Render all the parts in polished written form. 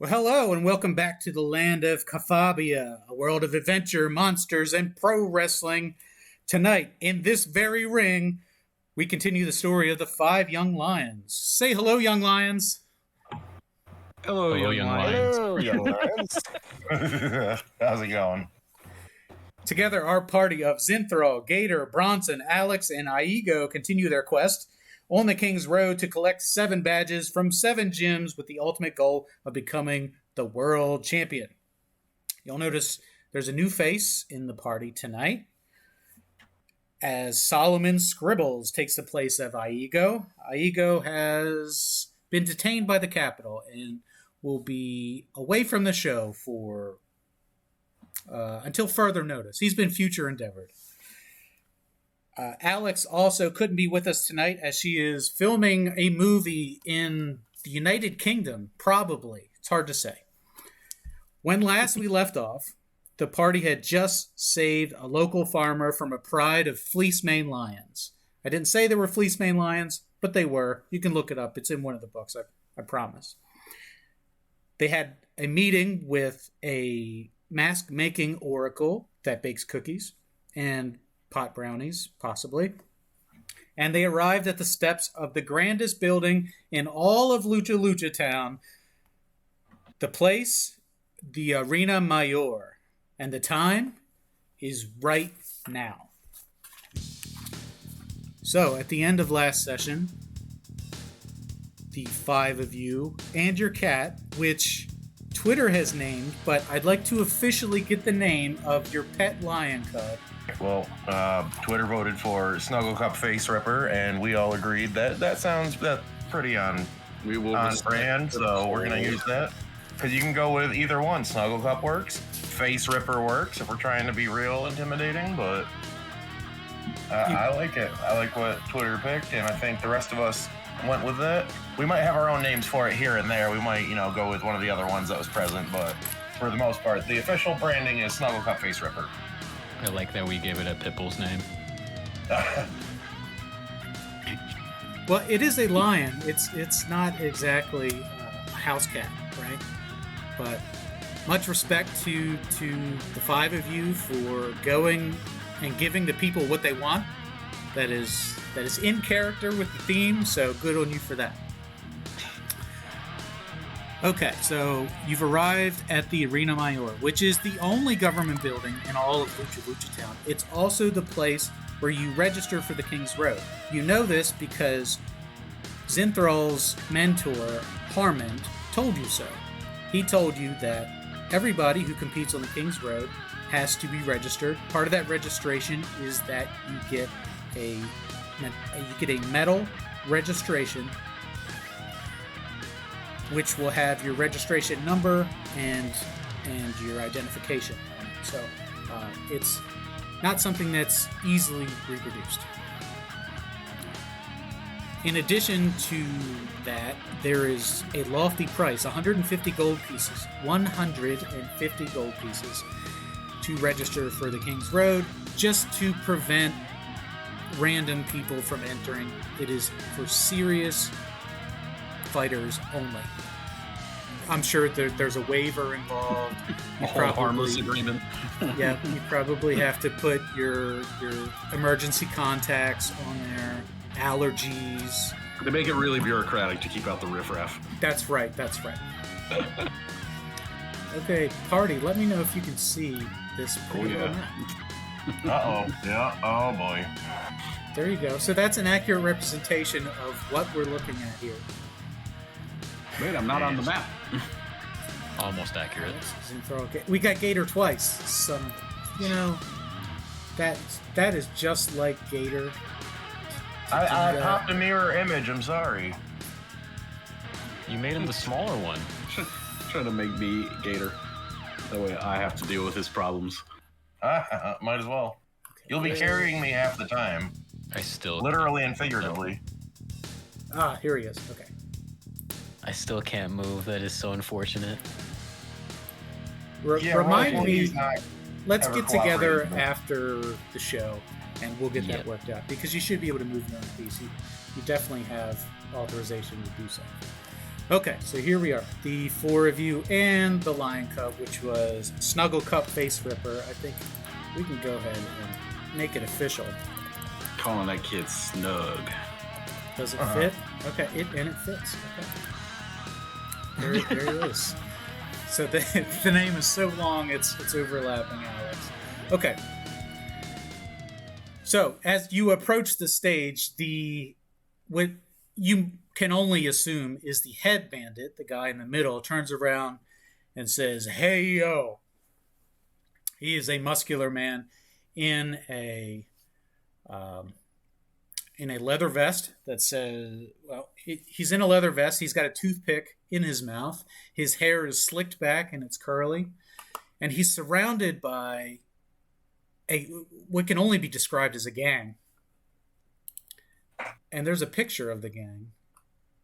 Well, hello and welcome back to the land of Kafabia, a world of adventure, monsters, and pro wrestling. Tonight, in this very ring, we continue the story of the 5 young lions. Say hello, young lions. Hello, young lions. Hello, young lions. How's it going? Together, our party of Zinthral, Gator, Bronson, Alex, and Aigo continue their quest on the King's Road to collect 7 badges from 7 gyms with the ultimate goal of becoming the world champion. You'll notice there's a new face in the party tonight, as Solomon Scribbles takes the place of Aigo. Aigo has been detained by the Capitol and will be away from the show for until further notice. He's been future endeavored. Alex also couldn't be with us tonight as she is filming a movie in the United Kingdom, probably. It's hard to say. When last we left off, the party had just saved a local farmer from a pride of fleece mane lions. I didn't say they were fleece mane lions, but they were. You can look it up. It's in one of the books, I promise. They had a meeting with a mask-making oracle that bakes cookies and pot brownies, possibly. And they arrived at the steps of the grandest building in all of Lucha Lucha Town. The place, the Arena Mayor. And the time is right now. So, at the end of last session, the 5 of you and your cat, which Twitter has named, but I'd like to officially get the name of your pet lion cub. Well, Twitter voted for Snuggle Cup Face Ripper, and we all agreed that sounds pretty on brand, so we're going to use that. Because you can go with either one. Snuggle Cup works, Face Ripper works if we're trying to be real intimidating, but I like it. I like what Twitter picked, and I think the rest of us went with it. We might have our own names for it here and there. We might, go with one of the other ones that was present, but for the most part, the official branding is Snuggle Cup Face Ripper. I like that we gave it a Pitbull's name. Well, it is a lion. It's not exactly a house cat, right? But much respect to the 5 of you for going and giving the people what they want. That is in character with the theme, so good on you for that. Okay, so you've arrived at the Arena Mayor, which is the only government building in all of Lucha Lucha Town. It's also the place where you register for the King's Road. You know this because Zinthral's mentor, Harmon, told you so. He told you that everybody who competes on the King's Road has to be registered. Part of that registration is that you get a metal registration, which will have your registration number and your identification on it. So it's not something that's easily reproduced. In addition to that, there is a lofty price, 150 gold pieces, 150 gold pieces to register for the King's Road, just to prevent random people from entering. It is for serious fighters only. I'm sure there's a waiver involved. A harmless agreement. Yeah, you probably have to put your emergency contacts on there, allergies. They make it really bureaucratic to keep out the riffraff. That's right. Okay, party, let me know if you can see this pretty well map. Uh-oh. Yeah. Oh, boy. There you go. So that's an accurate representation of what we're looking at here. Wait, I'm not on the map. Almost accurate. We got Gator twice. Some, that is just like Gator. I popped a mirror image. I'm sorry. You made him the smaller one. Trying to make me Gator. That way I have to deal with his problems. Might as well. Okay. You'll be carrying me half the time. I still... Literally and figuratively. Ah, here he is. Okay. I still can't move. That is so unfortunate. Remind me, let's get together after the show, and we'll get that worked out. Because you should be able to move your own piece. You definitely have authorization to do so. Okay, so here we are. The four of you and the lion cub, which was Snuggle Cup Face Ripper. I think we can go ahead and make it official. Calling that kid Snug. Does it fit? Okay, it fits. Okay. There it is. So the name is so long, it's overlapping, Alex. Okay. So as you approach the stage, what you can only assume is the head bandit, the guy in the middle, turns around and says, "Hey yo." He is a muscular man in a leather vest that says, he's in a leather vest. He's got a toothpick in his mouth. His hair is slicked back and it's curly. And he's surrounded by what can only be described as a gang. And there's a picture of the gang,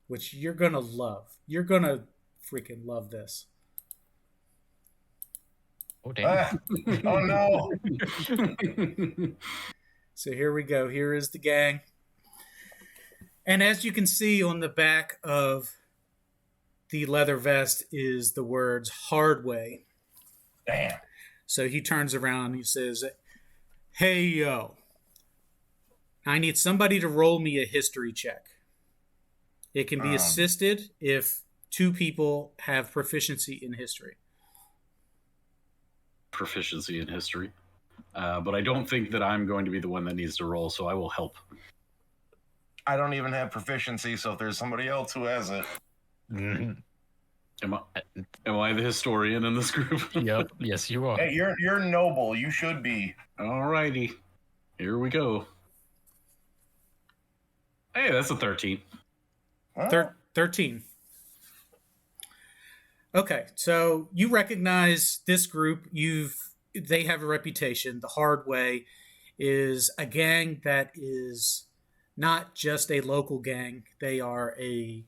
which you're going to love. You're going to freaking love this. Oh, damn. Oh, no. So here we go. Here is the gang. And as you can see on the back of the leather vest is the words "hard way." Damn. So he turns around and he says, "Hey, yo, I need somebody to roll me a history check. It can be assisted if two people have proficiency in history." Proficiency in history. But I don't think that I'm going to be the one that needs to roll, so I will help. I don't even have proficiency, so if there's somebody else who has it. Am I the historian in this group? Yep. Yes, you are. Hey, you're noble. You should be. Alrighty. Here we go. Hey, that's a 13. Huh? 13. Okay, so you recognize this group. They have a reputation. The Hard Way is a gang that is not just a local gang. They're a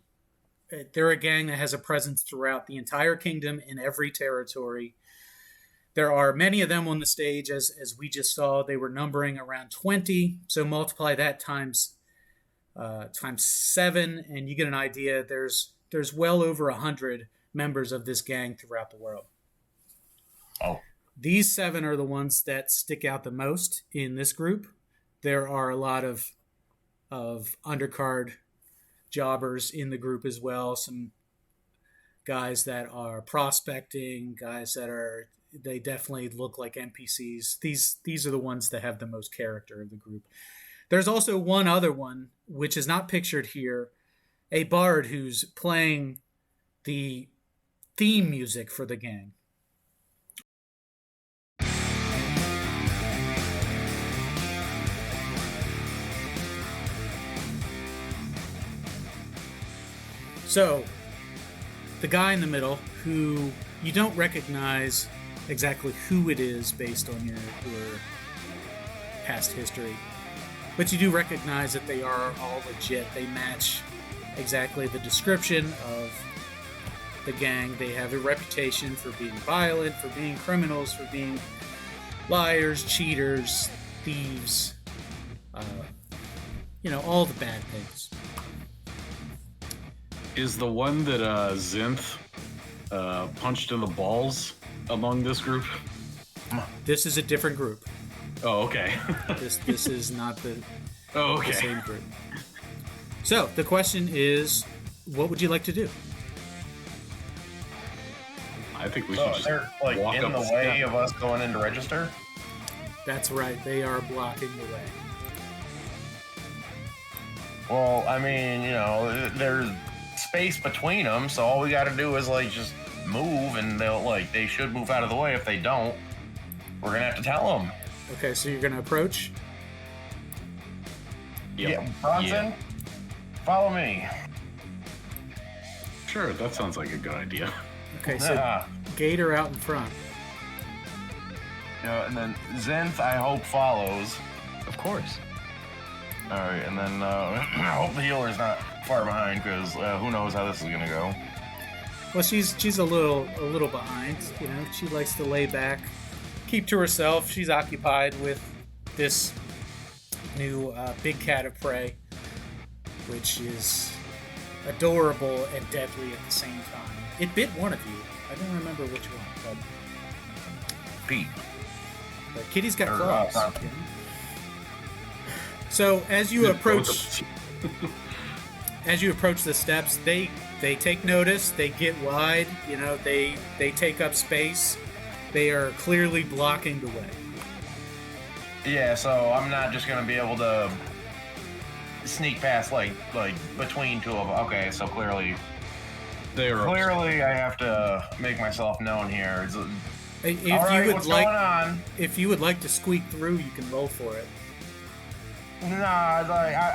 gang that has a presence throughout the entire kingdom in every territory. There are many of them on the stage, as we just saw. They were numbering around 20. So multiply that times 7, and you get an idea. There's well over 100 members of this gang throughout the world. Oh. These 7 are the ones that stick out the most in this group. There are a lot of undercard jobbers in the group as well. Some guys that are prospecting, guys that they definitely look like NPCs. These are the ones that have the most character of the group. There's also one other one, which is not pictured here, a bard who's playing the theme music for the gang. So, the guy in the middle, who you don't recognize exactly who it is based on your past history, but you do recognize that they are all legit. They match exactly the description of the gang. They have a reputation for being violent, for being criminals, for being liars, cheaters, thieves, all the bad things. Is the one that Zinth punched in the balls among this group? This is a different group. Oh, okay. This is not the same group. So the question is, what would you like to do? I think we should just they're walk in up the way of us going in to register. That's right. They are blocking the way. Well, I mean, there's space between them, so all we got to do is just move, and they should move out of the way. If they don't, we're gonna have to tell them. Okay, so you're gonna approach. Yep. Yeah, Bronson, follow me. Sure, that sounds like a good idea. Okay, so Gator out in front. And then Zenth, I hope, follows. Of course. All right, and then I hope the healer's not far behind, because who knows how this is gonna go. Well, she's a little behind. She likes to lay back, keep to herself. She's occupied with this new big cat of prey, which is adorable and deadly at the same time. It bit one of you. I don't remember which one, Pete. but Kitty's got claws. So as you approach the steps, they take notice. They get wide. They take up space. They are clearly blocking the way. Yeah, so I'm not just gonna be able to sneak past like between two of them. Okay, so clearly I have to make myself known here. If you would like to squeak through, you can roll for it. Nah,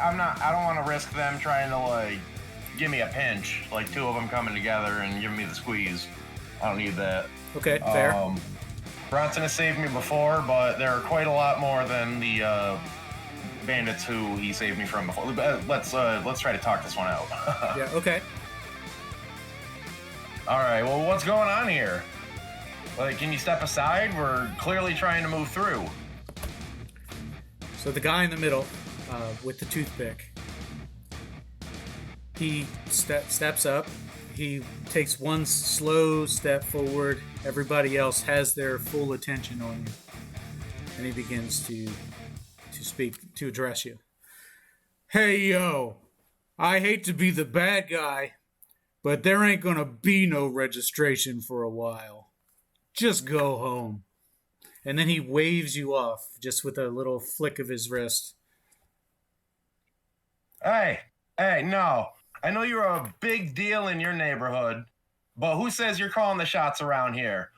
I'm not. I don't want to risk them trying to give me a pinch. Like two of them coming together and giving me the squeeze. I don't need that. Okay, fair. Bronson has saved me before, but there are quite a lot more than the bandits who he saved me from before. Let's try to talk this one out. Yeah. Okay. All right. Well, what's going on here? Can you step aside? We're clearly trying to move through. So the guy in the middle, with the toothpick, he steps up. He takes one slow step forward. Everybody else has their full attention on you, and he begins to speak, to address you. Hey, yo, I hate to be the bad guy, but there ain't gonna be no registration for a while. Just go home. And then he waves you off, just with a little flick of his wrist. Hey, no. I know you're a big deal in your neighborhood, but who says you're calling the shots around here?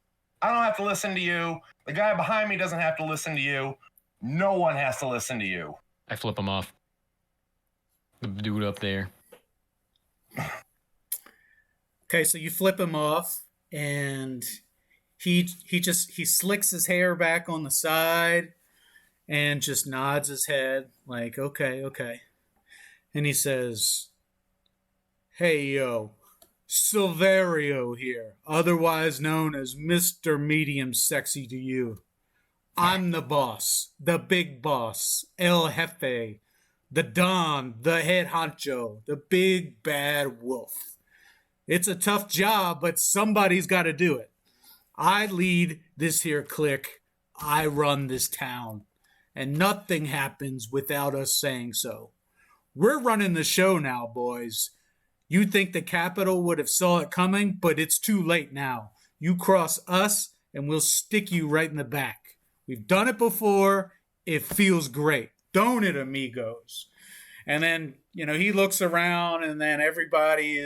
I don't have to listen to you. The guy behind me doesn't have to listen to you. No one has to listen to you. I flip him off. The dude up there. Okay, so you flip him off, and he slicks his hair back on the side and just nods his head like, okay. And he says, hey, yo, Silverio here, otherwise known as Mr. Medium Sexy to you. I'm the boss, the big boss, El Jefe, the Don, the head honcho, the big bad wolf. It's a tough job, but somebody's got to do it. I lead this here clique. I run this town. And nothing happens without us saying so. We're running the show now, boys. You'd think the Capitol would have saw it coming, but it's too late now. You cross us, and we'll stick you right in the back. We've done it before. It feels great. Don't it, amigos? And then, he looks around, and then everybody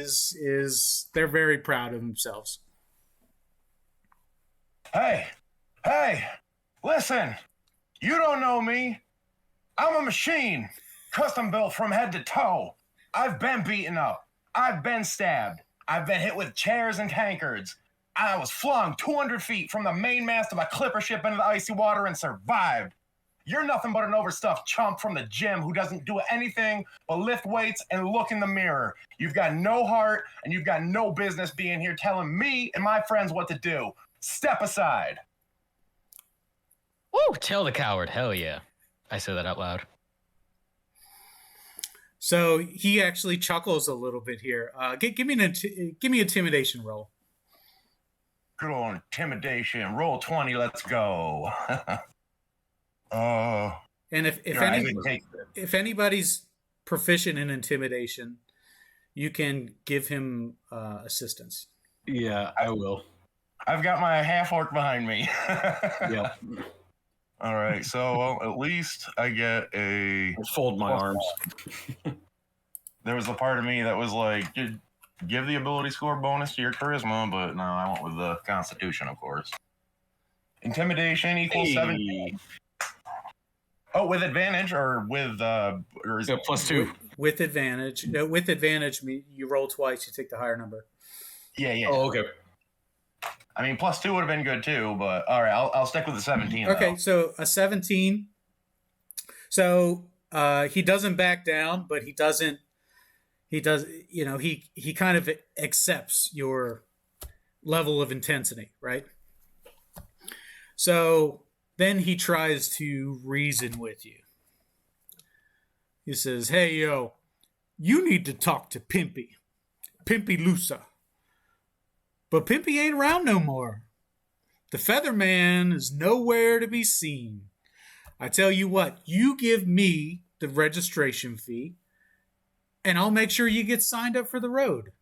they're very proud of themselves. Hey, listen. You don't know me. I'm a machine, custom built from head to toe. I've been beaten up. I've been stabbed. I've been hit with chairs and tankards. I was flung 200 feet from the mainmast of a clipper ship into the icy water and survived. You're nothing but an overstuffed chump from the gym who doesn't do anything but lift weights and look in the mirror. You've got no heart, and you've got no business being here telling me and my friends what to do. Step aside. Woo! Tell the coward. Hell yeah. I said that out loud. So he actually chuckles a little bit here. Give me an intimidation roll. Good old intimidation. Roll 20. Let's go. And if anybody's proficient in intimidation, you can give him assistance. Yeah, I will. I've got my half orc behind me. Yeah. All right, so at least I get a... I'll fold my arms. There was a part of me that was like, give the ability score bonus to your charisma, but no, I went with the constitution, of course. Intimidation equals 17. Oh, with advantage or with... or is it +2? With advantage. No, with advantage, you roll twice, you take the higher number. Yeah. Oh, okay. I mean, +2 would have been good too, but all right, I'll stick with the 17. Okay, though. So a 17. So he doesn't back down, but he does. He kind of accepts your level of intensity, right? So then he tries to reason with you. He says, "Hey, yo, you need to talk to Pimpy. Pimpy Lusa. But Pimpy ain't around no more. The Featherman is nowhere to be seen. I tell you what, you give me the registration fee, and I'll make sure you get signed up for the road.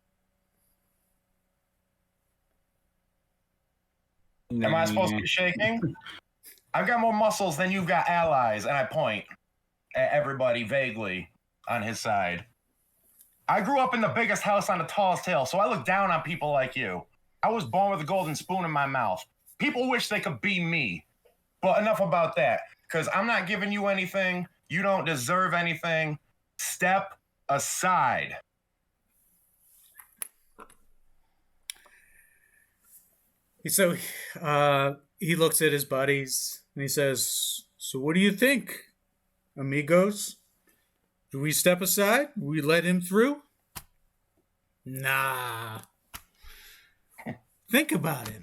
Am I supposed to be shaking? I've got more muscles than you've got allies, and I point at everybody vaguely on his side. I grew up in the biggest house on the tallest hill, so I look down on people like you. I was born with a golden spoon in my mouth. People wish they could be me. But enough about that, because I'm not giving you anything. You don't deserve anything. Step aside. So he looks at his buddies and he says, so what do you think, amigos? Do we step aside? Do we let him through? Nah. Think about it.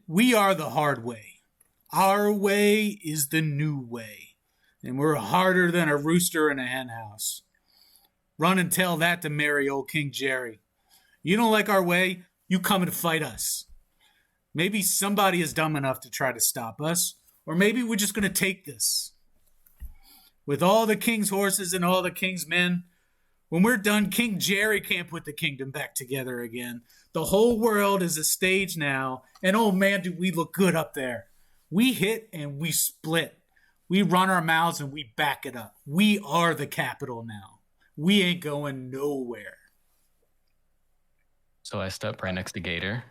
We are the hard way. Our way is the new way. And we're harder than a rooster in a hen house. Run and tell that to merry old King Jerry. You don't like our way? You come and fight us. Maybe somebody is dumb enough to try to stop us. Or maybe we're just going to take this. With all the king's horses and all the king's men, when we're done, King Jerry can't put the kingdom back together again. The whole world is a stage now, and oh man, do we look good up there. We hit and we split. We run our mouths and we back it up. We are the capital now. We ain't going nowhere. So I step right next to Gator.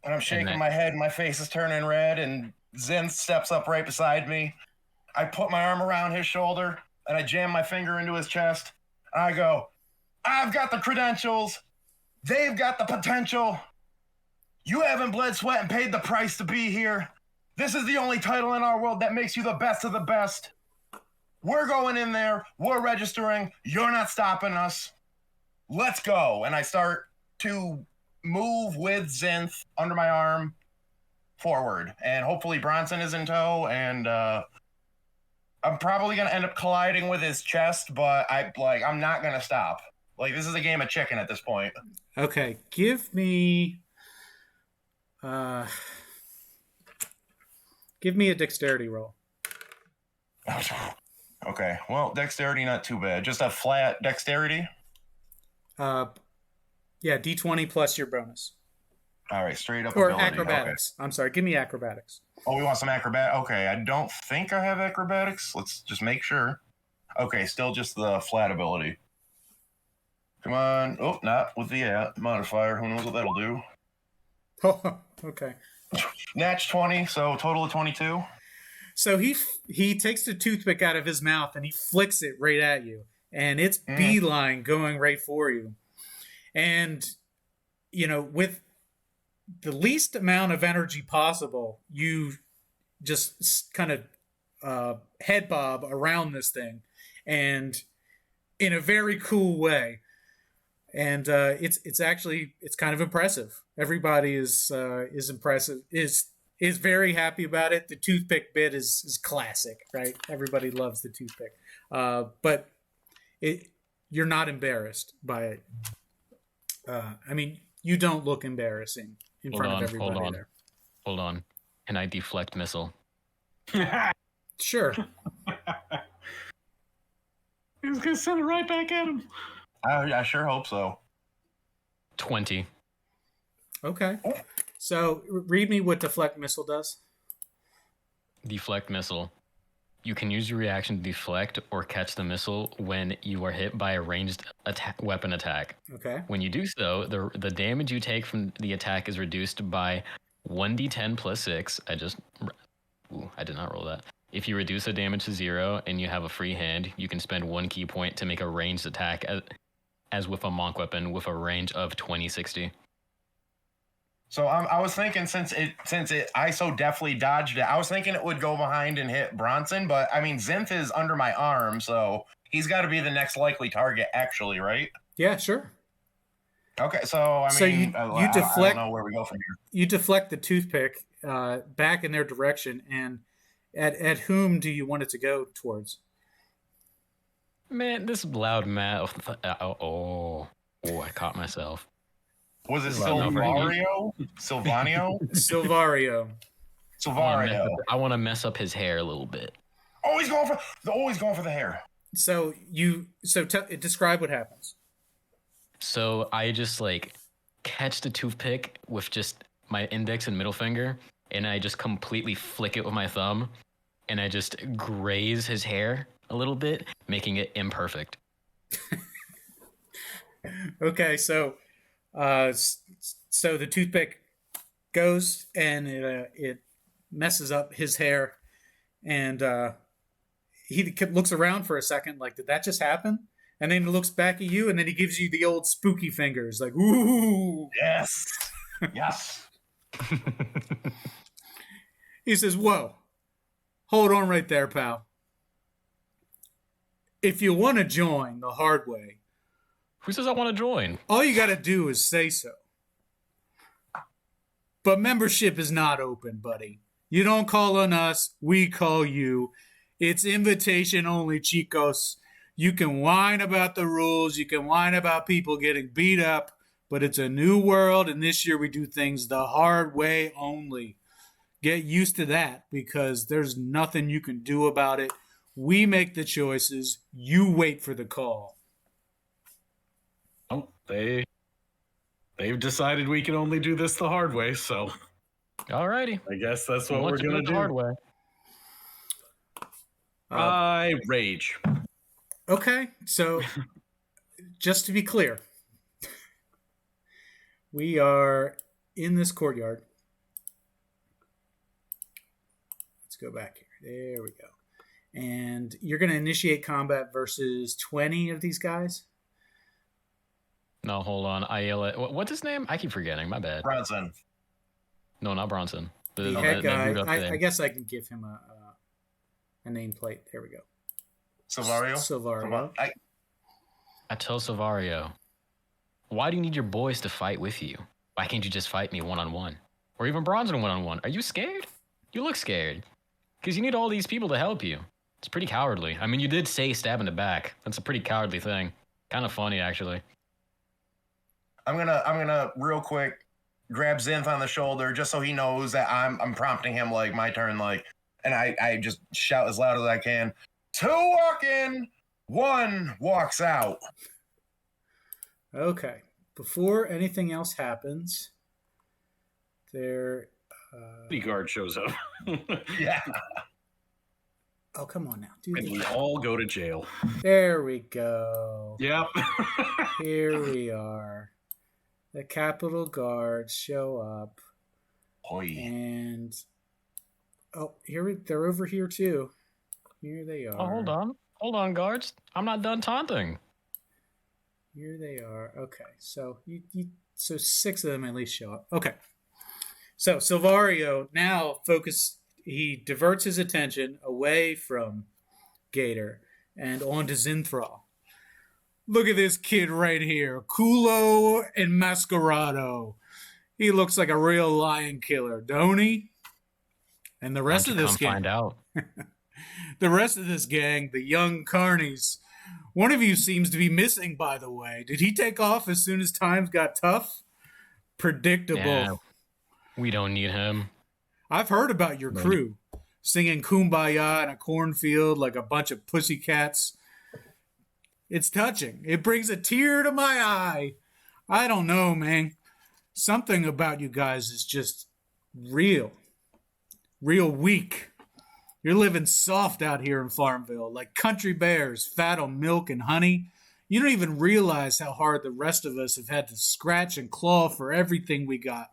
And I'm shaking my head, my face is turning red, and Zinth steps up right beside me. I put my arm around his shoulder, and I jam my finger into his chest. And I go, I've got the credentials. They've got the potential. You haven't bled, sweat, and paid the price to be here. This is the only title in our world that makes you the best of the best. We're going in there. We're registering. You're not stopping us. Let's go. And I start to move with Zinth under my arm forward. And hopefully Bronson is in tow. And I'm probably going to end up colliding with his chest, but I'm not going to stop. Like, this is a game of chicken at this point. Okay, give me a dexterity roll. Okay, well, dexterity not too bad. Just a flat dexterity? Yeah, D20 plus your bonus. All right, straight up or ability. Acrobatics. Okay. I'm sorry, give me acrobatics. Oh, we want some acrobat? Okay, I don't think I have acrobatics. Let's just make sure. Okay, still just the flat ability. Come on. Oh, not with the modifier. Who knows what that'll do? Oh, okay. Natch 20, so total of 22. So he takes the toothpick out of his mouth and he flicks it right at you. And it's beeline going right for you. And, you know, with the least amount of energy possible, you just kind of head bob around this thing. And in a very cool way. And it's actually kind of impressive. Everybody is impressive, is very happy about it. The toothpick bit is classic, right? Everybody loves the toothpick, but you're not embarrassed by it. I mean, you don't look embarrassing in front of everybody there. Hold on. Can I deflect missile? Sure. He's gonna send it right back at him. I sure hope so. 20. Okay. So read me what deflect missile does. Deflect missile. You can use your reaction to deflect or catch the missile when you are hit by a ranged weapon attack. Okay. When you do so, the damage you take from the attack is reduced by 1d10 plus 6. I did not roll that. If you reduce the damage to 0 and you have a free hand, you can spend 1 key point to make a ranged attack as with a monk weapon with a range of 20-60. So I was thinking since I so deftly dodged it, I was thinking it would go behind and hit Bronson, but I mean Zinth is under my arm, so he's got to be the next likely target, actually, right? Yeah, sure. Okay, so I mean, you deflect. I don't know where we go from here. You deflect the toothpick back in their direction, and at whom do you want it to go towards? Man, this loud math. Oh, I caught myself. Was it Silvario? Silvanio? Silvario. Silvario. I want to mess up his hair a little bit. Always going for the hair. So describe what happens. So I just like catch the toothpick with just my index and middle finger, and I just completely flick it with my thumb, and I just graze his hair a little bit, making it imperfect. Okay, so the toothpick goes and it messes up his hair, and he looks around for a second, like, did that just happen? And then he looks back at you, and then he gives you the old spooky fingers, like, ooh. Yes. Yes. He says, whoa, hold on right there, pal. If you want to join the hard way, Who says I want to join? all you got to do is say so. But membership is not open, buddy. You don't call on us, we call you. It's invitation only, chicos. You can whine about the rules, you can whine about people getting beat up, but it's a new world, and this year we do things the hard way only. Get used to that, because there's nothing you can do about it. We make the choices, you wait for the call. Oh, they've decided we can only do this the hard way, so Alrighty. I guess that's what we're gonna do. The hard way. I rage. Okay, so just to be clear, we are in this courtyard. Let's go back here. There we go. And you're going to initiate combat versus 20 of these guys? No, hold on. I yell at... What's his name? I keep forgetting. My bad. Bronson. No, not Bronson. The head guy. I guess I can give him a nameplate. There we go. Silvario? I tell Silvario, why do you need your boys to fight with you? Why can't you just fight me one-on-one? Or even Bronson one-on-one? Are you scared? You look scared. Because you need all these people to help you. It's pretty cowardly. I mean, you did say stab in the back. That's a pretty cowardly thing. Kind of funny, actually. I'm gonna real quick grab Zinth on the shoulder just so he knows that I'm prompting him, like, my turn, like, and I just shout as loud as I can. 2 walk in, 1 walks out. Okay. Before anything else happens, Bodyguard shows up. Yeah. Oh, come on now. And we all go to jail. There we go. Yep. Here we are. The Capitol Guards show up. Oh, yeah. And they're over here too. Here they are. Oh, hold on, guards. I'm not done taunting. Here they are. Okay, so so 6 of them at least show up. Okay, so Silvario now he diverts his attention away from Gator and onto Zinthral. Look at this kid right here, Culo and Masquerado. He looks like a real lion killer, don't he? And the rest of this gang. Find out. The rest of this gang, the young carnies. One of you seems to be missing, by the way. Did he take off as soon as times got tough? Predictable. Yeah, we don't need him. I've heard about your crew. Singing Kumbaya in a cornfield like a bunch of pussycats. It's touching. It brings a tear to my eye. I don't know, man. Something about you guys is just real. Real weak. You're living soft out here in Farmville, like country bears, fat on milk and honey. You don't even realize how hard the rest of us have had to scratch and claw for everything we got.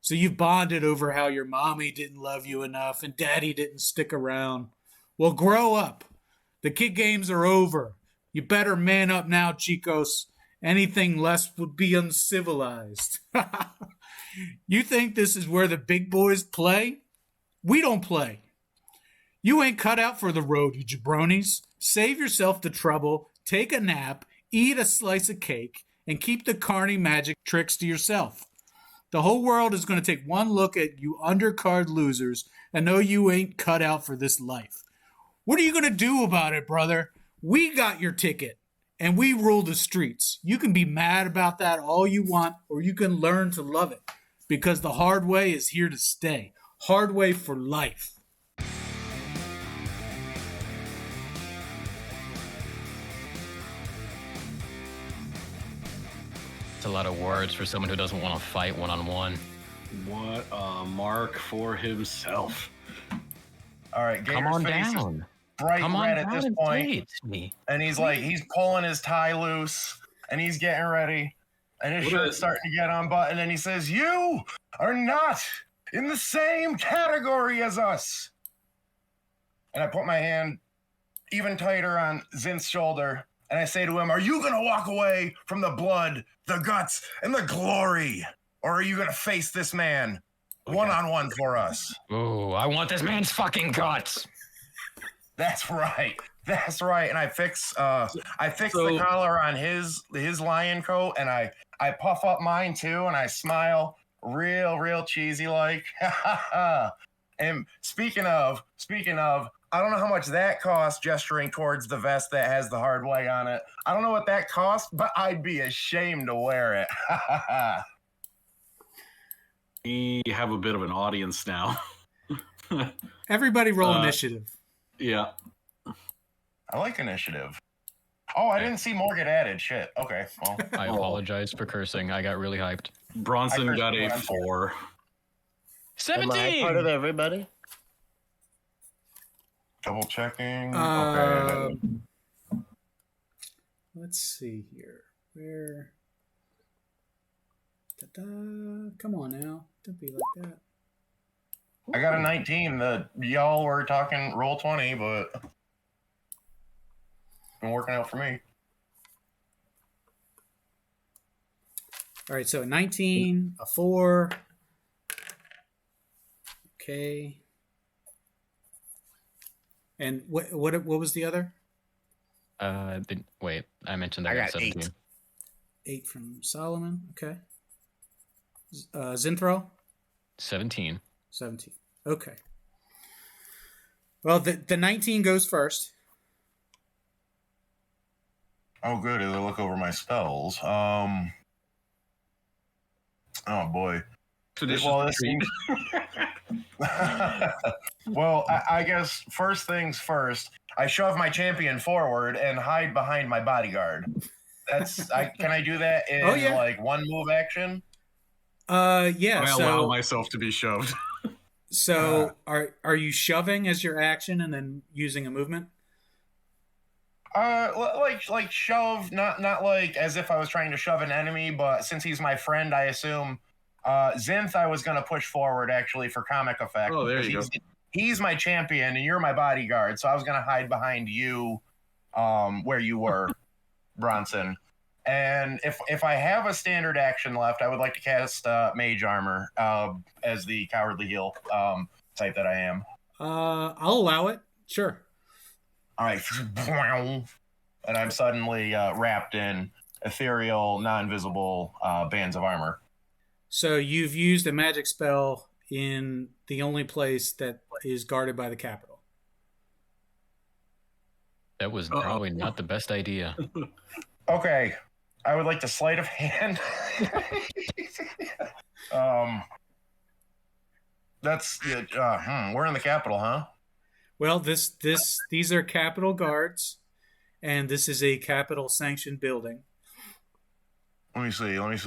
So you've bonded over how your mommy didn't love you enough and daddy didn't stick around. Well, grow up. The kid games are over. You better man up now, chicos. Anything less would be uncivilized. You think this is where the big boys play? We don't play. You ain't cut out for the road, you jabronis. Save yourself the trouble, take a nap, eat a slice of cake, and keep the carny magic tricks to yourself. The whole world is going to take one look at you undercard losers and know you ain't cut out for this life. What are you going to do about it, brother? We got your ticket, and we rule the streets. You can be mad about that all you want, or you can learn to love it, because the hard way is here to stay. Hard way for life. It's a lot of words for someone who doesn't want to fight one-on-one. What a mark for himself. All right, Gator's Come on face down. is bright Come on red at down this and point, play it to me. and he's like, he's pulling his tie loose, and he's getting ready, and his shirt's starting to get unbuttoned, and he says, "You are not in the same category as us." And I put my hand even tighter on Zin's shoulder, and I say to him, "Are you going to walk away from the blood, the guts, and the glory? Or are you going to face this man one-on-one for us?" Ooh, I want this man's fucking guts. That's right. That's right. And I fix the collar on his lion coat, and I puff up mine too, and I smile real cheesy like. And speaking of, I don't know how much that costs, gesturing towards the vest that has the hard way on it. I don't know what that costs, but I'd be ashamed to wear it. We have a bit of an audience now. Everybody roll initiative. Yeah. I like initiative. Oh, I didn't see more get added. Shit. Okay. Well, I apologize for cursing. I got really hyped. Bronson got a 4. 17! Am I part of everybody? double checking. Okay. Let's see here. Where? Ta-da. Come on now. Don't be like that. I got a 19. Y'all were talking roll 20, but it's been working out for me. All right, so a 19, a 4. Okay. And what was the other? Wait, I mentioned that I I got 17. 8 from Solomon. Okay. Zinthro? 17. 17. Okay. Well, the 19 goes first. Oh, good. As I look over my spells. Oh, boy. Well, well, I guess first things first, I shove my champion forward and hide behind my bodyguard. Can I do that in like one move action? Yeah. I allow myself to be shoved. So are you shoving as your action and then using a movement? Like shove, not like as if I was trying to shove an enemy, but since he's my friend, I assume Zinth I was going to push forward actually for comic effect. Oh, there you go. He's my champion and you're my bodyguard, so I was going to hide behind you where you were, Bronson. And if I have a standard action left, I would like to cast Mage Armor as the cowardly heal type that I am. I'll allow it. Sure. All right. And I'm suddenly wrapped in ethereal, non-visible bands of armor. So you've used a magic spell in the only place that is guarded by the Capitol. That was probably not the best idea. Okay. I would like to sleight of hand. That's we're in the Capitol, huh? Well, these are Capitol guards, and this is a Capitol sanctioned building. Let me see. Is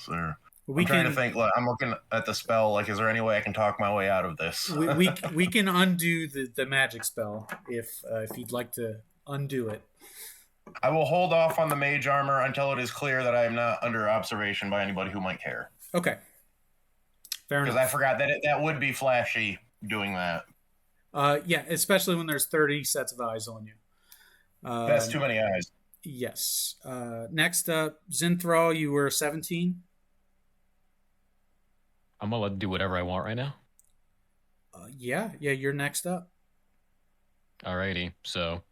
there... I'm trying to think. Look, I'm looking at the spell. Like, is there any way I can talk my way out of this? we can undo the magic spell if you'd like to undo it. I will hold off on the mage armor until it is clear that I am not under observation by anybody who might care. Okay. Fair enough. Because I forgot that would be flashy doing that. Yeah, especially when there's 30 sets of eyes on you. That's too many eyes. Yes. Next up, Zinthral, you were 17. I'm gonna do whatever I want right now. Yeah, you're next up. Alrighty, so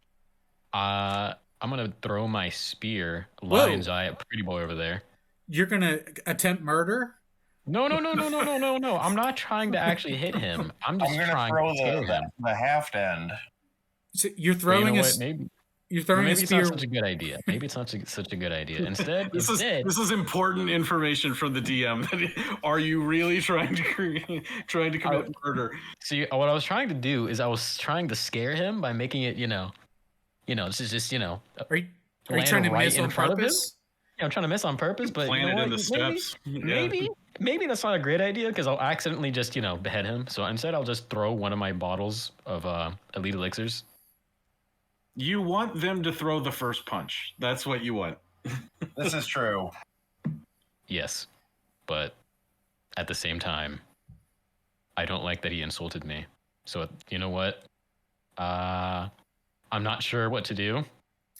I'm gonna throw my spear lion's eye at Pretty Boy over there. You're gonna attempt murder? No. I'm not trying to actually hit him. I'm just trying to kill him. The haft end. So you're throwing Maybe you're throwing a maybe it's not spear. such a good idea. Maybe it's not such a good idea. Instead, this is important information from the DM. Are you really trying to commit murder? See, what I was trying to do is I was trying to scare him by making it, this is just, Are you trying to miss on purpose? Yeah, I'm trying to miss on purpose, but you know what? In the steps. Maybe that's not a great idea because I'll accidentally just, behead him. So instead, I'll just throw one of my bottles of elite elixirs. You want them to throw the first punch. That's what you want. This is true. Yes, but at the same time, I don't like that he insulted me. So you know what? I'm not sure what to do.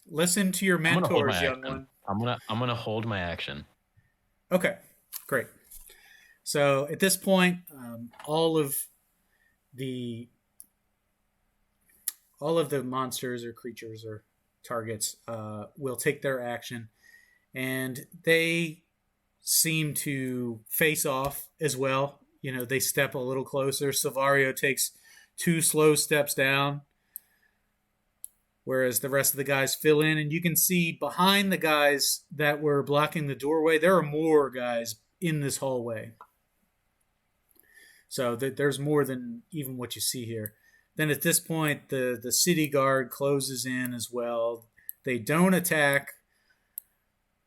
Listen to your mentors, young one. I'm gonna hold my action. Okay, great. So at this point, all of the monsters or creatures or targets will take their action, and they seem to face off as well. They step a little closer. Silvario takes 2 slow steps down, whereas the rest of the guys fill in, and you can see behind the guys that were blocking the doorway, there are more guys in this hallway. So there's more than even what you see here. Then at this point, the city guard closes in as well. They don't attack,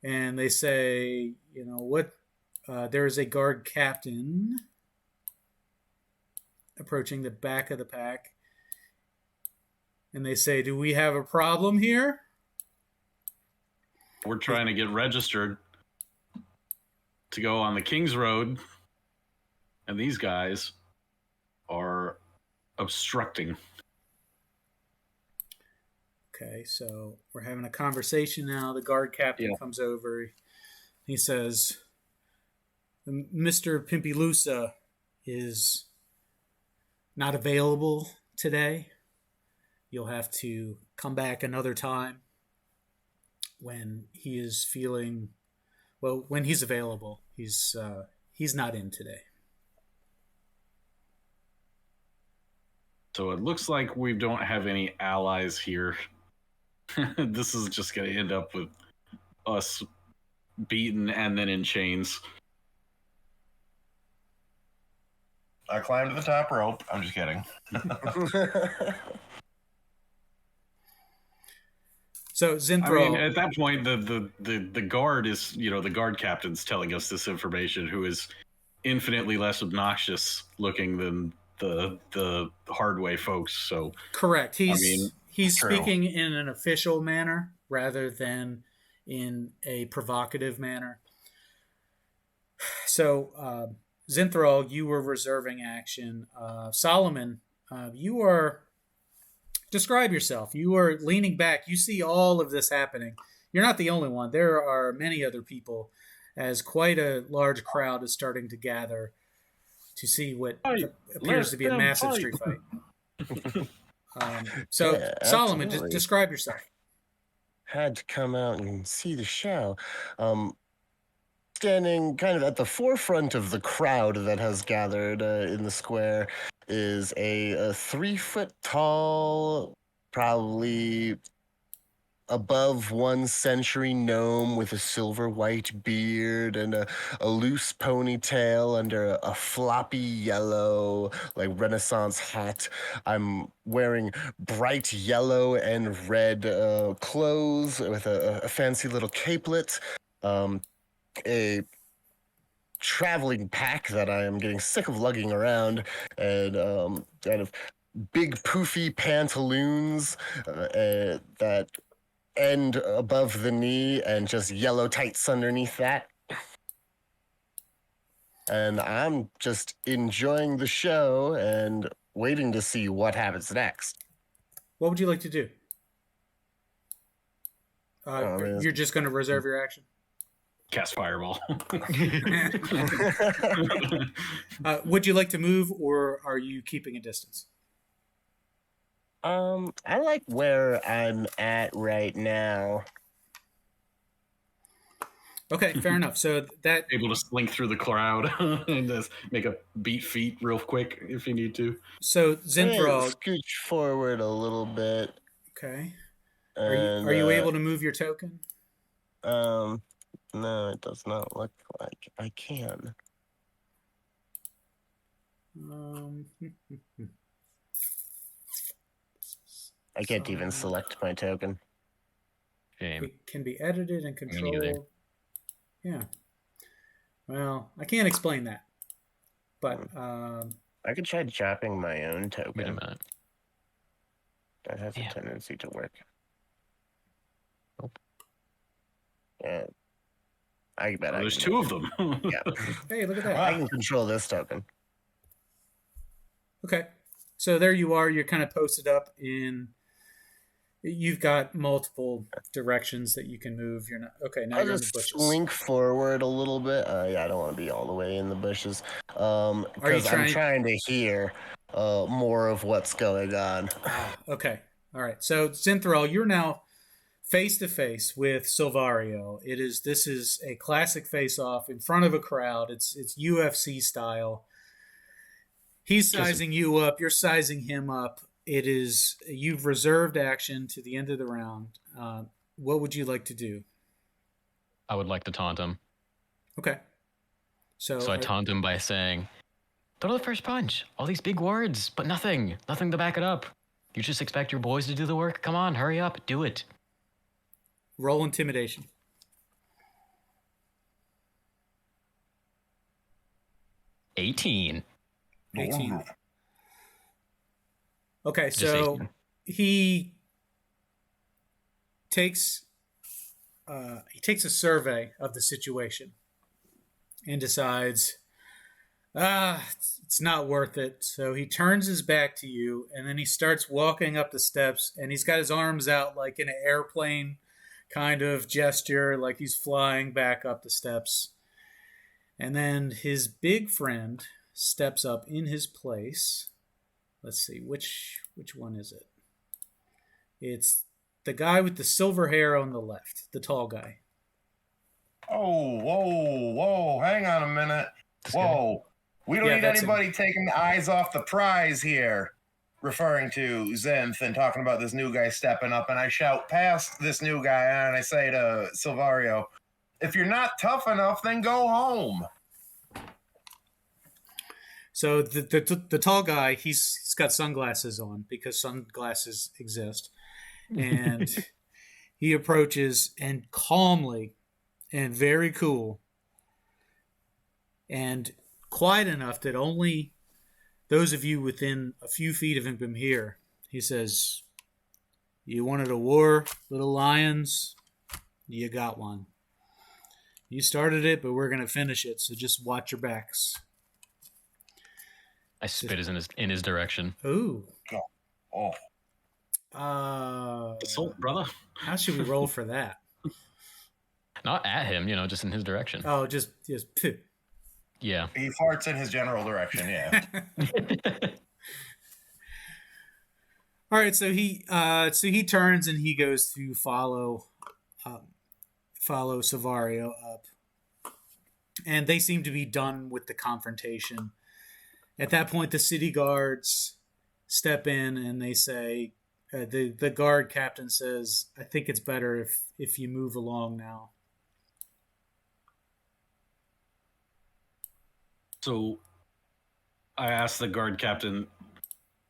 and they say, there is a guard captain approaching the back of the pack. And they say, do we have a problem here? We're trying to get registered to go on the King's Road, and these guys are obstructing. Okay, so we're having a conversation now. The guard captain comes over. He says, Mr. Pimpilusa is not available today. You'll have to come back another time when he is feeling, when he's available. He's not in today. So it looks like we don't have any allies here. This is just going to end up with us beaten and then in chains. I climbed to the top rope. I'm just kidding. So Zinthral, at that point, the guard is, the guard captain's telling us this information, who is infinitely less obnoxious looking than the Hardway folks. So correct. He's true. Speaking in an official manner rather than in a provocative manner. So Zinthral, you were reserving action. Solomon, you are. Describe yourself. You are leaning back. You see all of this happening. You're not the only one. There are many other people, as quite a large crowd is starting to gather to see what appears to be a massive street fight. Solomon, describe yourself. Had to come out and see the show. Standing kind of at the forefront of the crowd that has gathered in the square is a 3-foot tall, probably above 1 century gnome with a silver white beard and a loose ponytail under a floppy yellow, like Renaissance hat. I'm wearing bright yellow and red clothes with a fancy little capelet. A traveling pack that I am getting sick of lugging around, and kind of big poofy pantaloons that end above the knee and just yellow tights underneath that. And I'm just enjoying the show and waiting to see what happens next. What would you like to do? You're just going to reserve your action? Cast Fireball. Would you like to move, or are you keeping a distance? I like where I'm at right now. Okay, fair enough. So that Able to slink through the crowd and just make a beat feet real quick if you need to. so I'm gonna Zinthral. scooch forward a little bit. Okay. And, Are you able to move your token? No, it does not look like I can. I can't even select my token. Shame. It can be edited and Me neither. controlled. Yeah. Well, I can't explain that. But I could try chopping my own Wait a token. minute. That has a Yeah. tendency to work. Nope. Yeah. I bet I There's can. two of them. Yeah. hey, look at that. I can control this token. Okay. So there you are. You're kind of posted up in. You've got multiple directions that you can move. You're not okay. Now I'll you're in the just bushes. slink forward a little bit. Yeah, I don't want to be all the way in the bushes. Are you Because I'm trying- trying to hear more of what's going on. Okay. All right. So Zinthral, you're now face to face with Silvario. This is a classic face off in front of a crowd. It's UFC style. He's sizing you up. You're sizing him up. You've reserved action to the end of the round. What would you like to do? I would like to taunt him. Okay. So I taunt him by saying, "Throw the first punch. All these big words, but nothing to back it up. You just expect your boys to do the work? Come on, hurry up, do it." Roll intimidation. 18. 18. Okay, Just so 18. he takes a survey of the situation and decides, it's not worth it. So he turns his back to you, and then he starts walking up the steps, and he's got his arms out like in an airplane kind of gesture, like he's flying back up the steps. And then his big friend steps up in his place. Let's see, which one is it? It's the guy with the silver hair on the left, the tall guy. Oh, whoa, hang on a minute. Whoa. We don't need that's anybody taking the eyes off the prize here. Referring to Zenth and talking about this new guy stepping up, and I shout past this new guy and I say to Silvario, if you're not tough enough, then go home. So the tall guy, he's got sunglasses on because sunglasses exist. And he approaches and calmly and very cool and quiet enough that only those of you within a few feet of him hear. He says, "You wanted a war, little lions? You got one. You started it, but we're going to finish it, so just watch your backs." I spit in his direction. Ooh. Oh. Assault, brother. How should we roll for that? Not at him, just in his direction. Oh, just phew. Yeah. He farts in his general direction, yeah. All right, so he turns and he goes to follow Savario up, and they seem to be done with the confrontation. At that point, the city guards step in and they say, the guard captain says, "I think it's better if you move along now." So I asked the guard captain,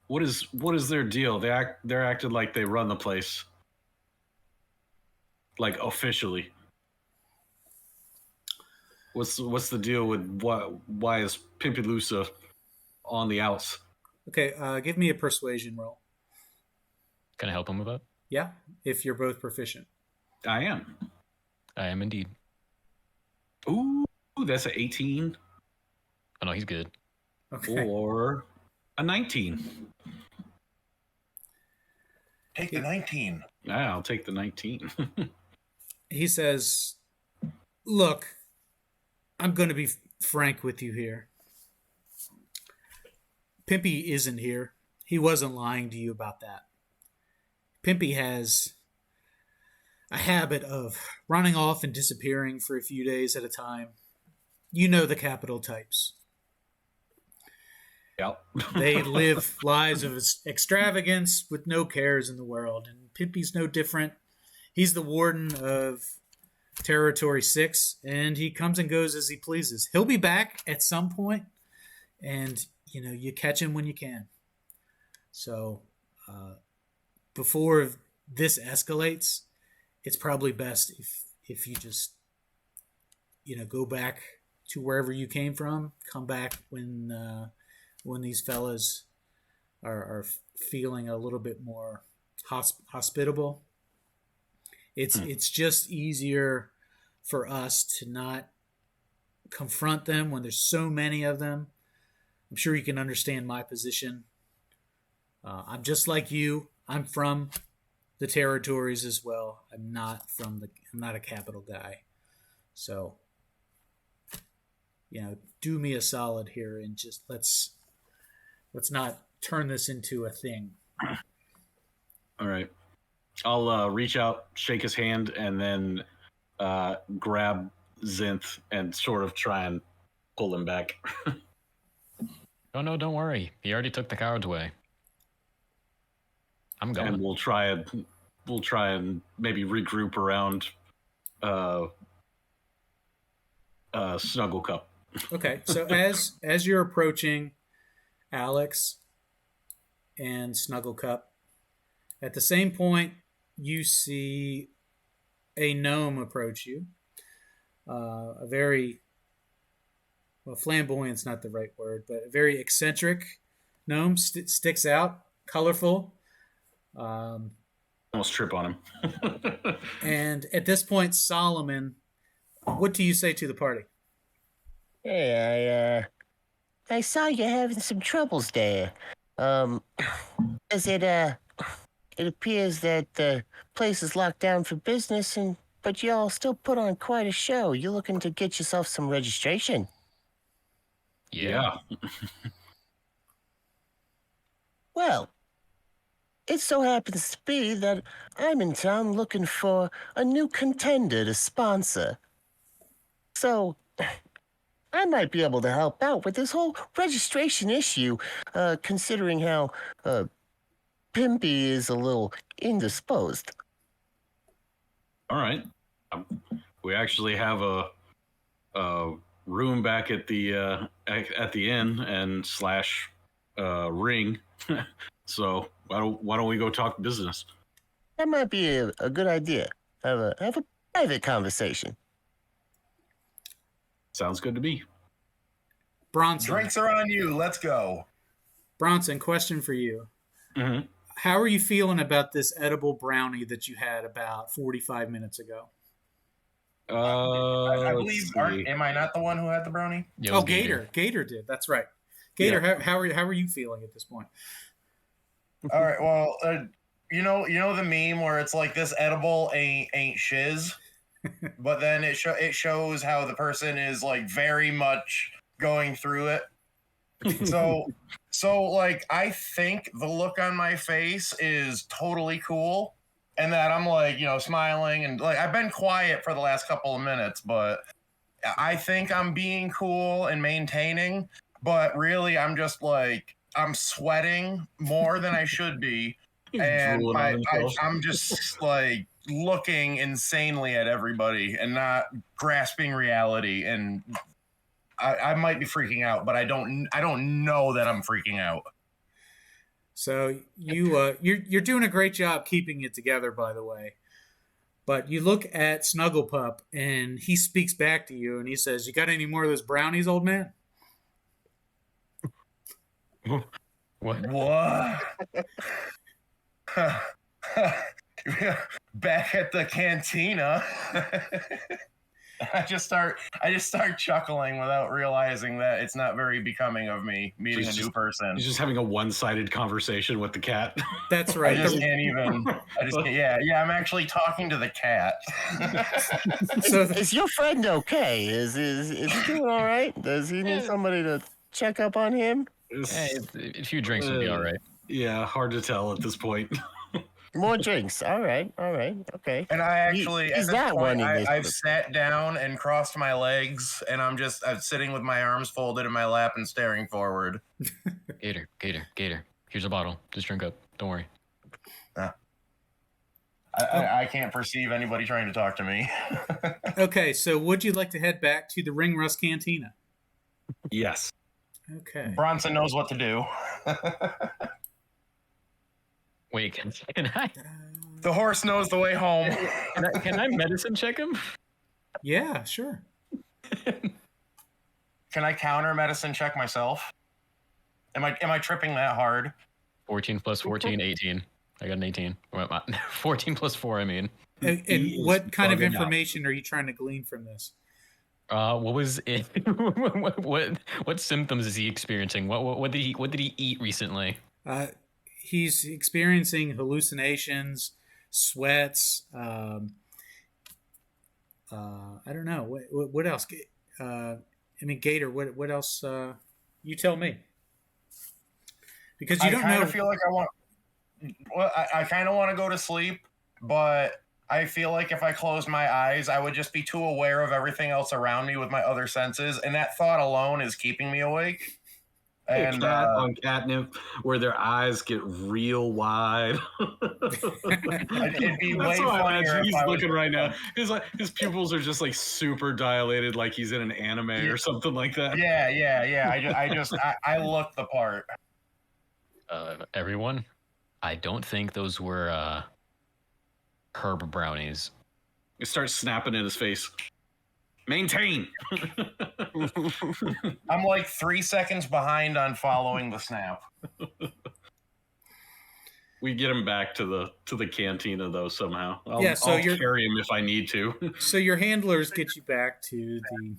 what is their deal? They're acting like they run the place. Like officially. What's the deal with why is Pimpaloosa on the outs? Okay, give me a persuasion roll. Can I help him with that? Yeah, if you're both proficient. I am. I am indeed. Ooh, that's an 18. Oh no, he's good. Okay. Or a 19. Take the 19. Yeah, I'll take the 19. He says, "Look, I'm going to be frank with you here. Pimpy isn't here. He wasn't lying to you about that. Pimpy has a habit of running off and disappearing for a few days at a time. You know the capital types. Yep. They live lives of extravagance with no cares in the world. And Pimpy's no different. He's the warden of Territory 6, and he comes and goes as he pleases. He'll be back at some point, and, you catch him when you can. So before this escalates, it's probably best if you just, go back to wherever you came from, come back when these fellas are feeling a little bit more hospitable. It's just easier for us to not confront them when there's so many of them. I'm sure you can understand my position. I'm just like you. I'm from the territories as well. I'm not a capital guy. So, do me a solid here and just let's not turn this into a thing. All right. I'll reach out, shake his hand, and then grab Zinth and sort of try and pull him back. Oh no, don't worry. He already took the cowards away. I'm going. And we'll try and maybe regroup around Snuggle Cup. Okay, so as you're approaching Alex and Snuggle Cup, at the same point you see a gnome approach you. A very flamboyant's not the right word, but a very eccentric gnome sticks out, colorful. Almost trip on him. And at this point, Solomon, what do you say to the party? Hey, I saw you having some troubles there. It appears that the place is locked down for business, but y'all still put on quite a show. You looking to get yourself some registration? Yeah. Well, it so happens to be that I'm in town looking for a new contender to sponsor. So, I might be able to help out with this whole registration issue, considering how Pimpy is a little indisposed. All right. We actually have a room back at the inn and slash ring. So why don't we go talk business? That might be a good idea. Have a private conversation. Sounds good to me. Bronson. Drinks are on you. Let's go. Bronson, question for you. Mm-hmm. How are you feeling about this edible brownie that you had about 45 minutes ago? I believe. Am I not the one who had the brownie? Oh, Gator. Gator did. That's right. Gator, yeah. How are you feeling at this point? All right. Well, you know the meme where it's like this edible ain't shiz, but then it shows how the person is like very much going through it. So like I think the look on my face is totally cool, and that I'm like smiling and like I've been quiet for the last couple of minutes, but I think I'm being cool and maintaining. But really, I'm just like I'm sweating more than I should be, and I'm just like looking insanely at everybody and not grasping reality. And I might be freaking out, but I don't know that I'm freaking out. So you're doing a great job keeping it together, by the way. But you look at Snugglepup, and he speaks back to you, and he says, "You got any more of those brownies, old man?" What? Back at the cantina. I just start chuckling without realizing that it's not very becoming of me meeting a new person. He's just having a one-sided conversation with the cat. That's right. I just can't even. Yeah. I'm actually talking to the cat. So is your friend okay? Is he doing all right? Does he need somebody to check up on him? Hey, a few drinks would be all right. Yeah, hard to tell at this point. More drinks. All right. Okay. And I actually, He's at this not point, wanting this. I've sat down and crossed my legs, and I'm sitting with my arms folded in my lap and staring forward. Gator. Here's a bottle. Just drink up. Don't worry. I can't perceive anybody trying to talk to me. Okay, so would you like to head back to the Ring Rust Cantina? Yes. Okay. Bronson knows what to do. Wait, can I The horse knows the way home. can I medicine check him? Yeah, sure. Can I counter medicine check myself? Am I tripping that hard? 14 plus 14, 18. I got an 18. 14 plus 4, I mean. And what kind of information are you trying to glean from this? What was it? what symptoms is he experiencing? What did he eat recently? He's experiencing hallucinations, sweats. I don't know what else. Gator. What else? You tell me. Because you don't know. I feel like I want. Well, I kind of want to go to sleep, but I feel like if I closed my eyes, I would just be too aware of everything else around me with my other senses, and that thought alone is keeping me awake. And on catnip, where their eyes get real wide. It'd be way That's how I funnier imagine if he's I looking was, right now. His pupils are just like super dilated, like he's in an anime or something like that. Yeah. I look the part. Everyone, I don't think those were herb brownies. He starts snapping in his face. Maintain. I'm like 3 seconds behind on following the snap. We get him back to the cantina though somehow. I'll carry him if I need to. So your handlers get you back to the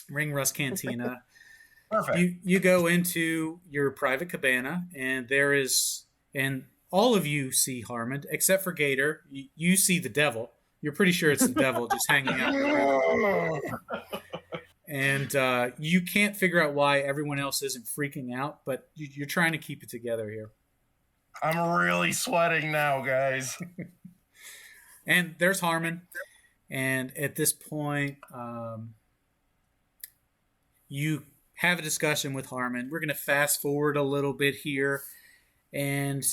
Ring Rust Cantina. Perfect. You go into your private cabana, and all of you see Harmon, except for Gator. You see the devil. You're pretty sure it's the devil just hanging out. And you can't figure out why everyone else isn't freaking out, but you're trying to keep it together here. I'm really sweating now, guys. And there's Harmon. And at this point, you have a discussion with Harmon. We're going to fast forward a little bit here. And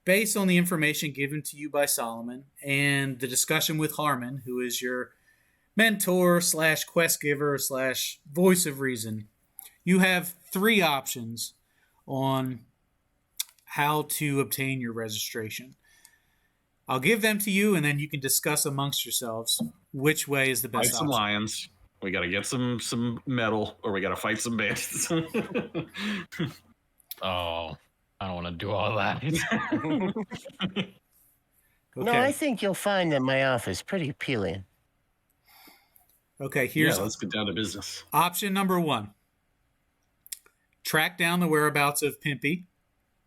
based on the information given to you by Solomon and the discussion with Harmon, who is your mentor / quest giver / voice of reason, you have 3 options on how to obtain your registration. I'll give them to you, and then you can discuss amongst yourselves which way is the best Fight some option. lions. We got to get some metal, or we got to fight some bandits. Oh, I don't want to do all that. Okay. No, I think you'll find that my offer is pretty appealing. Okay, here's let's get down to business. option number 1. Track down the whereabouts of Pimpy,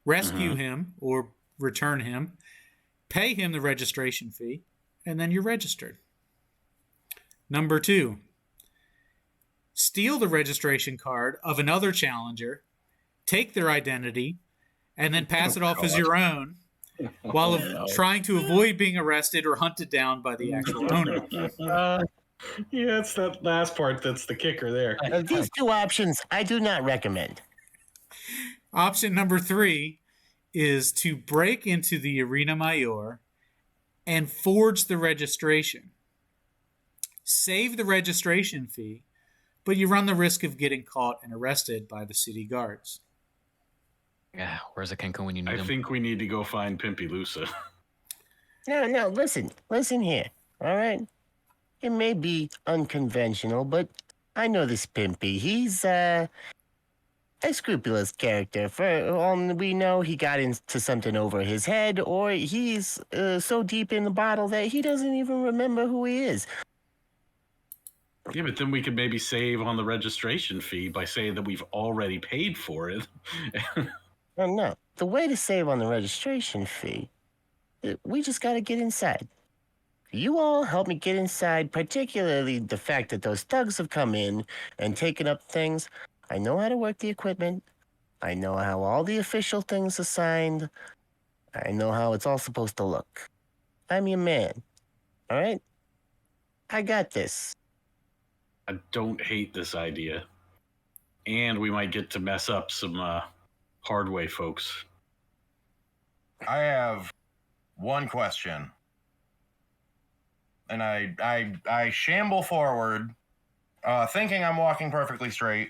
rescue him or return him, pay him the registration fee, and then you're registered. Number 2, steal the registration card of another challenger, take their identity, and then pass it off as your own while trying to avoid being arrested or hunted down by the actual owner. Yeah, it's that last part that's the kicker there. These 2 options I do not recommend. Option number 3 is to break into the Arena Mayor and forge the registration. Save the registration fee, but you run the risk of getting caught and arrested by the city guards. Yeah, where's the Kenko when you need him? I think we need to go find Pimpy Lusa. No, listen here, all right? It may be unconventional, but I know this Pimpy. He's a scrupulous character. For all we know, he got into something over his head, or he's so deep in the bottle that he doesn't even remember who he is. Yeah, but then we could maybe save on the registration fee by saying that we've already paid for it. No. The way to save on the registration fee, we just got to get inside. You all help me get inside, particularly the fact that those thugs have come in and taken up things. I know how to work the equipment. I know how all the official things are signed. I know how it's all supposed to look. I'm your man. All right? I got this. I don't hate this idea. And we might get to mess up some hardway folks. I have one question. And I shamble forward, thinking I'm walking perfectly straight,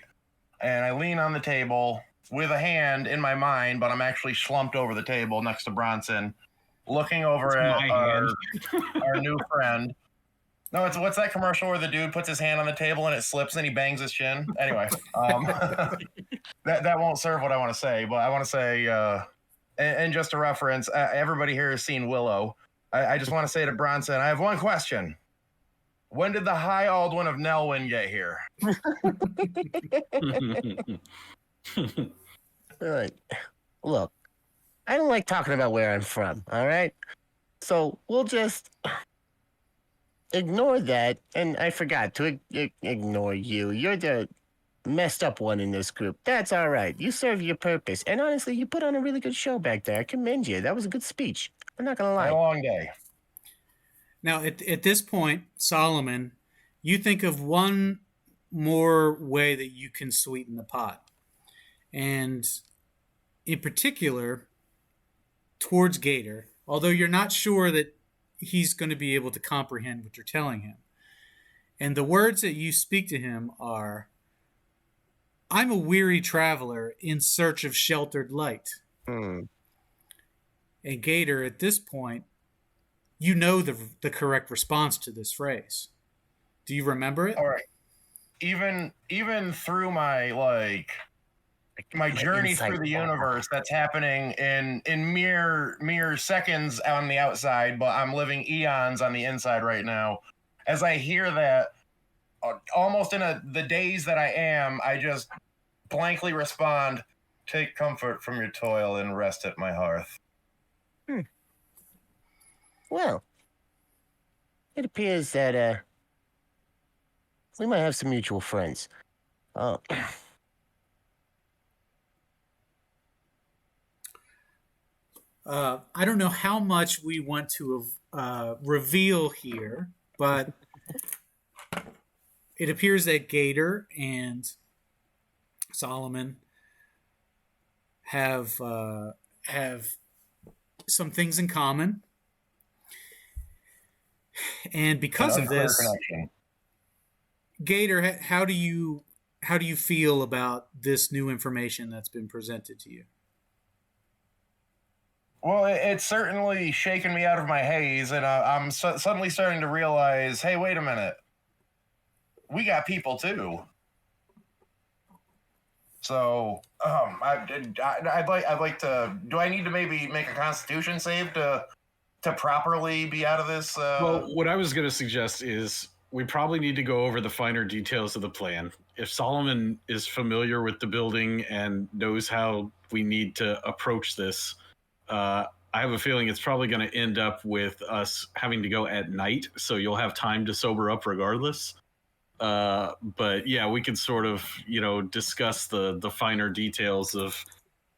and I lean on the table with a hand in my mind, but I'm actually slumped over the table next to Bronson, looking over at our new friend. No, what's that commercial where the dude puts his hand on the table and it slips and he bangs his chin? Anyway, that won't serve what I want to say, but I want to say, and just a reference, everybody here has seen Willow. I just want to say to Bronson, I have one question. When did the High Aldwin of Nelwyn get here? All right. Look, I don't like talking about where I'm from, all right? So we'll just ignore that, and I forgot to ignore you. You're the messed up one in this group. That's all right. You serve your purpose. And honestly, you put on a really good show back there. I commend you. That was a good speech. I'm not going to lie. A long day. Now, at this point, Solomon, you think of one more way that you can sweeten the pot. And in particular, towards Gator, although you're not sure that he's going to be able to comprehend what you're telling him. And the words that you speak to him are, I'm a weary traveler in search of sheltered light. And Gator, at this point, you know the correct response to this phrase. Do you remember it? All right. Even through my my journey through the universe that's happening in mere seconds on the outside, but I'm living eons on the inside right now. As I hear that, almost in the daze that I am, I just blankly respond, take comfort from your toil and rest at my hearth. Well, it appears that we might have some mutual friends. I don't know how much we want to reveal here, but it appears that Gator and Solomon have some things in common. And because of this, Gator, how do you feel about this new information that's been presented to you? Well, it's certainly shaken me out of my haze, and I'm suddenly starting to realize, hey, wait a minute, we got people too. So, I'd like to. Do I need to maybe make a Constitution save to properly be out of this? Well, what I was going to suggest is we probably need to go over the finer details of the plan. If Solomon is familiar with the building and knows how we need to approach this, I have a feeling it's probably going to end up with us having to go at night, so you'll have time to sober up regardless. But yeah, we could sort of, discuss the finer details of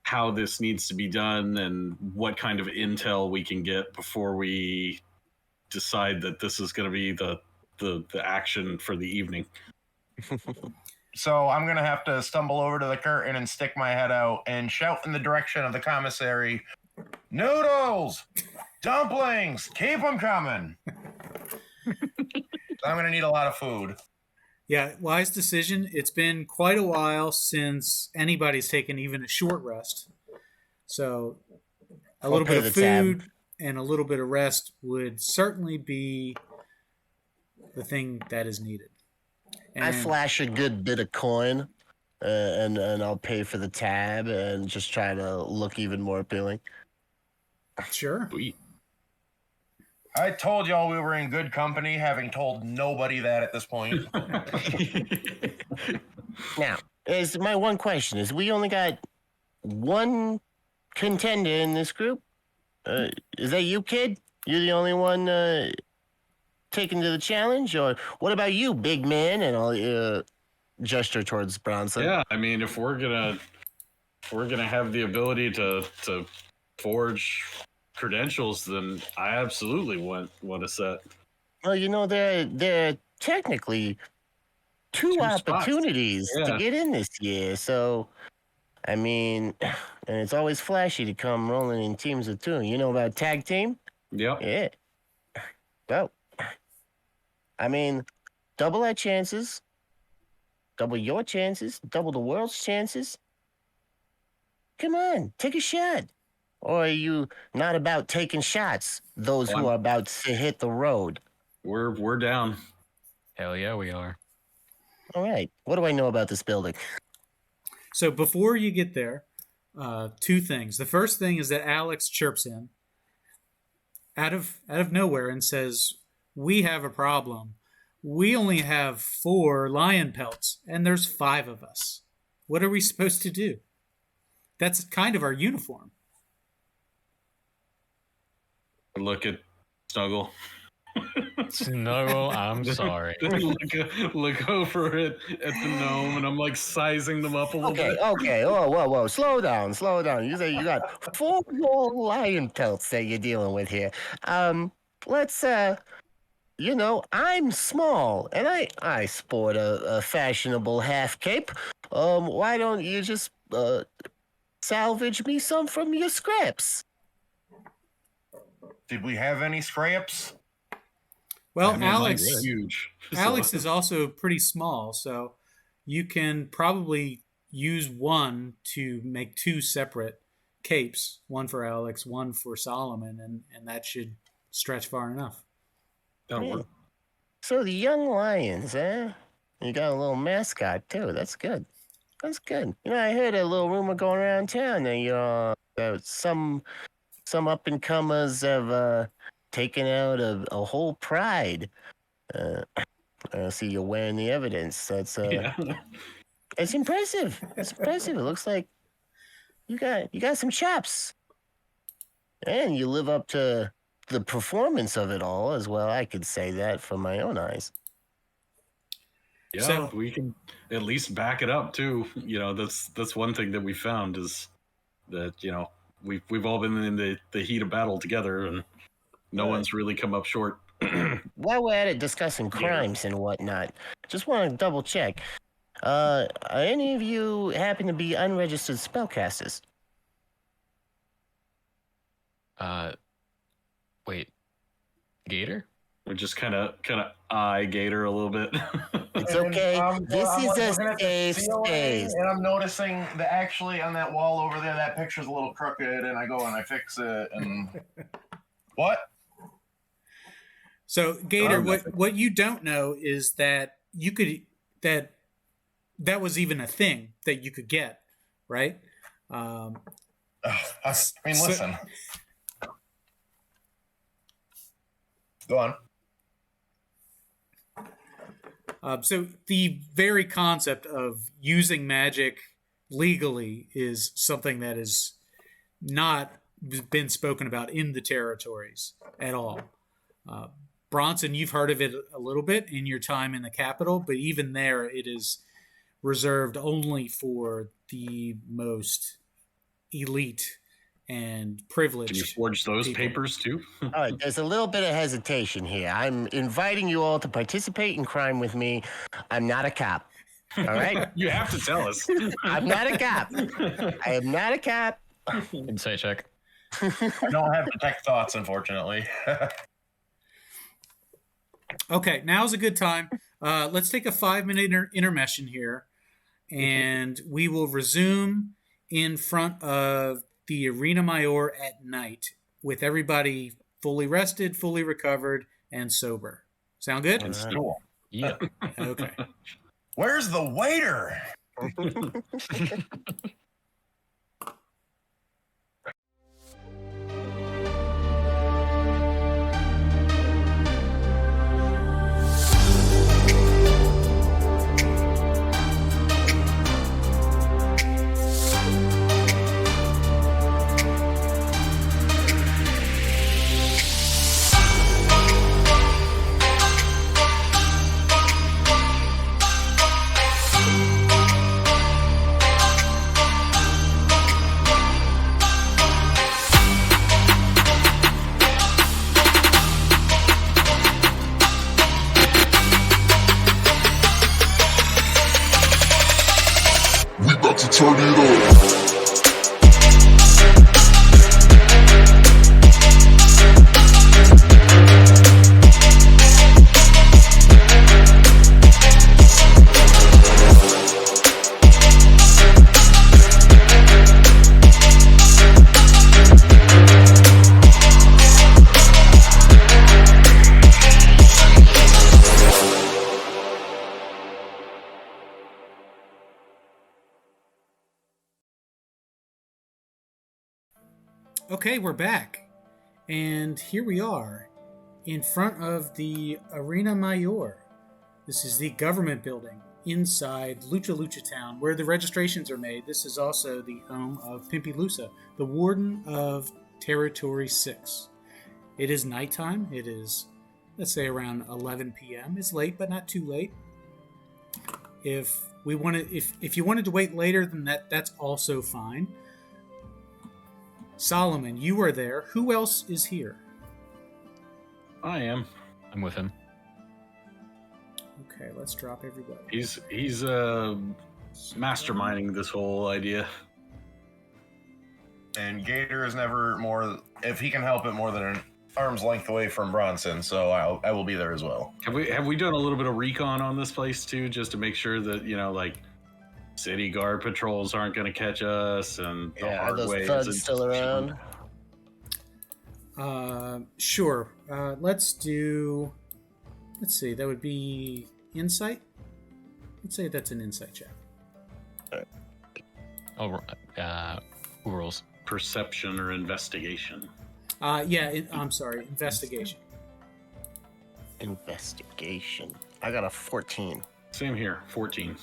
how this needs to be done and what kind of intel we can get before we decide that this is going to be the action for the evening. So I'm going to have to stumble over to the curtain and stick my head out and shout in the direction of the commissary, noodles, dumplings, keep them coming. I'm going to need a lot of food. Yeah, wise decision. It's been quite a while since anybody's taken even a short rest. So a little bit of food and a little bit of rest would certainly be the thing that is needed. And I flash a good bit of coin, and I'll pay for the tab and just try to look even more appealing. Sure. Sweet. I told y'all we were in good company, having told nobody that at this point. Now, my one question is, we only got one contender in this group. Is that you, kid? You're the only one taken to the challenge? Or what about you, big man? And I'll gesture towards Bronson. Yeah, I mean, if we're gonna have the ability to forge credentials, then I absolutely want a set. Well, there are technically two opportunities to get in this year. So, I mean, and it's always flashy to come rolling in teams of two. You know about tag team? Yep. Yeah. Well, I mean, double our chances, double your chances, double the world's chances. Come on, take a shot. Or are you not about taking shots? Those who are about to hit the road. We're down. Hell yeah, we are. All right. What do I know about this building? So before you get there, two things. The first thing is that Alex chirps in out of nowhere and says, "We have a problem. We only have 4 lion pelts, and there's 5 of us. What are we supposed to do?" That's kind of our uniform. Look at Snuggle. Snuggle, I'm sorry. Look over at the gnome, and I'm like sizing them up a little bit. Okay. Whoa. Slow down. You say you got 4 whole lion pelts that you're dealing with here. Let's I'm small and I sport a fashionable half cape. Why don't you just salvage me some from your scraps? Did we have any scraps? Well, I mean, Alex, like, huge. Alex is also pretty small, so you can probably use one to make 2 separate capes, one for Alex, one for Solomon, and that should stretch far enough. That'll work. So the young lions, eh? You got a little mascot too. That's good. I heard a little rumor going around town that some up and comers have taken out a whole pride. I see you're wearing the evidence. That's it's impressive. It looks like you got some chops, and you live up to the performance of it all as well. I could say that from my own eyes. Yeah, So- we can at least back it up too. That's one thing that we found is that we've all been in the heat of battle together, and no one's really come up short. While we're at it discussing crimes and whatnot, just want to double check. Are any of you happen to be unregistered spellcasters? Wait. Gator? We just kind of eye Gator a little bit. It's okay. This is a safe space. And I'm noticing that actually on that wall over there, that picture's a little crooked, and I go and I fix it. And what? So, Gator, what you don't know is that you could that was even a thing that you could get, right? Listen. Go on. So the very concept of using magic legally is something that is not been spoken about in the territories at all. Bronson, you've heard of it a little bit in your time in the capital, but even there it is reserved only for the most elite and privileged. Can you forge those people. papers too? All right, there's a little bit of hesitation here. I'm inviting you all to participate in crime with me. I'm not a cop. All right? You have to tell us. I'm not a cop. I am not a cop. Insight check. I don't have detect thoughts, unfortunately. Okay, now's a good time. Let's take a 5-minute intermission here, and we will resume in front of the Arena Mayor at night with everybody fully rested, fully recovered, and sober. Sound good? And Cool. Yeah. Okay. Where's the waiter? turn it up. Okay, we're back. And here we are in front of the Arena Mayor. This is the government building inside Lucha Lucha Town where the registrations are made. This is also the home of Pimpy Lusa, the warden of Territory 6. It is nighttime. It is, let's say, around 11 p.m. It's late, but not too late. If you wanted to wait later than that, that's also fine. Solomon, you are there. Who else is here? I am. I'm with him. Okay, let's drop everybody. He's masterminding this whole idea. And Gator is never more, if he can help it, more than an arm's length away from Bronson, so I will be there as well. Have we done a little bit of recon on this place too, just to make sure that, you know, like, city guard patrols aren't going to catch us, and the Are hard those way thugs still around? Sure. Let's see, that would be insight. Let's say that's an insight check. Oh, who rolls? Perception or investigation. I'm sorry, investigation. Investigation. I got a 14. Same here, 14.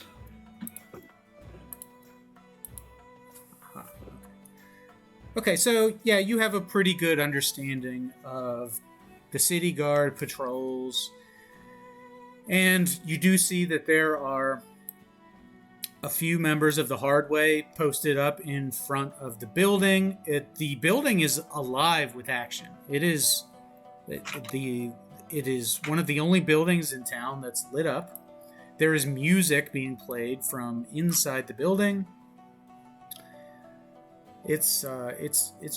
Okay, so yeah, you have a pretty good understanding of the city guard patrols, and you do see that there are a few members of the Hard Way posted up in front of the building. The building is alive with action. It is one of the only buildings in town that's lit up. There is music being played from inside the building. It's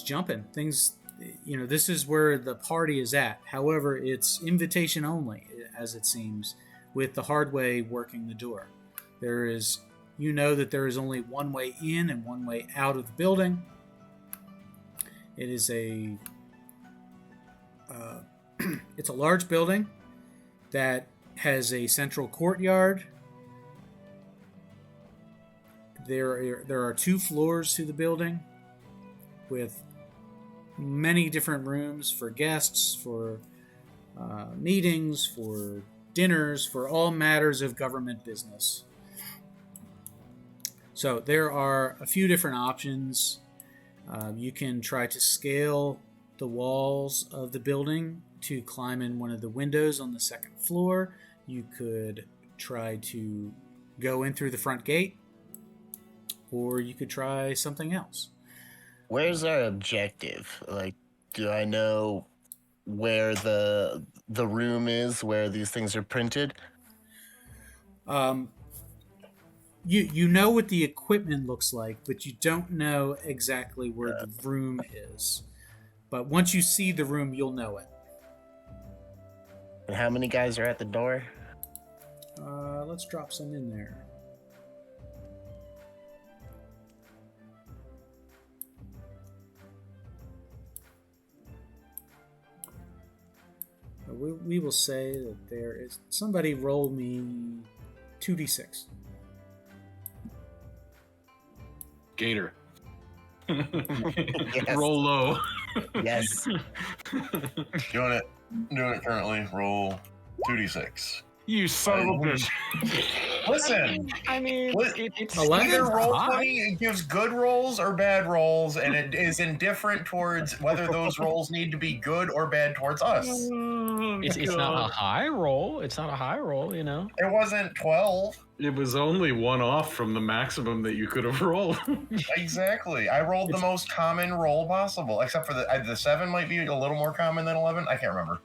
jumping. Things, this is where the party is at. However, it's invitation only, as it seems, with the Hard Way working the door. There is only one way in and one way out of the building. It is it's a large building that has a central courtyard. There are 2 floors to the building, with many different rooms for guests, for meetings, for dinners, for all matters of government business. So there are a few different options. You can try to scale the walls of the building to climb in one of the windows on the 2nd floor. You could try to go in through the front gate, or you could try something else. Where's our objective? Like, do I know where the room is where these things are printed? You know what the equipment looks like, but you don't know exactly where the room is. But once you see the room, you'll know it. And how many guys are at the door? Let's drop some in there. We will say that there is... Somebody roll me 2d6. Gator. Yes. Roll low. Yes. Doing it currently. Roll 2d6. You son of a bitch. Listen, I mean, it's either roll high. 20, it gives good rolls or bad rolls, and it is indifferent towards whether those rolls need to be good or bad towards us. It's not a high roll. It's not a high roll, you know. It wasn't 12. It was only one off from the maximum that you could have rolled. Exactly. I rolled the most common roll possible, except for the 7 might be a little more common than 11. I can't remember.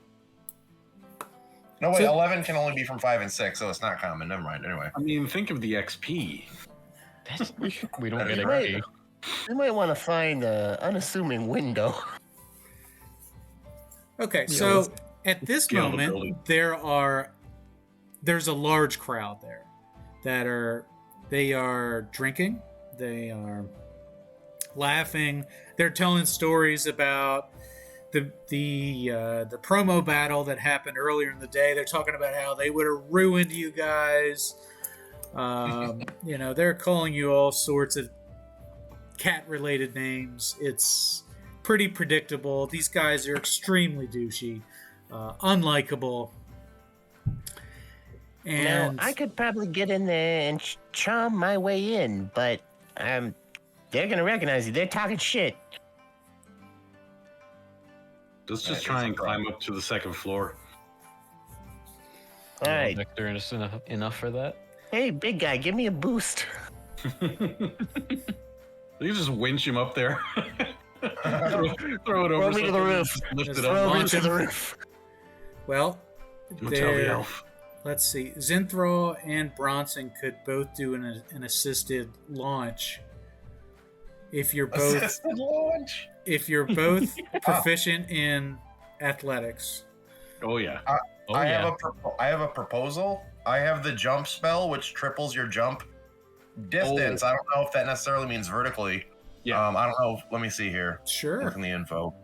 No, wait, 11 can only be from 5 and 6, so it's not common. Never mind. Anyway. I mean, think of the XP. We don't get a Right. key. We might want to find an unassuming window. Okay, Yeah, so let's at this scale the moment, building. there's a large crowd there they are drinking, they are laughing, they're telling stories about the promo battle that happened earlier in the day. They're talking about how they would have ruined you guys. They're calling you all sorts of cat-related names. It's pretty predictable. These guys are extremely douchey, unlikable. And Now, I could probably get in there and charm my way in, but they're gonna recognize you. They're talking shit. Let's just try and climb up to the second floor. All right. Victor is enough for that. Hey, big guy, give me a boost. You just winch him up there. throw it over. Throw me to the roof. Lift it Just up. Throw me launch to him. the roof. well, Don't tell the elf. let's see. Zinthral and Bronson could both do an assisted launch. If you're both Assisted launch. proficient in athletics. Oh yeah. I have a proposal. I have the jump spell, which triples your jump distance. Oh. I don't know if that necessarily means vertically. Yeah. I don't know. Let me see here. Sure. Looking the info.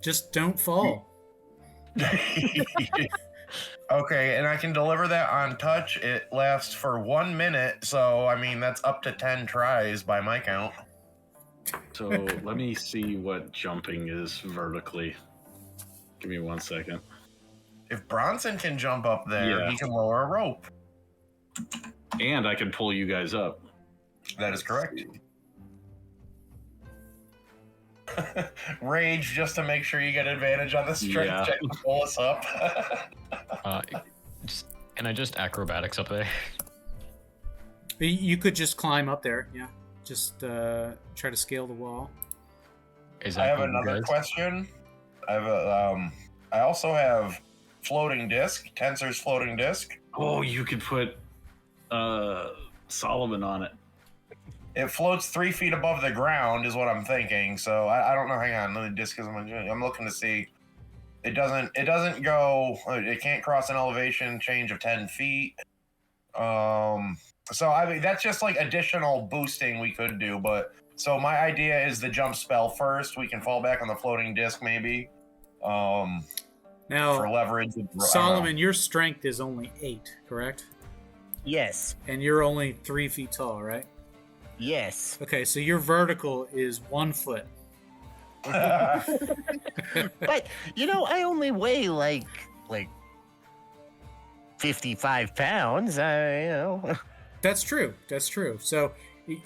Just don't fall. Okay, and I can deliver that on touch. It lasts for 1 minute, so I mean that's up to 10 tries by my count. So let me see what jumping is vertically. Give me 1 second. If Bronson can jump up there, Yeah. he can lower a rope. And I can pull you guys up. That is correct. Rage just to make sure you get advantage on the strength Yeah. check to pull us up. Can I just acrobatics up there? You could just climb up there. Yeah. Just try to scale the wall. Is I that have cool, you another guys? question. I also have floating disc, Tensor's floating disc. Oh, you could put Solomon on it. It floats 3 feet above the ground, is what I'm thinking. So I don't know. Hang on, let me disc because I'm looking to see. It doesn't go. It can't cross an elevation change of 10 feet. So I mean that's just like additional boosting we could do. But so my idea is the jump spell first. We can fall back on the floating disc maybe. For Now, leverage. Solomon, your strength is only 8, correct? Yes. And you're only 3 feet tall, right? Yes. Okay, so your vertical is 1 foot. But I only weigh like 55 pounds. That's true. That's true. So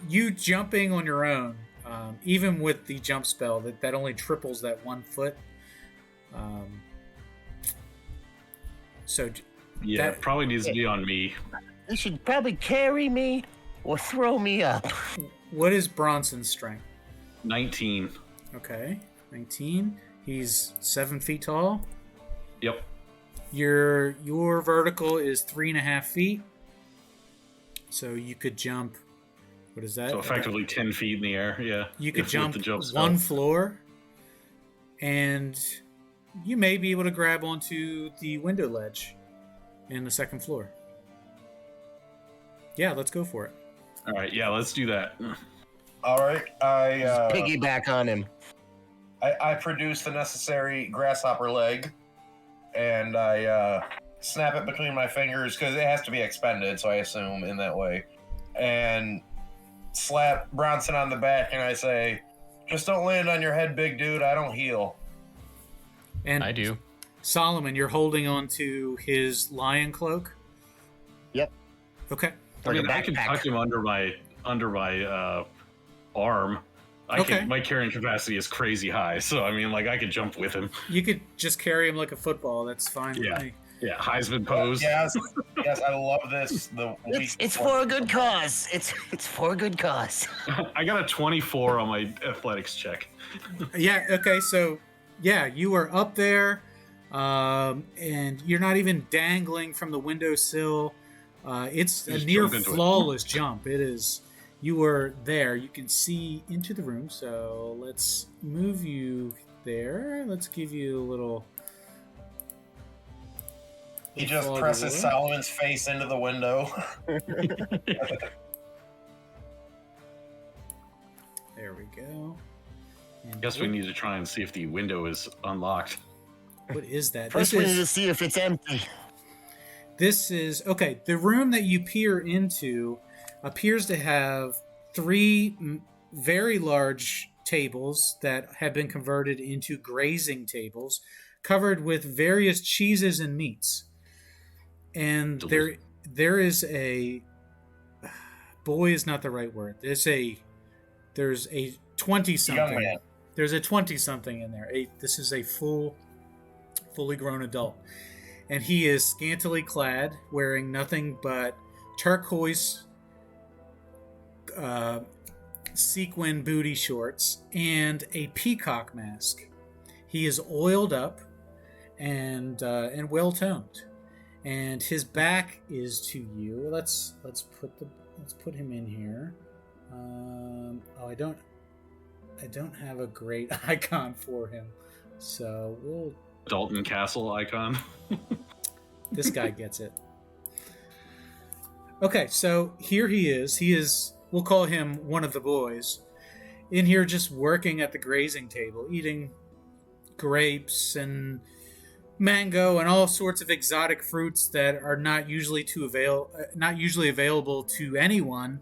you jumping on your own, even with the jump spell, that only triples that 1 foot. So Yeah, that- it probably needs to be on me. You should probably carry me or throw me up. what is Bronson's strength? 19. Okay, 19. He's 7 feet tall. Yep. Your vertical is 3.5 feet. So you could jump. What is that? So effectively 10 feet in the air. Yeah. You could With jump the jump spell. 1 floor, and you may be able to grab onto the window ledge in the second floor. Yeah, let's go for it. All right. Yeah, let's do that. All right, Piggyback on him. I produce the necessary grasshopper leg, and I snap it between my fingers because it has to be expended. So I assume in that way, and slap Bronson on the back, and I say, "Just don't land on your head, big dude. I don't heal." And I do. Solomon, you're holding on to his lion cloak. Yep. Okay. I Like a mean, I can backpack. tuck him under my arm. Okay. My carrying capacity is crazy high, so I mean, like I could jump with him. You could just carry him like a football. That's fine Yeah. with me. Yeah, Heisman pose. Yes, yes, I love this. The It's for a good cause. It's for a good cause. I got a 24 on my athletics check. Yeah. Okay. So, yeah, you are up there, and you're not even dangling from the windowsill. It's a Just near jump into it. flawless jump. It is. you were there. You can see into the room. So let's move you there. Let's give you a little. He just presses Solomon's face into the window. There we go. I guess we need to try and see if the window is unlocked. What is that? First, we need to see if it's empty. This is okay. The room that you peer into appears to have 3 very large tables that have been converted into grazing tables, covered with various cheeses and meats. And there is a boy is not the right word. There's a 20-something. There's a 20-something in there. This is a fully grown adult. And he is scantily clad, wearing nothing but turquoise sequin booty shorts and a peacock mask. He is oiled up and well toned, and his back is to you. Let's put him in here. I don't have a great icon for him, so we'll. Dalton Castle icon. This guy gets it. Okay, so here he is. We'll call him one of the boys. In here just working at the grazing table, eating grapes and mango and all sorts of exotic fruits that are not usually available to anyone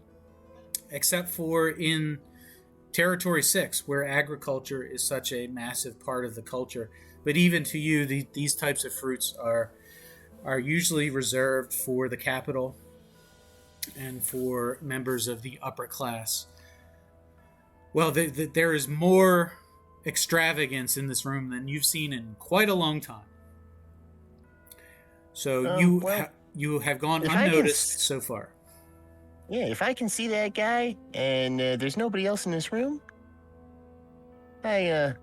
except for in Territory 6, where agriculture is such a massive part of the culture. But even to you, these types of fruits are usually reserved for the capital and for members of the upper class. Well, there is more extravagance in this room than you've seen in quite a long time. So you have gone unnoticed so far. Yeah, if I can see that guy and there's nobody else in this room, I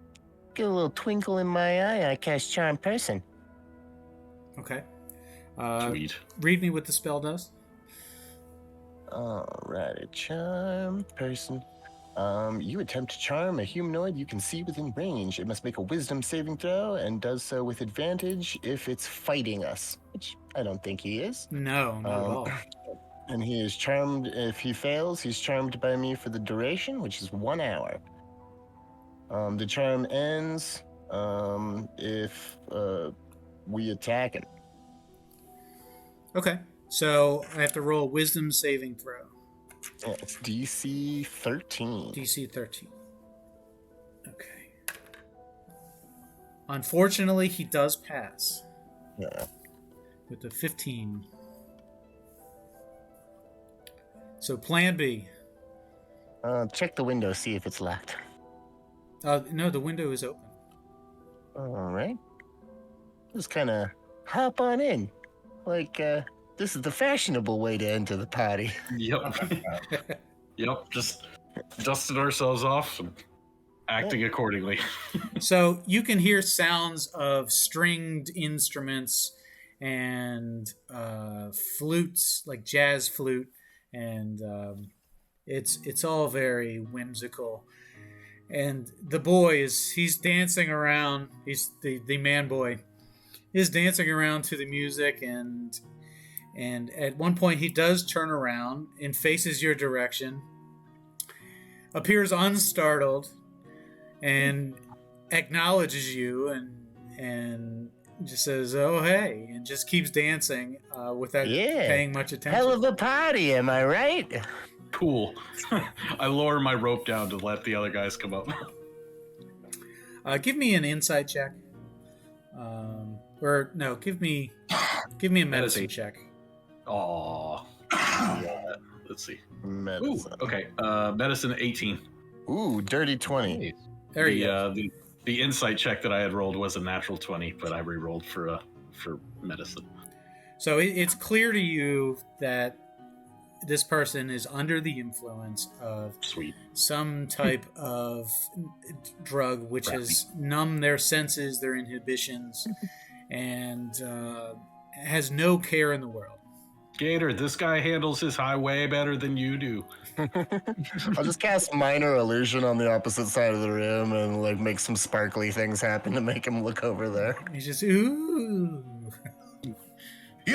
get a little twinkle in my eye. I cast Charm Person. Okay. Sweet. Read me what the spell does. Alright, a Charm Person. You attempt to charm a humanoid you can see within range. It must make a wisdom saving throw and does so with advantage if it's fighting us, which I don't think he is. No, not at all. And he is charmed. If he fails, he's charmed by me for the duration, which is 1 hour. The charm ends if we attack him. Okay, so I have to roll a wisdom saving throw. Yeah, it's DC 13. DC 13. Okay. Unfortunately, he does pass. Yeah. With the 15. So plan B. Check the window, see if it's locked. No, the window is open. All right. Just kind of hop on in. Like, this is the fashionable way to enter the party. Yep. Yep. Just dusting ourselves off and acting accordingly. So you can hear sounds of stringed instruments and flutes, like jazz flute, and it's all very whimsical. And the boy he's dancing around. He's the man boy is dancing around to the music, and at one point he does turn around and faces your direction, appears unstartled, and acknowledges you and just says, "Oh, hey," and just keeps dancing without paying much attention. Hell of a party, am I right? Cool. I lower my rope down to let the other guys come up. Give me an insight check. Or no, give me a medicine check. Aww. Let's see. Medicine. Ooh, okay. Medicine 18. Ooh, dirty 20. There you go. The insight check that I had rolled was a natural 20, but I re-rolled for medicine. So it's clear to you that this person is under the influence of some type of drug which has numbed their senses, their inhibitions, and has no care in the world. Gator, this guy handles his high way better than you do. I'll just cast minor illusion on the opposite side of the room and like make some sparkly things happen to make him look over there. He's just ooh. You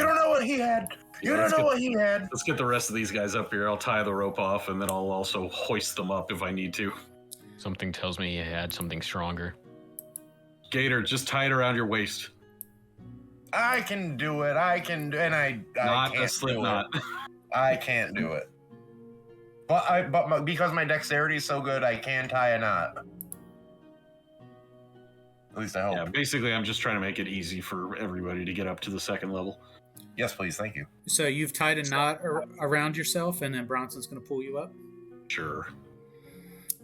don't know what he had. You don't know what he had. Let's get the rest of these guys up here. I'll tie the rope off, and then I'll also hoist them up if I need to. Something tells me he had something stronger. Gator, just tie it around your waist. I can do it. I can, and I Not can't a slip do knot. it. I can't do it. Because my dexterity is so good, I can tie a knot. At least I hope. Yeah, basically, I'm just trying to make it easy for everybody to get up to the second level. Yes, please. Thank you. So you've tied a knot around yourself, and then Bronson's going to pull you up. Sure.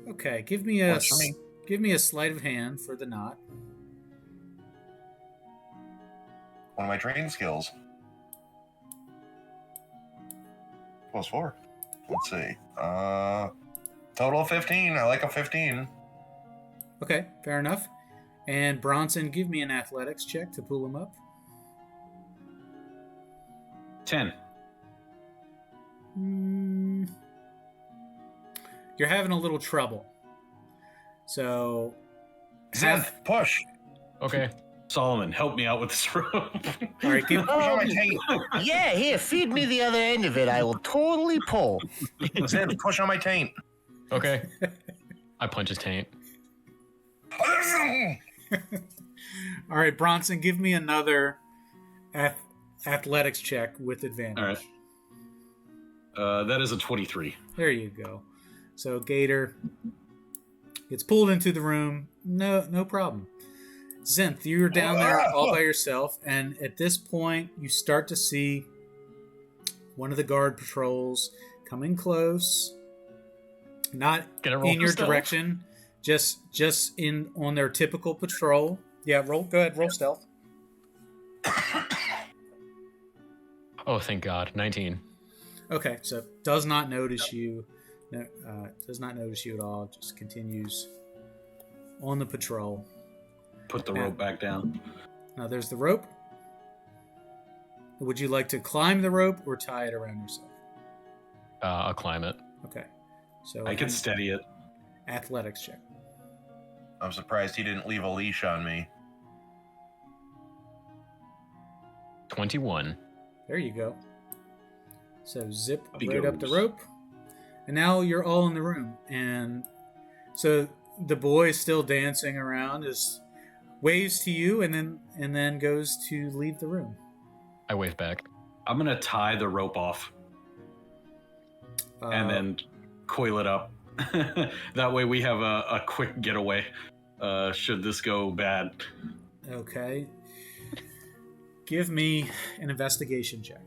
Okay, give me a Works for me. sleight of hand for the knot. One of my training skills. +4. Let's see. Total of 15. I like a 15. Okay, fair enough. And Bronson, give me an athletics check to pull him up. 10. You're having a little trouble. So, Zenith, push. Okay. Solomon, help me out with this rope. all right, Push on my taint. Yeah, here, feed me the other end of it. I will totally pull. Zenith, push on my taint. Okay. I punch his taint. all right, Bronson, give me another athletics check with advantage. All right. That is a 23. There you go. So Gator gets pulled into the room. No problem. Zenith, you're down there all by yourself, and at this point, you start to see one of the guard patrols coming close, not in your direction, just in on their typical patrol. Yeah, go ahead, roll stealth. Oh, thank God. 19. Okay, so does not notice you. No, does not notice you at all. Just continues on the patrol. Put the rope back down. Now there's the rope. Would you like to climb the rope or tie it around yourself? I'll climb it. Okay. So I can steady it. athletics check. I'm surprised he didn't leave a leash on me. 21. There you go. So zip Up he right up the goes. rope. And now you're all in the room. And so the boy is still dancing around, just waves to you and then goes to leave the room. I wave back. I'm going to tie the rope off and then coil it up. That way we have a quick getaway should this go bad. Okay. Give me an investigation check.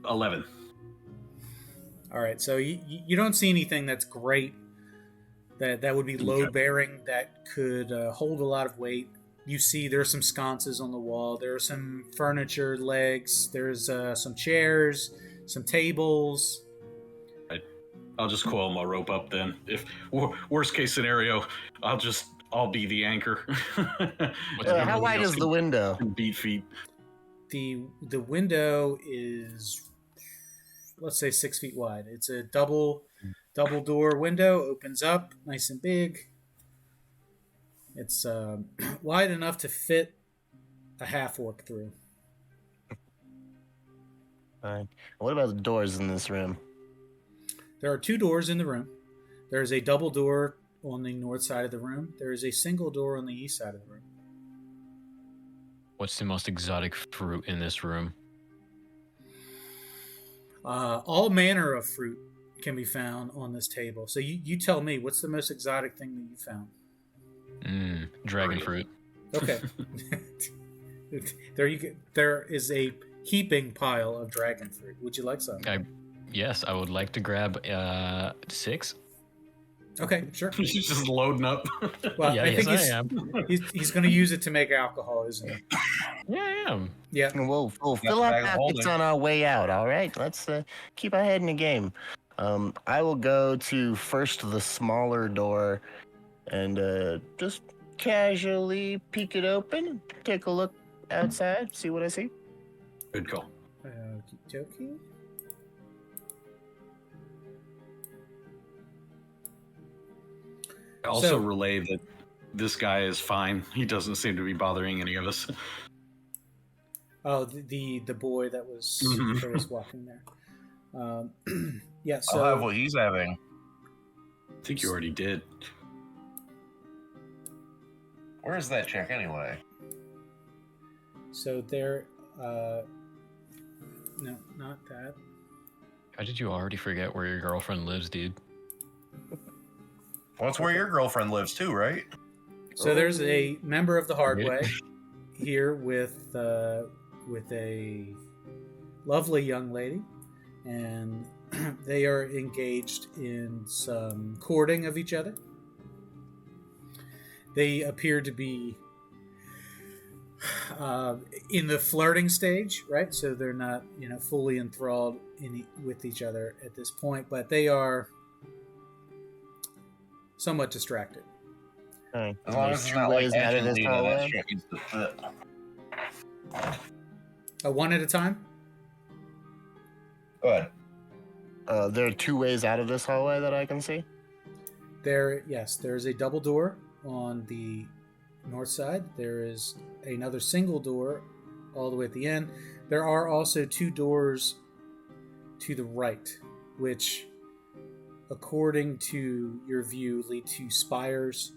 11. All right, so you don't see anything that's great, that would be load bearing, that could hold a lot of weight. You see there's some sconces on the wall, there's some furniture legs, there's some chairs, some tables. I'll just coil my rope up then. If worst case scenario, I'll be the anchor. How wide is the window? Beat feet. The window is, let's say, 6 feet wide. It's a double door window, opens up nice and big. It's wide enough to fit a half orc through. Fine. What about the doors in this room? There are 2 doors in the room. There is a double door on the north side of the room. There is a single door on the east side of the room. What's the most exotic fruit in this room? All manner of fruit can be found on this table. So you tell me, what's the most exotic thing that you found? Dragon fruit. Okay. There is a heaping pile of dragon fruit. Would you like some? Yes, I would like to grab 6. Okay, sure. He's just loading up. Well, Yeah, I think yes, I am. he's going to use it to make alcohol, isn't he? Yeah, I am. Yeah. We'll fill our bag of pockets holding. on our way out, all right? Let's keep our head in the game. I will go to first the smaller door and just casually peek it open, take a look outside, see what I see. Good call. Okie dokie. Also relay that this guy is fine. He doesn't seem to be bothering any of us. Oh, the boy that was that was walking there. Yeah, so I'll have what he's having. I think you already did. Where is that chick anyway? So there, no, not that. How did you already forget where your girlfriend lives, dude? Well, it's where your girlfriend lives too, right? So there's a member of the Hard Way here with a lovely young lady, and they are engaged in some courting of each other. They appear to be in the flirting stage, right? So they're not, fully enthralled with each other at this point, but they are somewhat distracted. As long as it's not like out of this hallway. One at a time? Go ahead. There are 2 ways out of this hallway that I can see. There's a double door on the north side. There is another single door all the way at the end. There are also 2 doors to the right, which, according to your view, lead to spires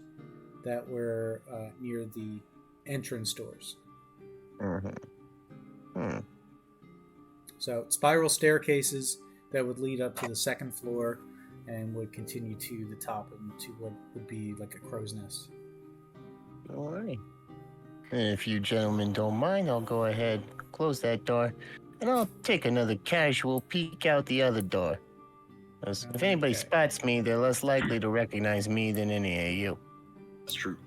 that were near the entrance doors. So spiral staircases that would lead up to the second floor and would continue to the top and to what would be like a crow's nest. All right. And if you gentlemen don't mind, I'll go ahead, close that door, and I'll take another casual peek out the other door. If anybody spots me, they're less likely to recognize me than any of you. That's true.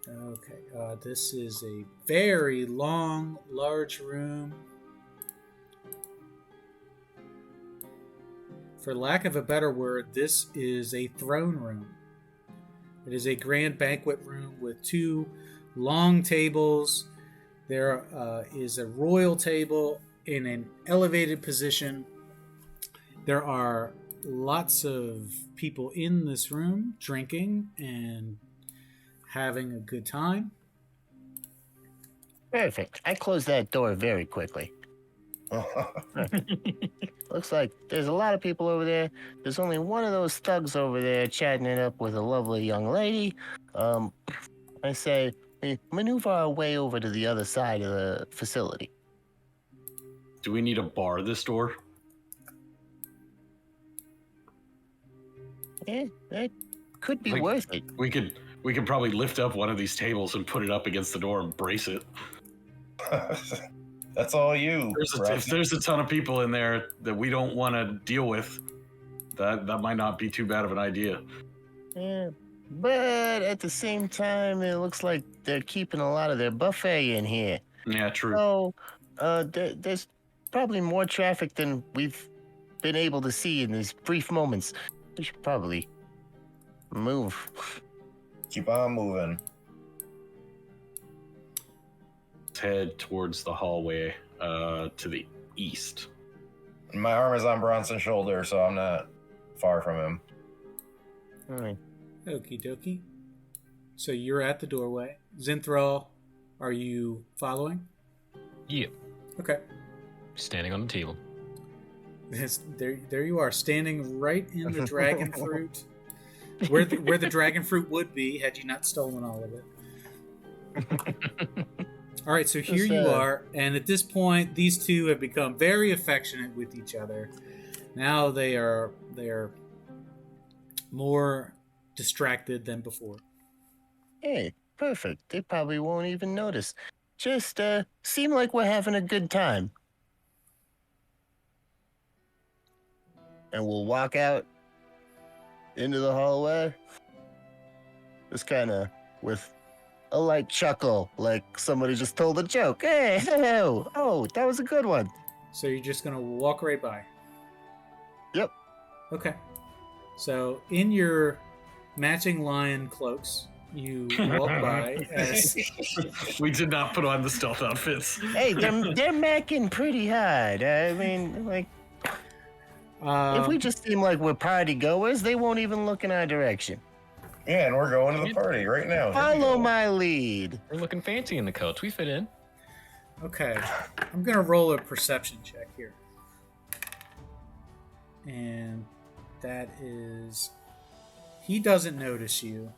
Okay, this is a very long, large room. For lack of a better word, this is a throne room. It is a grand banquet room with 2 long tables. There is a royal table in an elevated position. There are lots of people in this room drinking and having a good time. Perfect. I closed that door very quickly. Looks like there's a lot of people over there. There's only one of those thugs over there chatting it up with a lovely young lady. I say we maneuver our way over to the other side of the facility. Do we need to bar this door? Yeah, that could be worth it. We could probably lift up one of these tables and put it up against the door and brace it. That's all you. If there's a ton of people in there that we don't want to deal with, that might not be too bad of an idea. Yeah, but at the same time, it looks like they're keeping a lot of their buffet in here. Yeah, true. So, there's probably more traffic than we've been able to see in these brief moments. We should probably move. Keep on moving. Let's head towards the hallway to the east. My arm is on Bronson's shoulder, so I'm not far from him. All right. Okie dokie. So you're at the doorway. Zinthral, are you following? Yep. Okay. Standing on the table. There you are, standing right in the dragon fruit, where the dragon fruit would be had you not stolen all of it. All right, so here you are, and at this point, these 2 have become very affectionate with each other. Now they are more distracted than before. Hey, perfect. They probably won't even notice. Just seem like we're having a good time. And we'll walk out into the hallway. Just kind of with a light chuckle, like somebody just told a joke. Hey, hello. Oh, that was a good one. So you're just going to walk right by? Yep. Okay. So in your matching lion cloaks, You walk by as We did not put on the stealth outfits. Hey, they're macking pretty hard. I mean, like, if we just seem like we're party goers, they won't even look in our direction. Yeah, and we're going to the party right now. Follow my lead. We're looking fancy in the coats. We fit in. Okay, I'm gonna roll a perception check here, and that is he doesn't notice you.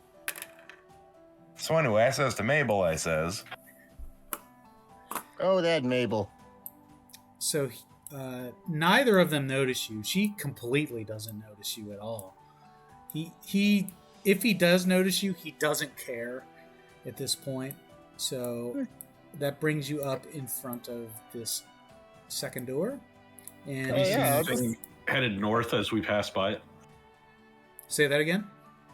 Someone who asks us to Mabel, I says. Oh, that Mabel. So neither of them notice you. She completely doesn't notice you at all. He if he does notice you, he doesn't care at this point. So that brings you up in front of this second door. And Headed north as we pass by it. Say that again?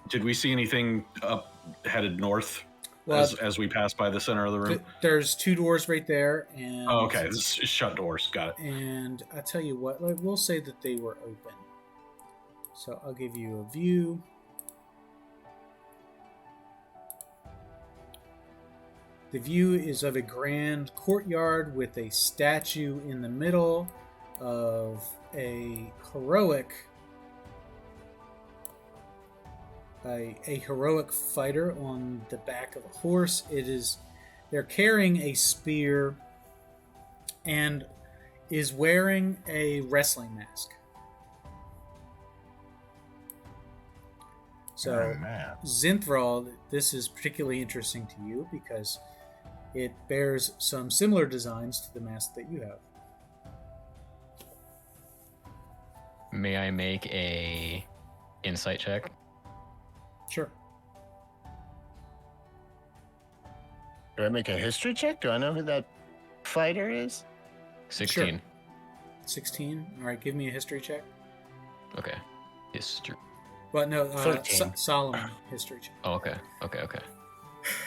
Did we see anything up headed north as we pass by the center of the room? There's two doors right there. And oh, okay. This is shut doors. Got it. And I tell you what, we'll say that they were open. So I'll give you a view. The view is of a grand courtyard with a statue in the middle of a heroic fighter on the back of a horse. They're carrying a spear and is wearing a wrestling mask. So, Zinthral, this is particularly interesting to you because it bears some similar designs to the mask that you have. May I make a insight check? Sure. Do I make a history check? Do I know who that fighter is? 16. Sure. 16? All right, give me a history check. Okay. History. Well, no, 13. Solomon history check. Oh, okay. Okay.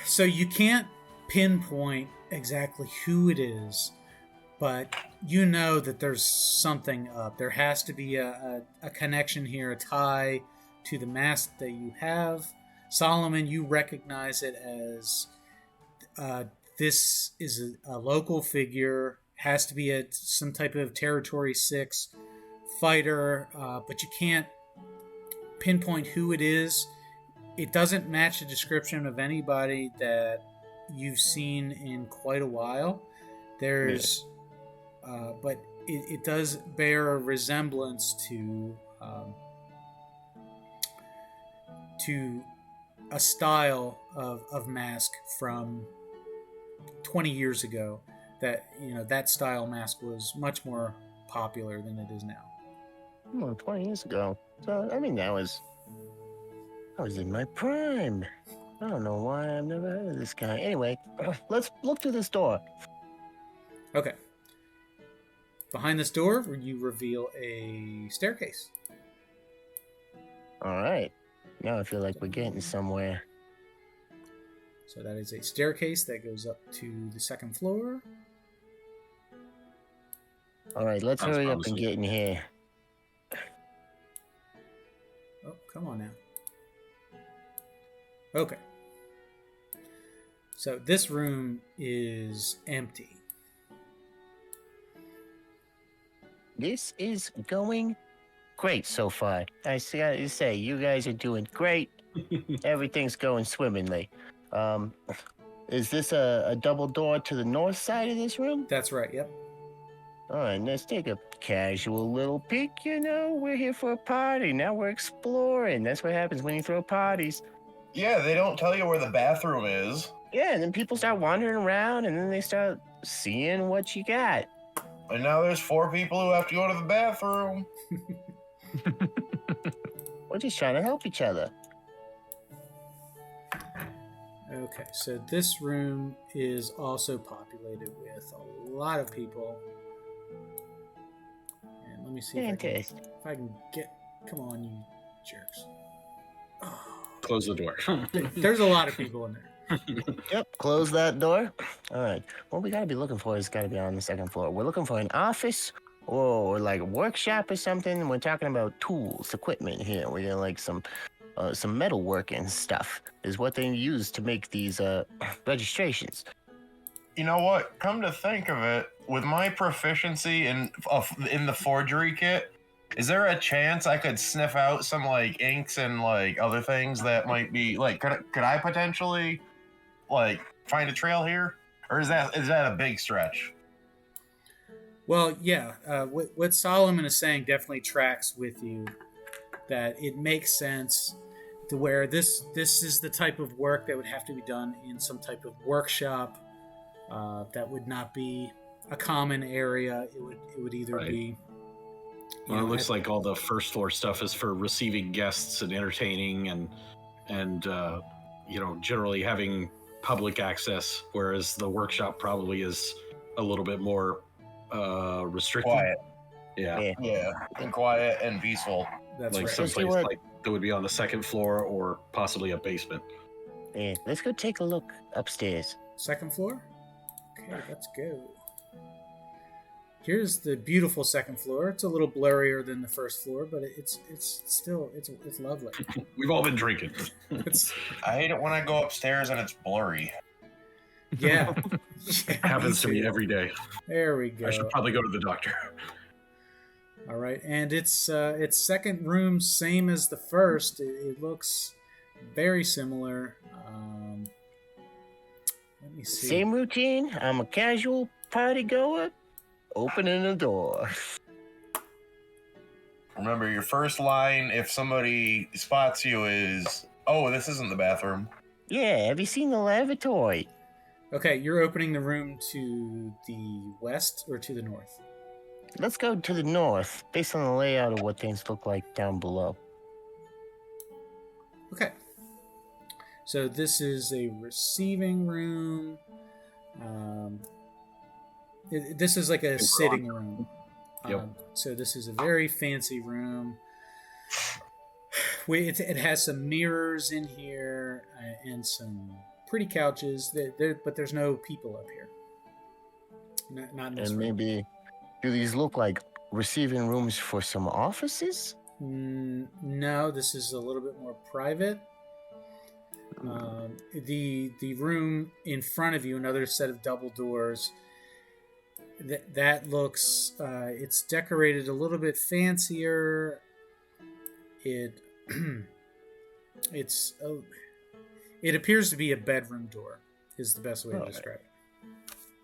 So you can't pinpoint exactly who it is, but you know that there's something up. There has to be a connection here, a tie to the mask that you have. Solomon, you recognize it as this is a local figure, has to be some type of Territory 6 fighter, but you can't pinpoint who it is. It doesn't match the description of anybody that you've seen in quite a while. There's but it does bear a resemblance to a style of mask from 20 years ago. That style mask was much more popular than it is now. Oh, 20 years ago. So, I mean, I was in my prime. I don't know why I've never heard of this guy. Anyway, let's look through this door. Okay. Behind this door, you reveal a staircase. All right. Now I feel like we're getting somewhere. So that is a staircase that goes up to the second floor. All right, let's Sounds hurry up promising. and get in here. Oh, come on now. Okay. So this room is empty. This is going great so far. I say you guys are doing great. Everything's going swimmingly. Is this a double door to the north side of this room? That's right, yep. All right, let's take a casual little peek. We're here for a party. Now we're exploring. That's what happens when you throw parties. Yeah, they don't tell you where the bathroom is. Yeah, and then people start wandering around, and then they start seeing what you got. And now there's 4 people who have to go to the bathroom. We're just trying to help each other. Okay, so this room is also populated with a lot of people. And let me see if I can get... Come on, you jerks. Close the door. There's a lot of people in there. Yep, close that door. All right. What we got to be looking for is got to be on the second floor. We're looking for an office or like a workshop or something. We're talking about tools, equipment here. We got like some some metalworking stuff is what they use to make these registrations. You know what? Come to think of it, with my proficiency in the forgery kit, is there a chance I could sniff out some like inks and like other things that might be like? Could I potentially like find a trail here, or is that a big stretch? Well, yeah. What Solomon is saying definitely tracks with you. That it makes sense to where this is the type of work that would have to be done in some type of workshop. That would not be a common area. It would either be. Well, it looks like all the first floor stuff is for receiving guests and entertaining and generally having public access, whereas the workshop probably is a little bit more restricted. Quiet. Yeah, and quiet and peaceful. That's like right. someplace like that would be on the second floor or possibly a basement. Yeah, let's go take a look upstairs. Second floor? Okay, let's go. Here's the beautiful second floor. It's a little blurrier than the first floor, but it's still lovely. We've all been drinking. I hate it when I go upstairs and it's blurry. Yeah. It happens to me every day. There we go. I should probably go to the doctor. All right, and its second room, same as the first. It looks very similar. Let me see. Same routine. I'm a casual party goer, opening the door. Remember, your first line, if somebody spots you, is, "Oh, this isn't the bathroom." Yeah, have you seen the lavatory? Okay, you're opening the room to the west or to the north? Let's go to the north, based on the layout of what things look like down below. Okay. So this is a receiving room. This is like a sitting room. Yep. So this is a very fancy room. It has some mirrors in here and some pretty couches. But there's no people up here. Not in this And room. maybe, do these look like receiving rooms for some offices? No, this is a little bit more private. The room in front of you, another set of double doors. That looks it's decorated a little bit fancier. It appears to be a bedroom door. Is the best way to describe it.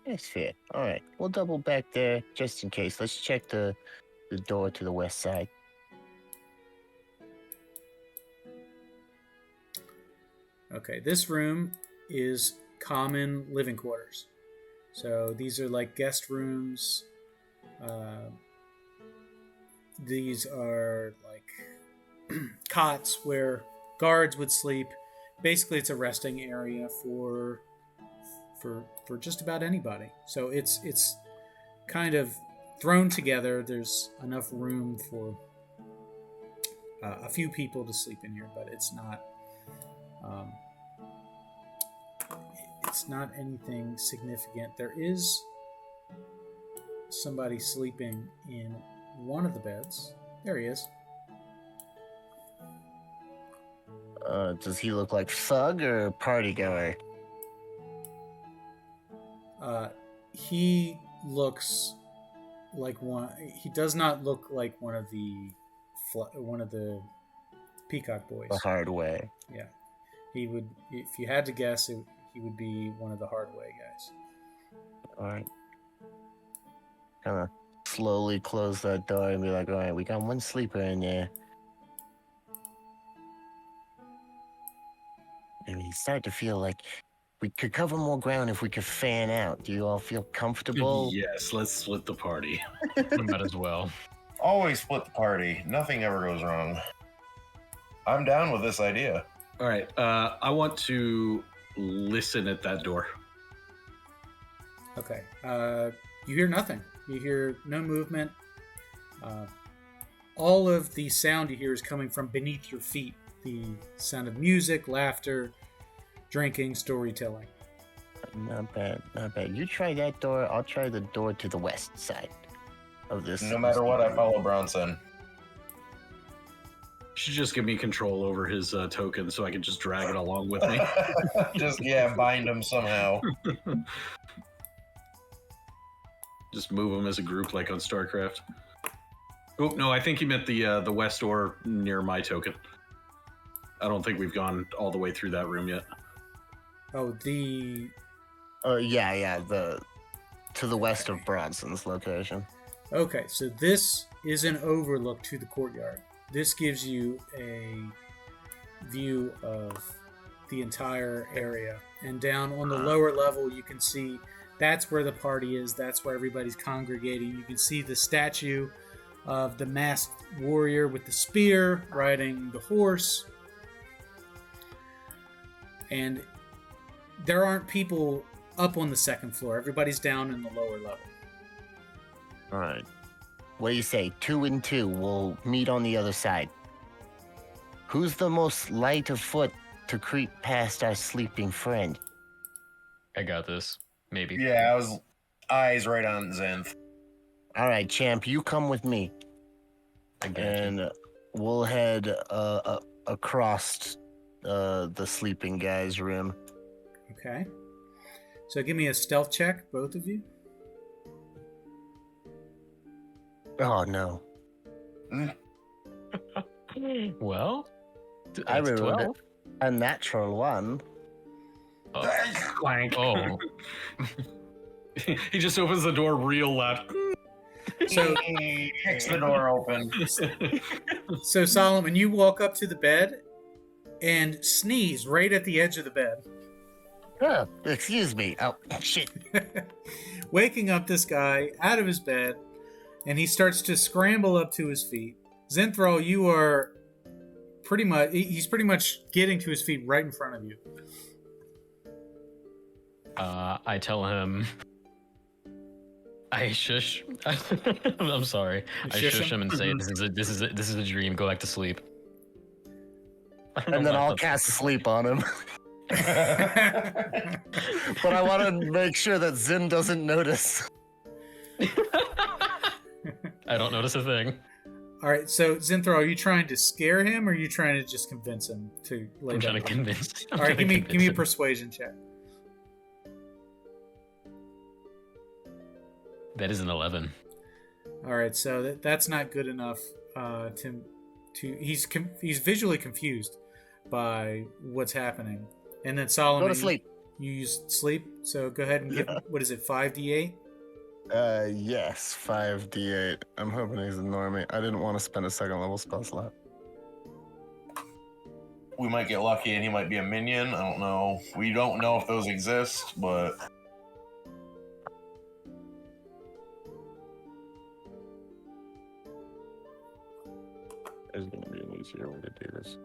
That's fair. All right, we'll double back there just in case. Let's check the door to the west side. Okay, this room is common living quarters. So these are like guest rooms. These are like cots where guards would sleep. Basically, it's a resting area for just about anybody. So it's kind of thrown together. There's enough room for a few people to sleep in here, but it's not. It's not anything significant. There is somebody sleeping in one of the beds. There he is. Does he look like thug or party goer? He looks like one. He does not look like one of the Peacock Boys. The hard way. Yeah, he would. If you had to guess, he would be one of the Hardway guys. All right. Kind of slowly close that door and be like, all right, we got one sleeper in there. And you start to feel like we could cover more ground if we could fan out. Do you all feel comfortable? Yes, let's split the party. Might as well. Always split the party. Nothing ever goes wrong. I'm down with this idea. All right, I want to listen at that door. Okay. You hear nothing. You hear no movement. All of the sound you hear is coming from beneath your feet. The sound of music, laughter, drinking, storytelling. Not bad, not bad. You try that door, I'll try the door to the west side of this. No matter what, I follow Bronson. should just give me control over his token so I can just drag it along with me. Just bind him somehow. Just move them as a group like on StarCraft. Oh no, I think he meant the west door near my token. I don't think we've gone all the way through that room yet. Oh, the... yeah, to the west of Bronson's location. Okay, so this is an overlook to the courtyard. This gives you a view of the entire area. And down on the lower level, you can see that's where the party is. That's where everybody's congregating. You can see the statue of the masked warrior with the spear riding the horse. And there aren't people up on the second floor. Everybody's down in the lower level. All right. What do you say? 2 and 2. We'll meet on the other side. Who's the most light of foot to creep past our sleeping friend? I got this. Maybe. Yeah, I was eyes right on Zenth. All right, champ, you come with me. I got you. And we'll head across the sleeping guy's room. Okay. So give me a stealth check, both of you. Oh, no. Well, I that's rolled 12. a natural 1. Clank. Oh, He just opens the door real loud. So, He kicks the door open. so Solomon, you walk up to the bed and sneeze right at the edge of the bed. Oh, excuse me. Oh, shit. Waking up this guy out of his bed, and he starts to scramble up to his feet. Zenthral, you are he's pretty much getting to his feet right in front of you. I tell him. I shush. I'm sorry. I shush him and say, "This is a dream. Go back to sleep." And then I'll cast sleep on him. But I want to make sure that Zin doesn't notice. I don't notice a thing. All right, so Zenthral, are you trying to scare him, or are you trying to just convince him to lay I'm down? trying to convince. All right, give me a persuasion check. That is an 11. All right, so that's not good enough to he's visually confused by what's happening. And then Solomon, Go to sleep. You use sleep, so go ahead and give what is it, 5d8? Yes, 5d8. I'm hoping he's ignore me. I didn't want to spend a second level spell slot. We might get lucky and he might be a minion. I don't know. We don't know if those exist, but There's going to be an easier way to do this.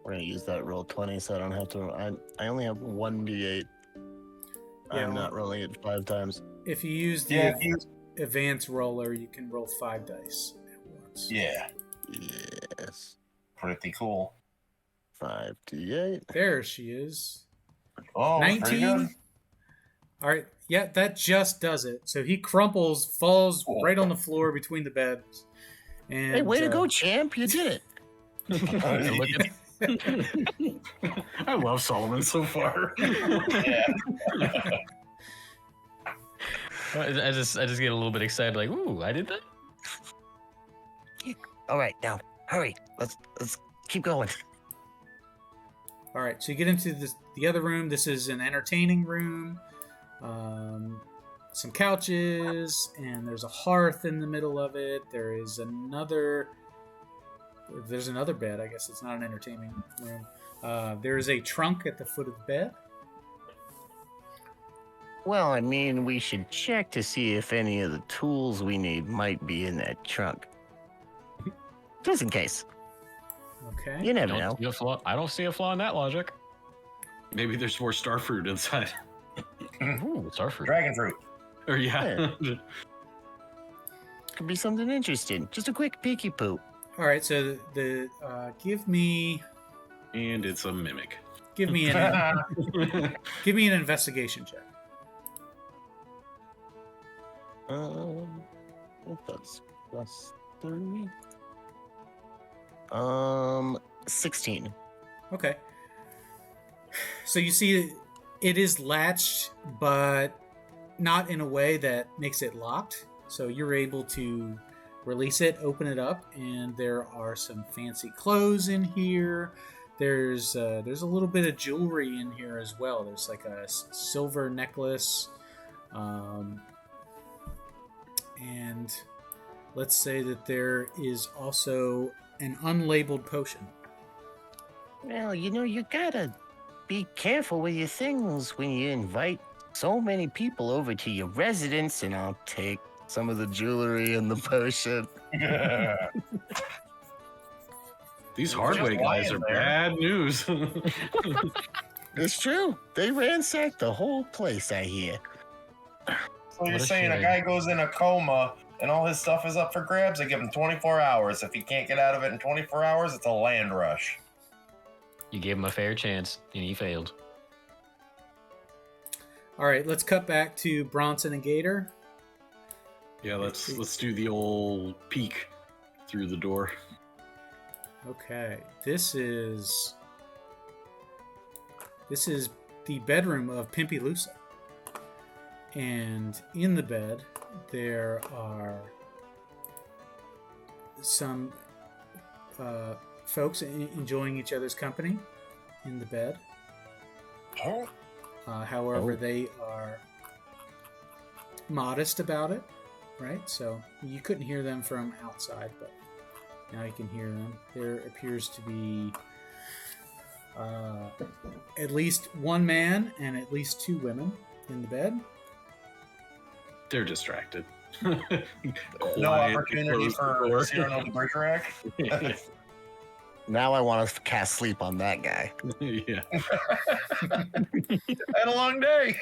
We're going to use that roll 20 so I don't have to... I only have 1d8. I'm not rolling it 5 times. If you use the advanced roller, you can roll 5 dice at once. yeah, Yes. pretty cool. 5d8. There she is. Oh, 19. pretty good. All right, yeah, that just does it. So he crumples, falls right on the floor between the beds. And Hey, way to go, champ. You did it. Look at I love Solomon so far. Yeah. I just get a little bit excited, like, ooh, I did that. All right, now, hurry. Let's keep going. All right, so you get into the other room. This is an entertaining room. Some couches, and there's a hearth in the middle of it. There's another bed. I guess it's not an entertaining room. There's a trunk at the foot of the bed. Well, I mean, we should check to see if any of the tools we need might be in that trunk. Just in case. Okay. You never know. I don't see a flaw in that logic. Maybe there's more starfruit inside. Ooh, starfruit. Dragon fruit. Or yeah. Could be something interesting. Just a quick peeky poo. All right, so give me And it's a mimic. an give me an investigation check. That's +3. 16. Okay. So you see it is latched, but not in a way that makes it locked. So you're able to release it, open it up, and there are some fancy clothes in here. There's a little bit of jewelry in here as well. There's like a silver necklace, and let's say that there is also an unlabeled potion. Well, you gotta be careful with your things when you invite so many people over to your residence, and I'll take some of the jewelry and the potion. These Hardway guys are bad news. It's true. They ransacked the whole place, I hear. So you're saying a guy goes in a coma and all his stuff is up for grabs? They give him 24 hours. If he can't get out of it in 24 hours, it's a land rush. You gave him a fair chance, and he failed. All right, let's cut back to Bronson and Gator. Yeah, let's do the old peek through the door. Okay, this is the bedroom of Pimpy Lusa. And in the bed, there are some folks enjoying each other's company in the bed. However, they are modest about it, right? So you couldn't hear them from outside, but now you can hear them. There appears to be at least one man and at least two women in the bed. They're distracted. No opportunity for Cyrano the Bergerac. Now I want to cast sleep on that guy. Yeah. Had a long day.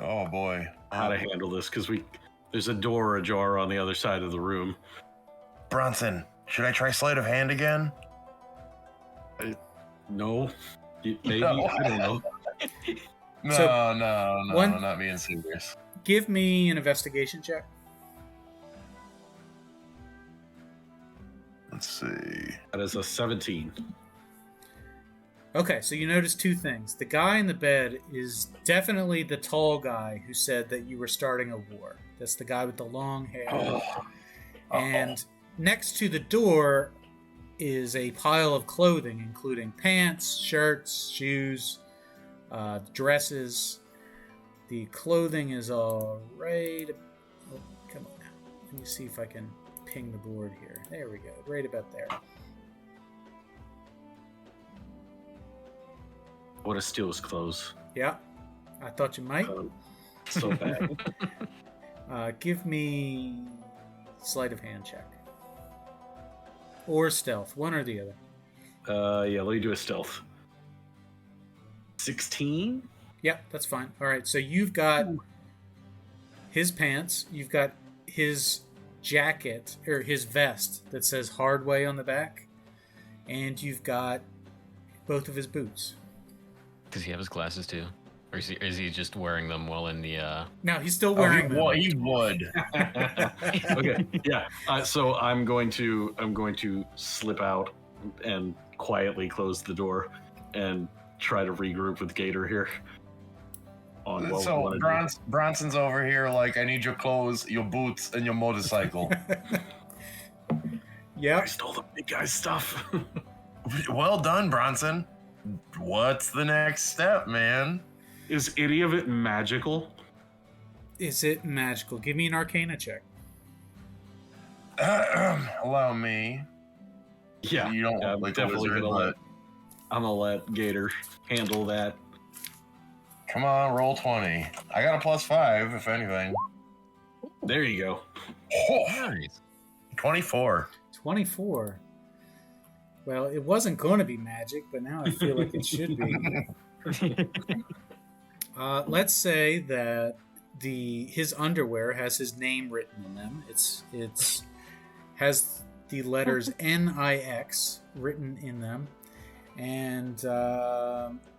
Oh boy. How to handle this, because there's a door ajar on the other side of the room. Bronson, should I try sleight of hand again? No. Maybe. No. I don't know. No, one- I'm not being serious. Give me an investigation check. Let's see. That is a 17. Okay, so you notice two things. The guy in the bed is definitely the tall guy who said that you were starting a war. That's the guy with the long hair. And next to the door is a pile of clothing, including pants, shirts, shoes, dresses. The clothing is all right. Oh, come on now. Let me see if I can ping the board here. There we go. Right about there. What a steal his clothes. Yeah. I thought you might. So bad. Give me sleight of hand check. Or stealth. One or the other. Yeah, let me do a stealth. 16? Yep, that's fine. All right, so you've got his pants, you've got his jacket, or his vest that says Hardway on the back, and you've got both of his boots. Does he have his glasses too? Or is he just wearing them while in the... No, he's still wearing them. He would. Okay, yeah. So I'm going to slip out and quietly close the door and try to regroup with Gator here. On what So we wanna do. Bronson's over here like, I need your clothes, your boots, and your motorcycle. I Yep. stole the big guy's stuff. Well done, Bronson. What's the next step, man? Is any of it magical? Is it magical? Give me an Arcana check. Allow me. Yeah, You don't I'm like a definitely wizard, gonna but I'm gonna let Gator handle that. come on, roll 20. I got a +5, if anything. There you go. Nice. 24. 24. Well, it wasn't going to be magic, but now I feel like it should be. Let's say that his underwear has his name written in them. It's has the letters NIX written in them, and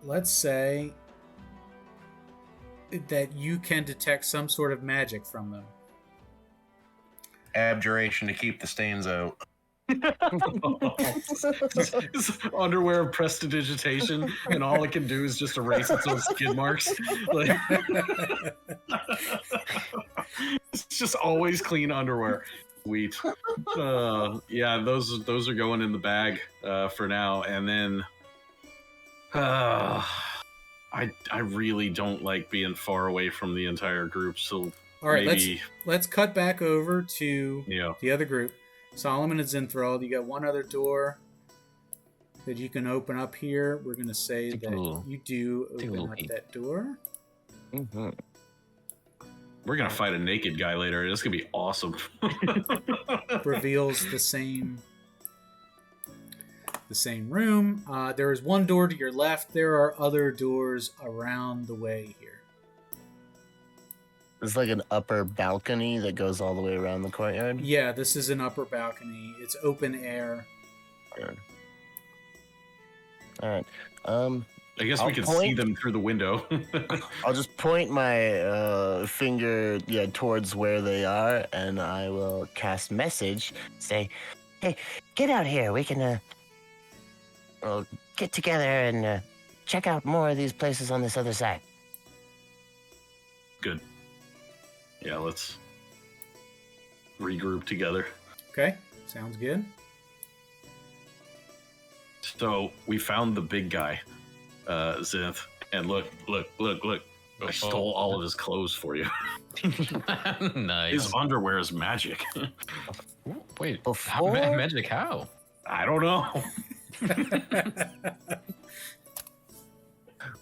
let's say that you can detect some sort of magic from them. Abjuration to keep the stains out. Underwear prestidigitation, and all it can do is just erase its own skid marks. Like, it's just always clean underwear. Sweet. Yeah, those are going in the bag for now, and then I really don't like being far away from the entire group, so all right, maybe... let's cut back over to Yeah. the other group. Solomon is enthralled. You got one other door that you can open up here. We're going to say that you do open up that door. Mm-hmm. We're gonna fight a naked guy later. It's gonna be awesome. Reveals the same room. There is one door to your left. There are other doors around the way here. It's like an upper balcony that goes all the way around the courtyard. Yeah, this is an upper balcony. It's open air. All right. I guess we can see them through the window. I'll just point my finger towards where they are, and I will cast message. Say, "Hey, get out here. We can get together and check out more of these places on this other side." Good. Yeah, let's regroup together. Okay, sounds good. So we found the big guy, Zenith, and look. I stole all of his clothes for you. Nice. His underwear is magic. Wait, Before- magic how? I don't know.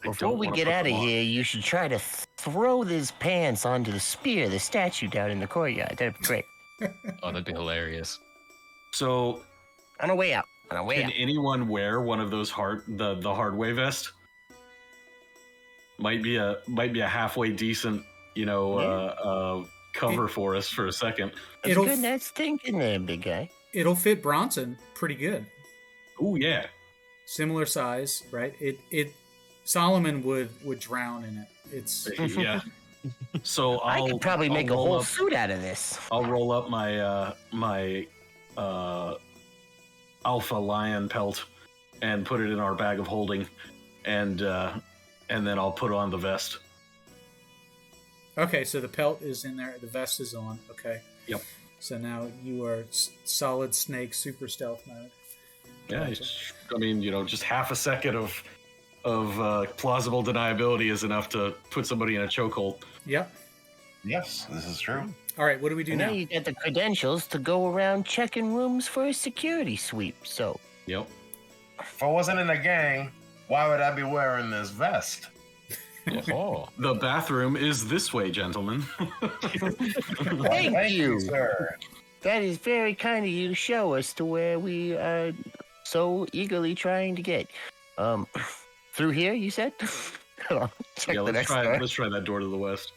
Before we get out of here, you should try to throw these pants onto the spear, the statue down in the courtyard. That'd be great. Oh, that'd be hilarious. So, On our way out. can anyone wear one of those the hardway vest? Might be a halfway decent, cover for us for a second. That's good night's thinking there, big guy. It'll fit Bronson pretty good. Oh yeah. Similar size, right? It Solomon would drown in it. It's Yeah. So I could probably make a whole suit out of this. I'll roll up my alpha lion pelt and put it in our bag of holding, and then I'll put on the vest. okay. So the pelt is in there. The vest is on. Okay. Yep. So now you are solid snake, super stealth mode. Yeah, just half a second of plausible deniability is enough to put somebody in a chokehold. Yep. Yes, this is true. All right. What do we do And now? now you get the credentials to go around checking rooms for a security sweep. So Yep. If I wasn't in a gang, why would I be wearing this vest? Oh, The bathroom is this way, gentlemen. thank you. sir. That is very kind of you to show us to where we are so eagerly trying to get. Through here, you said? Check Yeah, the next door. let's try that door to the west.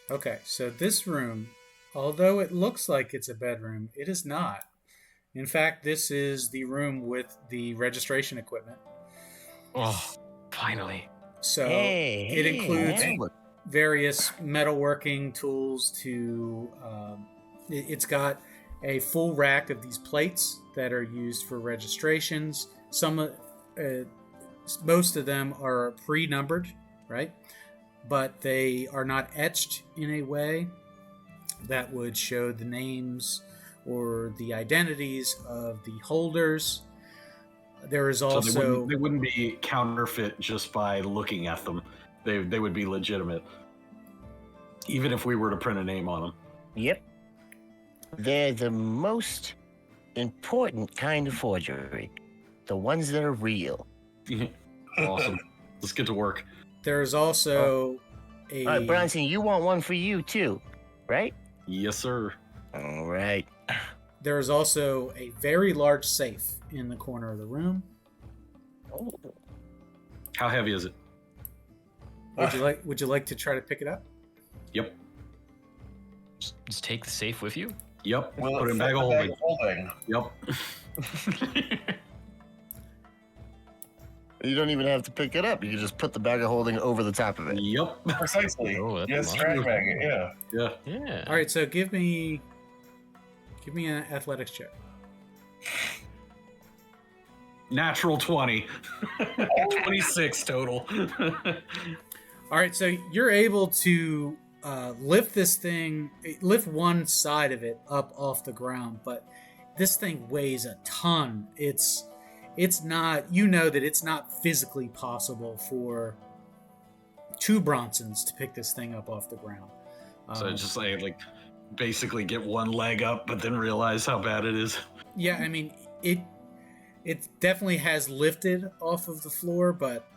Okay. So this room, although it looks like it's a bedroom, it is not. In fact, this is the room with the registration equipment. finally. So Hey, it includes hey. various metalworking tools to. It's got a full rack of these plates that are used for registrations. Most of them are pre-numbered, right? But they are not etched in a way that would show the names or the identities of the holders. There is also So they wouldn't be counterfeit just by looking at them. They would be legitimate, even if we were to print a name on them. Yep. They're the most important kind of forgery. The ones that are real. Awesome. Let's get to work. there's also a All right, Bronson, you want one for you too, right? Yes, sir. All right. there's also a very large safe in the corner of the room. Oh. How heavy is it? Would you like to try to pick it up? Yep. Just take the safe with you. Yep. Well, Put it in bag of holding. Yep. You don't even have to pick it up. You can just put the bag of holding over the top of it. Yep. Precisely. Oh, that's Just smart. strap bag it, yeah. Yeah. Yeah. All right, so give me an athletics check. Natural 20. 26 total. All right, so you're able to lift one side of it up off the ground, but this thing weighs a ton. It's not, you know that it's not physically possible for two Bronsons to pick this thing up off the ground. So just like basically get one leg up, but then realize how bad it is. Yeah, I mean, it definitely has lifted off of the floor, but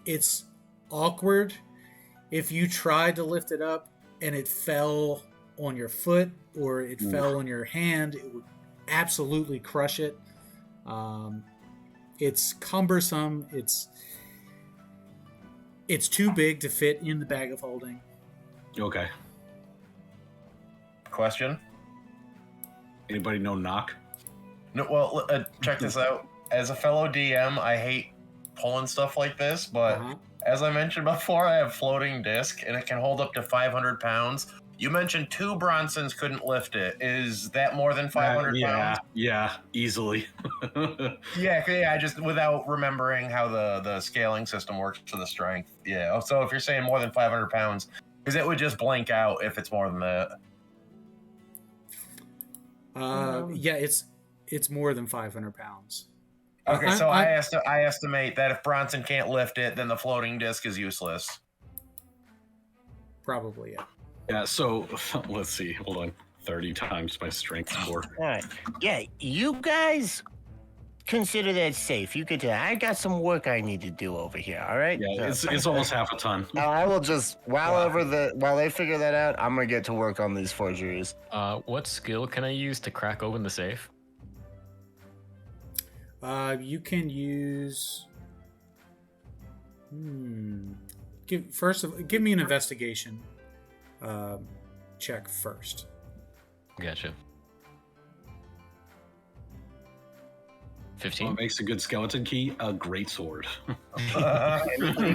it's awkward. If you tried to lift it up and it fell on your foot or it fell on your hand, it would absolutely crush it. It's cumbersome. It's too big to fit in the bag of holding. Okay. Question? Anybody know knock? No, well, check this out. As a fellow DM, I hate pulling stuff like this, but as I mentioned before, I have floating disc, and it can hold up to 500 pounds. You mentioned two Bronsons couldn't lift it. Is that more than 500 pounds? Yeah, easily. Yeah, just without remembering how the scaling system works for the strength. Yeah, so if you're saying more than 500 pounds, because it would just blank out if it's more than that. Yeah, it's more than 500 pounds. Okay, so I estimate that if Bronson can't lift it, then the floating disc is useless. Probably, yeah. Yeah, so let's see. Hold on. 30 times my strength score. All right. Yeah, you guys consider that safe. You could. I got some work I need to do over here. All right. Yeah, it's almost half a ton. I will just while they figure that out, I'm gonna get to work on these forgeries. What skill can I use to crack open the safe? You can use. Give me an investigation check first. Gotcha. 15. What makes a good skeleton key? A great sword.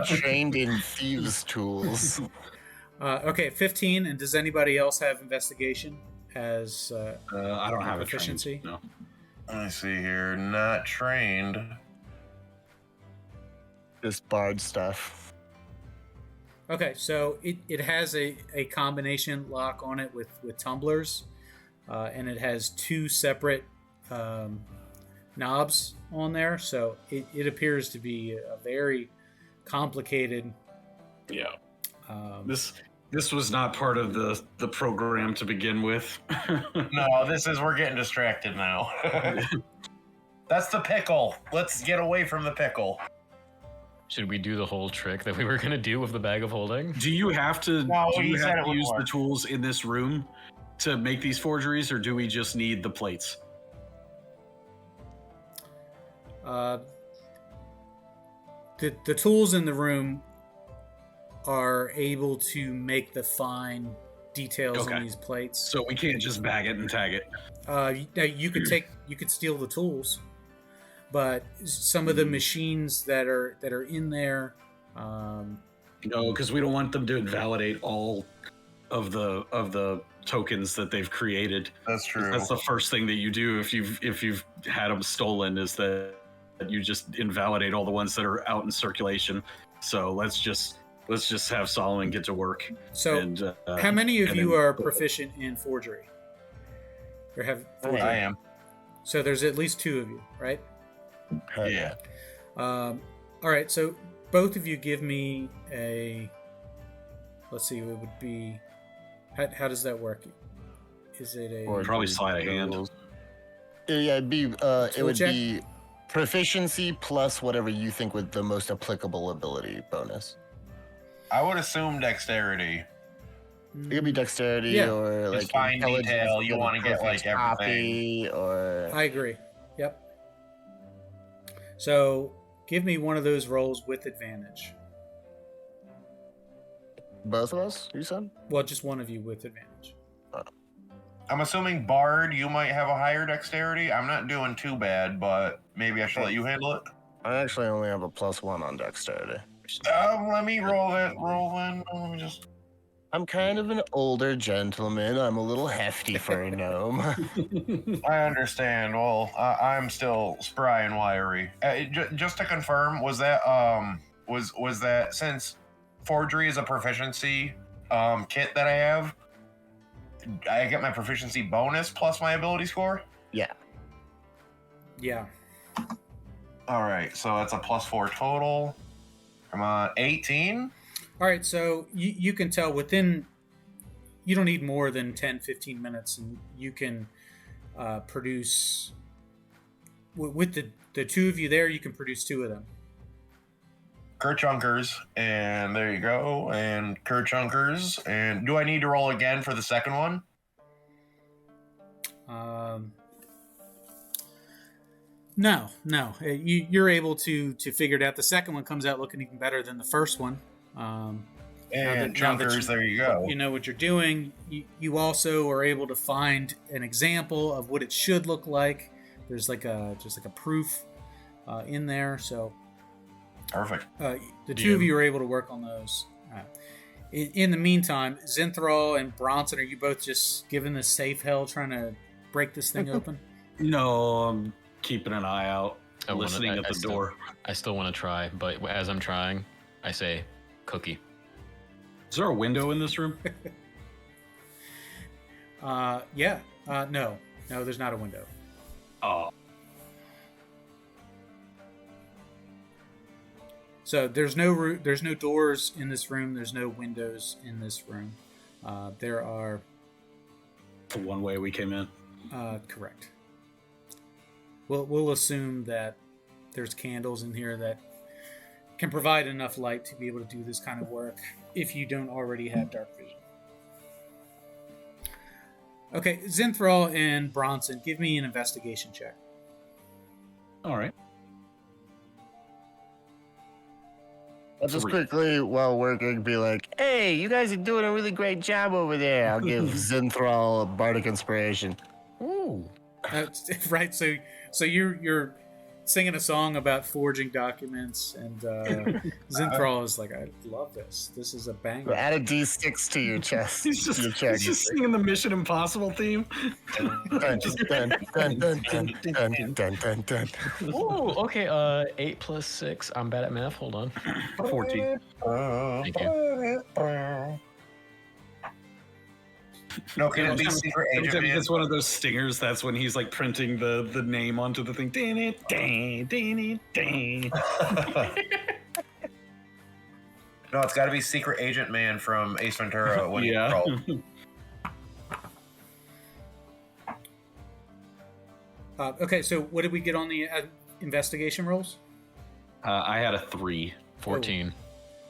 Trained in thieves' tools. Okay, 15. And does anybody else have investigation as I don't have proficiency? No. Let me see here. Not trained. Just bard stuff. Okay, so it has a combination lock on it with tumblers, and it has two separate knobs on there, so it appears to be a very complicated. Yeah. This was not part of the program to begin with. No, we're getting distracted now. That's the pickle. Let's get away from the pickle. Should we do the whole trick that we were going to do with the bag of holding? Do you have to, No, use the tools in this room to make these forgeries, or do we just need the plates? The tools in the room are able to make the fine details on these plates. So we can't just bag it and tag it. You could steal the tools, but some of the machines that are in there. No, because we don't want them to invalidate all of the tokens that they've created. That's true. That's the first thing that you do if you've had them stolen, is that you just invalidate all the ones that are out in circulation. So let's just have Solomon get to work. So, how many of you are proficient in forgery? Or have forgery? I am. So there's at least two of you, right? Yeah. All right. So both of you give me a. Let's see. It would be. How does that work? Is it a? Probably sleight of hand. Yeah, it'd be. It would check? be proficiency plus whatever you think with the most applicable ability bonus. I would assume dexterity. It could be dexterity Yeah. or Just like fine intelligence, detail, you or wanna get, like, perfect everything. copy, or I agree. Yep. So give me one of those rolls with advantage. both of us. You said. Well, just one of you with advantage. I'm assuming Bard, you might have a higher dexterity. I'm not doing too bad, but maybe I should let you handle it. I actually only have a +1 on dexterity. Let me roll that. Roll in. Let me just. I'm kind of an older gentleman. I'm a little hefty for a gnome. I understand. Well, I'm still spry and wiry. Just to confirm, was that was that since forgery is a proficiency kit that I have, I get my proficiency bonus plus my ability score? Yeah. Yeah. All right, so that's a +4 total. Come on, 18? All right, so you can tell within, you don't need more than 10, 15 minutes, and you can produce, with the two of you there, you can produce two of them. Kerchunkers, and there you go, and Kerchunkers. And do I need to roll again for the second one? No. You're able to figure it out. The second one comes out looking even better than the first one. And now that Chunkers, there you go. You know what you're doing. You also are able to find an example of what it should look like. There's just like a proof in there. So Perfect. the two of you are able to work on those. In the meantime, Zinthral and Bronson, are you both just giving this safe hell, trying to break this thing open? No, I'm keeping an eye out, listening at the door. I still want to try, but as I'm trying, I say, cookie. Is there a window in this room? Yeah. No, there's not a window. Oh. So there's no doors in this room. There's no windows in this room. There are. The one way we came in. Correct. We'll assume that there's candles in here that can provide enough light to be able to do this kind of work if you don't already have dark vision. Okay, Zinthral and Bronson, give me an investigation check. All right. I'll just quickly, while working, be like, hey, you guys are doing a really great job over there. I'll give Zinthral a bardic inspiration. Ooh. Right, so you're singing a song about forging documents, and Zinthral is like, I love this. This is a banger. Add a D6 to your chest. He's just singing the Mission Impossible theme. Dun, dun, dun, dun, dun, dun, dun, dun, dun. Ooh, okay, 8 plus 6. I'm bad at math. Hold on. 14. Thank you. No, can it be secret Every agent time he man? gets one of those stingers, that's when he's like printing the name onto the thing. No, it's got to be secret agent man from Ace Ventura when Yeah. you roll. Okay, so what did we get on the investigation rolls? I had a 3. 14.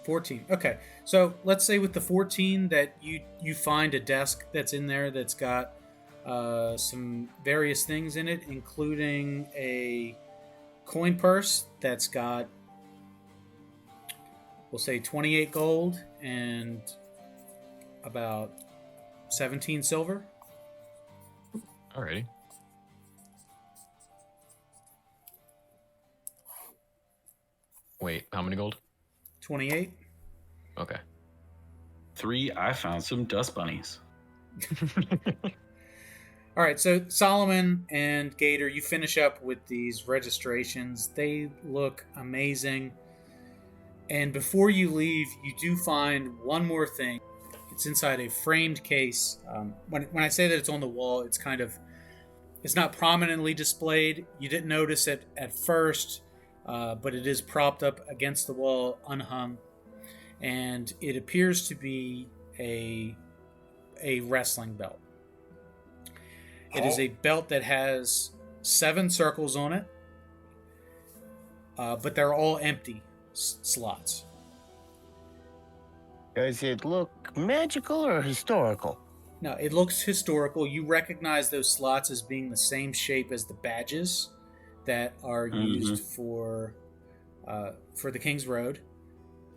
14. Okay, so let's say with the 14 that you find a desk that's in there that's got some various things in it, including a coin purse that's got, we'll say 28 gold and about 17 silver. Alrighty. Wait, how many gold? 28. Okay. 3, I found some dust bunnies. All right, so Solomon and Gator, you finish up with these registrations. They look amazing. And before you leave, you do find one more thing. It's inside a framed case. When I say that it's on the wall, it's not prominently displayed. You didn't notice it at first, but it is propped up against the wall, unhung. And it appears to be a wrestling belt. It is a belt that has 7 circles on it, but they're all empty slots. Does it look magical or historical? No, it looks historical. You recognize those slots as being the same shape as the badges that are used for the King's Road.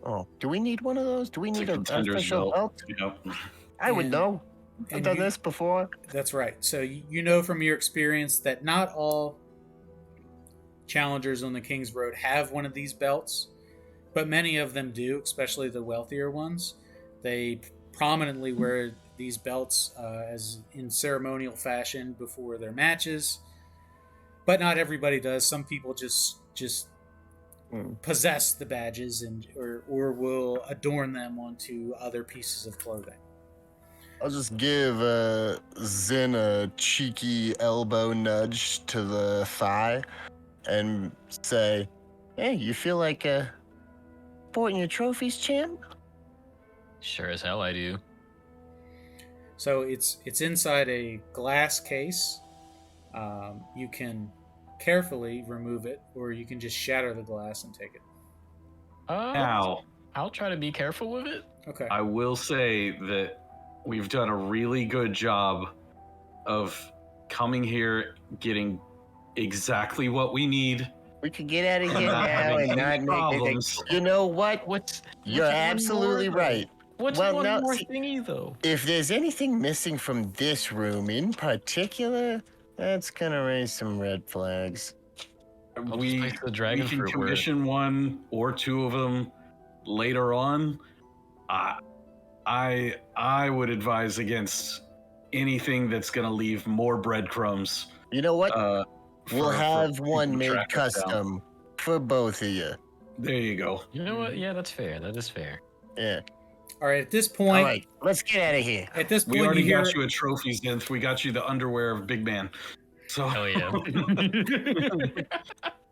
Oh, do we need one of those? Do we need a Contender's special belt? Yep. I would know. I've done this before. That's right. So you know from your experience that not all challengers on the King's Road have one of these belts, but many of them do, especially the wealthier ones. They prominently wear these belts as in ceremonial fashion before their matches, but not everybody does. Some people just possess the badges or will adorn them onto other pieces of clothing. I'll just give Zin a cheeky elbow nudge to the thigh and say, "Hey, you feel like sporting your trophies, champ?" Sure as hell I do. So it's inside a glass case. You can carefully remove it, or you can just shatter the glass and take it. Now, I'll try to be careful with it. Okay. I will say that we've done a really good job of coming here, getting exactly what we need. We could get out of here Not now having and not any make problems. anything. You know what? You're one absolutely more, right. What's Well, one no, more see- thingy though? If there's anything missing from this room in particular, that's gonna raise some red flags. I'll just We, place the we dragon can fruit where commission one or two of them later on. I would advise against anything that's going to leave more breadcrumbs. You know what? We'll have for one people to made track us down. custom for both of you. There you go. You know what? Yeah, that's fair. That is fair. Yeah. All right. At this point, All right, let's get out of here. At this We point, already you hear. got you a trophy, Zenth. We got you the underwear of Big Man. So Hell yeah.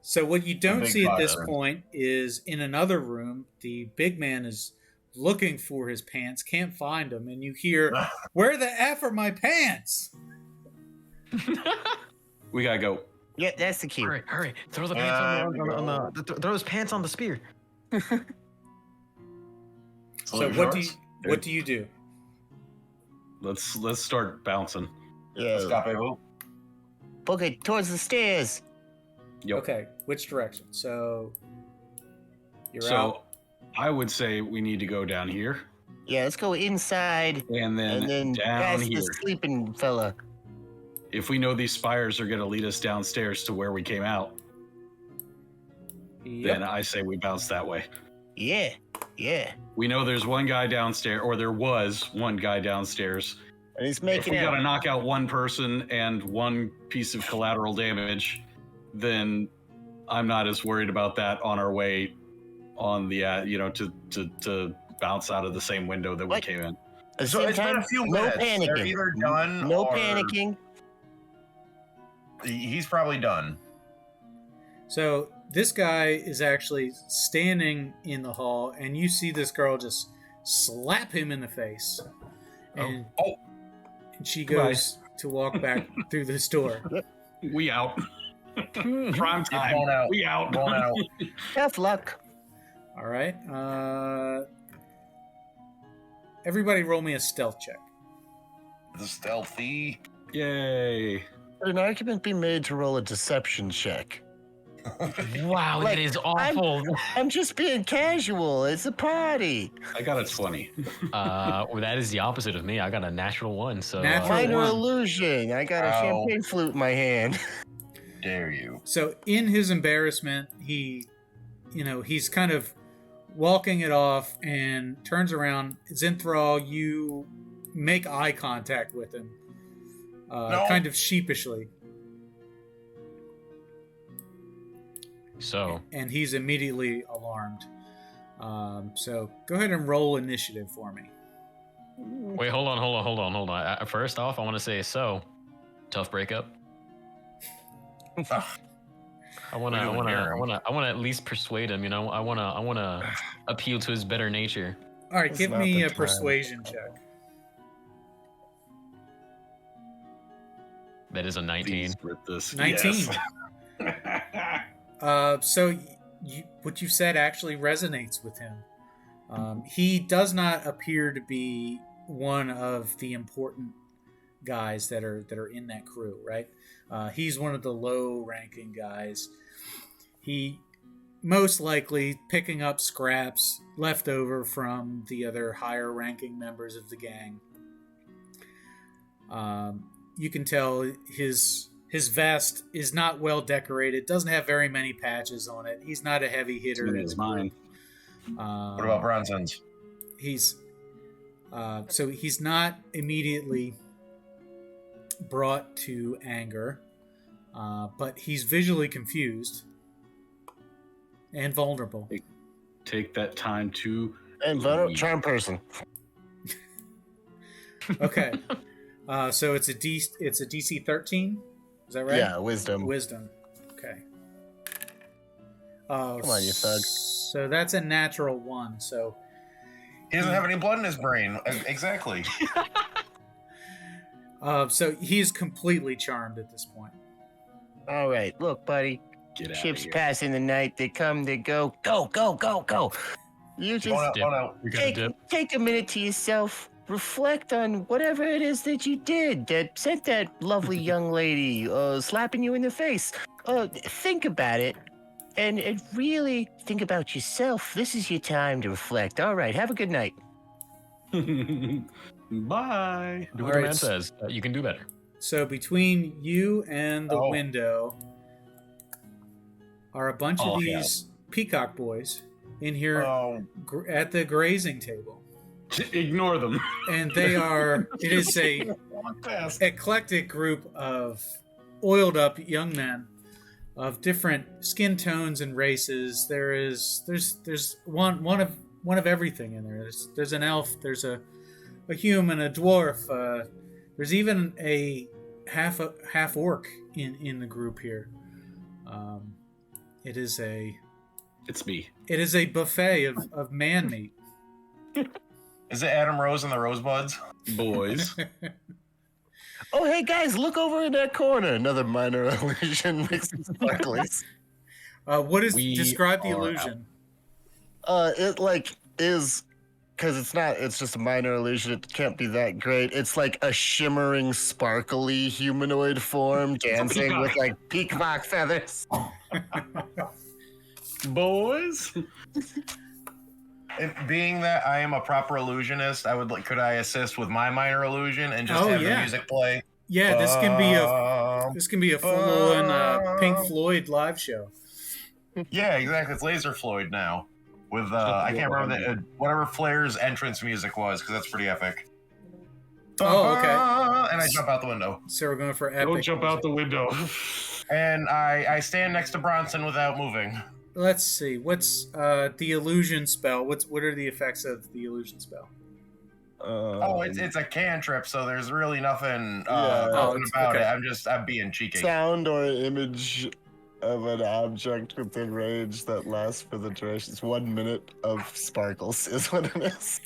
So what you don't big see at this bottom. point is in another room, the big man is looking for his pants, can't find them, and you hear, "Where the F are my pants?" we gotta go. Yeah, that's the key. Hurry. Throw the pants on throw his pants on the spear. So what do you do? Let's start bouncing. Yeah. Escape-vous. Okay, towards the stairs. Yep. Okay, which direction? So you're So out. I would say we need to go down here Yeah, let's go inside and and then down past here. the sleeping fella. If we know these spires are going to lead us downstairs to where we came out, then I say we bounce that way. Yeah. We know there's one guy downstairs, or there was one guy downstairs. And he's If making we got to out. knock out one person and one piece of collateral damage, then I'm not as worried about that on our way on the, to bounce out of the same window that we What? came in. At the So same it's been time, a few no minutes. They're panicking. either done No or panicking. He's probably done. So this guy is actually standing in the hall, and you see this girl just slap him in the face, and, and she goes to walk back through this door. We out. Prime Blown time. out. We out. Blown out. Tough luck. All right. Everybody, roll me a stealth check. The stealthy. Yay. Could an argument be made to roll a deception check? Wow, Like, that is awful. I'm just being casual. It's a party. I got a 20. Well, that is the opposite of me. I got a natural one. So Natural Minor one. illusion. I got a Ow. champagne flute in my hand. Dare you? So in his embarrassment, he's kind of walking it off and turns around. Zenthral, you make eye contact with him, No. kind of sheepishly, So and he's immediately alarmed. So go ahead and roll initiative for me. wait, hold on. First off, I want to say tough breakup. I want to at least persuade him. I want to appeal to his better nature. All right, It's give not me the a time. persuasion check. That is a 19. Please rip this. 19. Yes. So what you said actually resonates with him. He does not appear to be one of the important guys that are in that crew, right? He's one of the low-ranking guys. He most likely picking up scraps left over from the other higher-ranking members of the gang. You can tell his His vest is not well decorated. Doesn't have very many patches on it. He's not a heavy hitter. It's mine. What about Bronson's? He's so he's not immediately brought to anger, but he's visually confused and vulnerable. Take that time to And charm person. Okay, so it's a DC 13. Is that right? Yeah, wisdom. Wisdom. Okay. Come on, you thug. So that's a natural 1. So He doesn't have any blood in his brain. Exactly. so he's completely charmed at this point. All right, look, buddy. get out Ships of here. pass in the night. They come, they go. Go, go, go, go. You just Dip. We got a dip. take a minute to yourself. Reflect on whatever it is that you did that sent that lovely young lady slapping you in the face. Think about it. And really think about yourself. This is your time to reflect. All right, have a good night. Bye. Do All what the right, man says. You can do better. So between you and the window are a bunch of these peacock boys in here at the grazing table. Ignore them. And they are, it is a eclectic group of oiled up young men of different skin tones and races. There's one of everything in there. There's an elf, there's a human, a dwarf, there's even a half orc in the group here. It's me. It is a buffet of man meat. Is it Adam Rose and the Rosebuds? Boys. Oh, hey guys, look over in that corner. Another minor illusion mixing sparklies. What is describe the illusion? It like is because it's just a minor illusion. It can't be that great. It's like a shimmering, sparkly humanoid form dancing with like peacock feathers. Boys. Being that I am a proper illusionist, could I assist with my minor illusion and just have the music play? Yeah, this can be a full-on Pink Floyd live show. Yeah, exactly. It's Laser Floyd now. With I can't remember whatever Flair's entrance music was, because that's pretty epic. Oh, okay. And I jump out the window. So we're going for epic. Don't jump out the window. And I stand next to Bronson without moving. Let's see. What's the illusion spell? What are the effects of the illusion spell? It's a cantrip, so there's really nothing Yeah. about it. I'm being cheeky. Sound or image of an object within range that lasts for the duration. It's 1 minute of sparkles is what it is.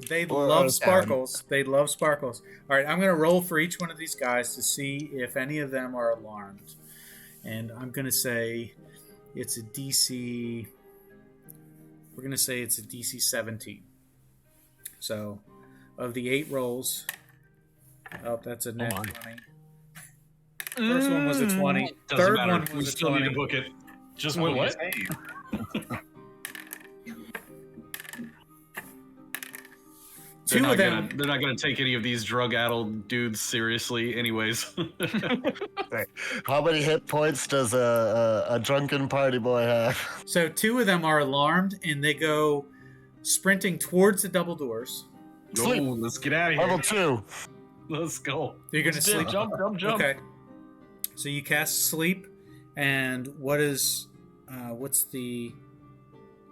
They love sparkles. They love sparkles. All right, I'm going to roll for each one of these guys to see if any of them are alarmed. And I'm going to say it's a DC... We're going to say it's a DC 17. So, of the 8 rolls... Oh, that's a net 20. First one was a 20. Third one was we a still 20. need to book it. Just Wait, book what? it. Two of them. They're not going to take any of these drug-addled dudes seriously, anyways. How many hit points does a drunken party boy have? So 2 of them are alarmed, and they go sprinting towards the double doors. Sleep. Oh, let's get out of here. Level 2. Let's go. You're going to sleep. Jump. Okay. So you cast sleep, and what's the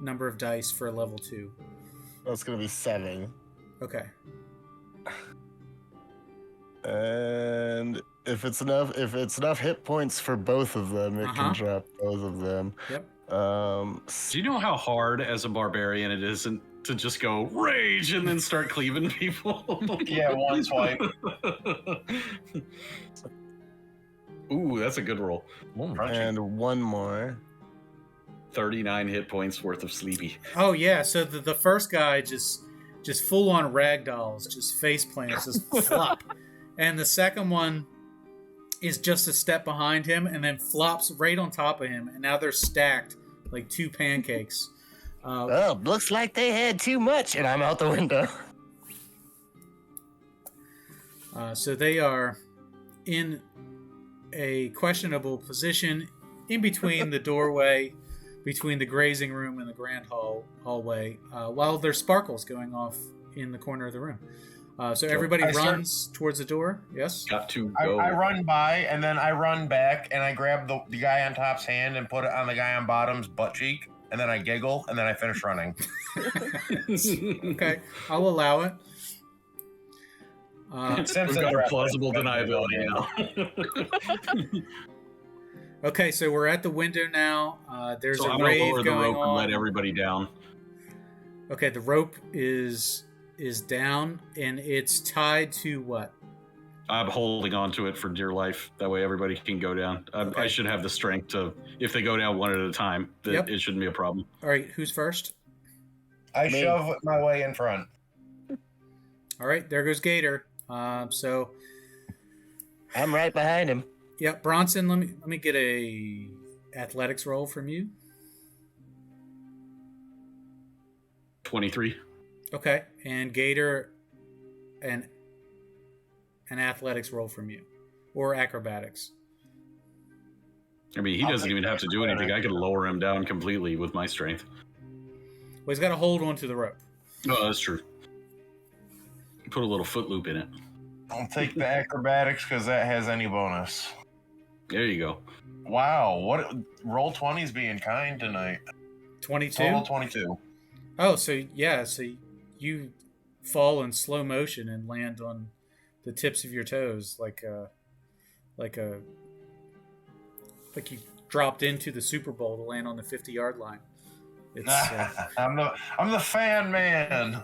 number of dice for a level 2? That's gonna be 7. Okay. And if it's enough hit points for both of them, it can drop both of them. Yep. Do you know how hard as a barbarian it isn't to just go rage and then start cleaving people? Yeah, one swipe. Ooh, that's a good roll. And one more. 39 hit points worth of sleepy. Oh yeah. So the first guy just full on ragdolls, just face plants, just flop, and the second one is just a step behind him and then flops right on top of him, and now they're stacked like 2 pancakes. Looks like they had too much, and I'm out the window. So they are in a questionable position in between the doorway, between the grazing room and the grand hallway, while there's sparkles going off in the corner of the room. So everybody runs towards the door. Yes? Got to go. I run by, and then I run back, and I grab the guy on top's hand and put it on the guy on bottom's butt cheek, and then I giggle, and then I finish running. Okay, I'll allow it. We've got plausible deniability now. Okay, so we're at the window now. There's so a I'm gonna rave lower the going rope on. and let everybody down. Okay, the rope is down, and it's tied to what? I'm holding on to it for dear life. That way everybody can go down. Okay. I should have the strength to, if they go down one at a time, it shouldn't be a problem. All right, who's first? I shove my way in front. All right, there goes Gator. So I'm right behind him. yeah, Bronson, let me get a athletics roll from you. 23. Okay, and Gator, an athletics roll from you, or acrobatics. I mean, he doesn't even have to do anything. I could lower him down completely with my strength. Well, he's got to hold onto the rope. Oh, that's true. Put a little foot loop in it. I'll take the acrobatics because that has any bonus. There you go. Wow, what roll 20's being kind tonight. 22. Total 22. Oh, so you fall in slow motion and land on the tips of your toes like you dropped into the Super Bowl to land on the 50-yard line. It's I'm the fan man.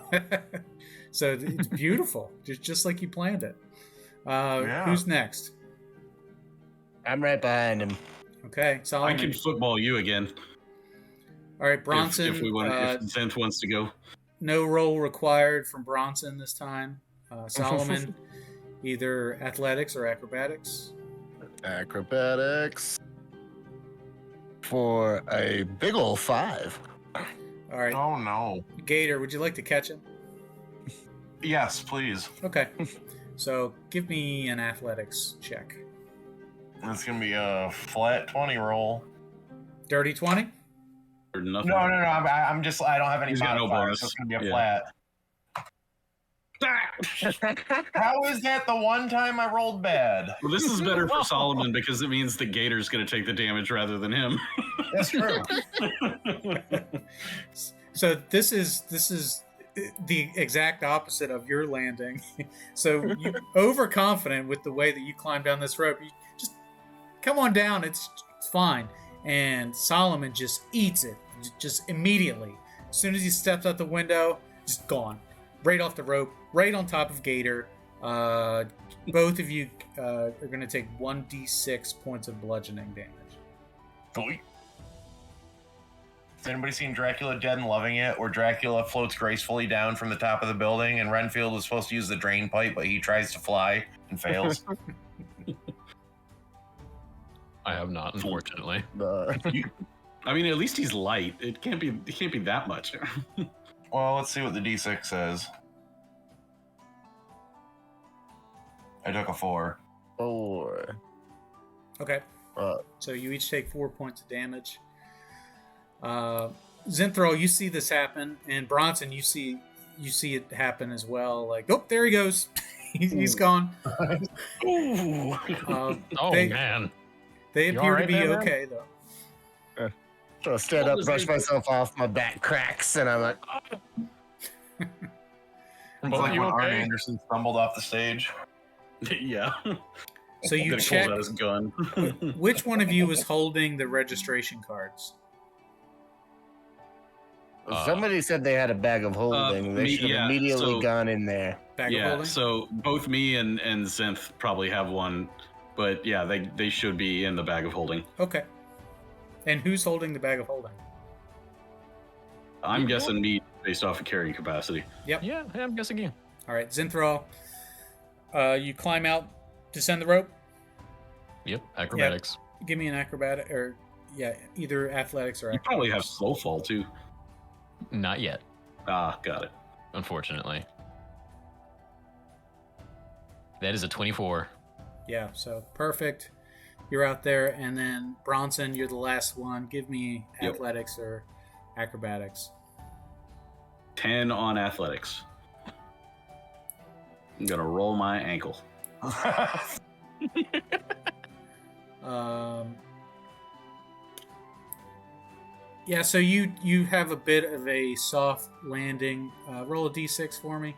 so it's beautiful, just like you planned it. Who's next? I'm right behind him. Okay, Solomon. I can football you again. All right, Bronson. If Zenth wants to go. No roll required from Bronson this time. Solomon, either athletics or acrobatics. Acrobatics for a big ol' 5. All right. Oh no. Gator, would you like to catch him? Yes, please. Okay. So give me an athletics check. It's gonna be a flat 20 roll. Dirty 20? Or nothing. No. I'm just. I don't have any He's got no modifiers, bonus. so it's gonna be a Yeah. flat. How is that the one time I rolled bad? Well, this is better for Solomon because it means the Gator's going to take the damage rather than him. That's true. So this is the exact opposite of your landing. So you overconfident with the way that you climb down this rope. You just come on down. It's fine. And Solomon just eats it just immediately. As soon as he steps out the window, just gone. Right off the rope, right on top of Gator. Both of you are going to take 1d6 points of bludgeoning damage. Has anybody seen Dracula Dead and Loving It, where Dracula floats gracefully down from the top of the building and Renfield is supposed to use the drain pipe, but he tries to fly and fails? I have not, unfortunately. I mean, at least he's light. It can't be that much. Well, let's see what the D6 says. I took a 4. 4. Okay. So you each take 4 points of damage. Zenthral, you see this happen, and Bronson, you see it happen as well. Like, oh, there he goes. He's gone. Oh man. They You appear all to right be there, man? okay, though. So I stand up, brush myself off, my back cracks, and I'm like, It's like when Arn Anderson stumbled off the stage. Yeah. So you Then he check pulls out his gun. which one of you is holding the registration cards. somebody said they had a bag of holding. They should have immediately gone in there. Bag of holding? So both me and Zenth probably have one, but yeah, they should be in the bag of holding. Okay. And who's holding the bag of holding? I'm guessing me based off of carrying capacity. Yep. Yeah, I'm guessing you. All right, Zenthral, you climb out, descend the rope. Yep, acrobatics. Give me an acrobatic, or either athletics or You probably have slow fall too. Not yet, Got it. unfortunately. That is a 24. Yeah, so perfect. You're out there, and then Bronson, you're the last one. Give me Yep. athletics or acrobatics. 10 on athletics. I'm gonna roll my ankle. Yeah, so you have a bit of a soft landing. Roll a d6 for me.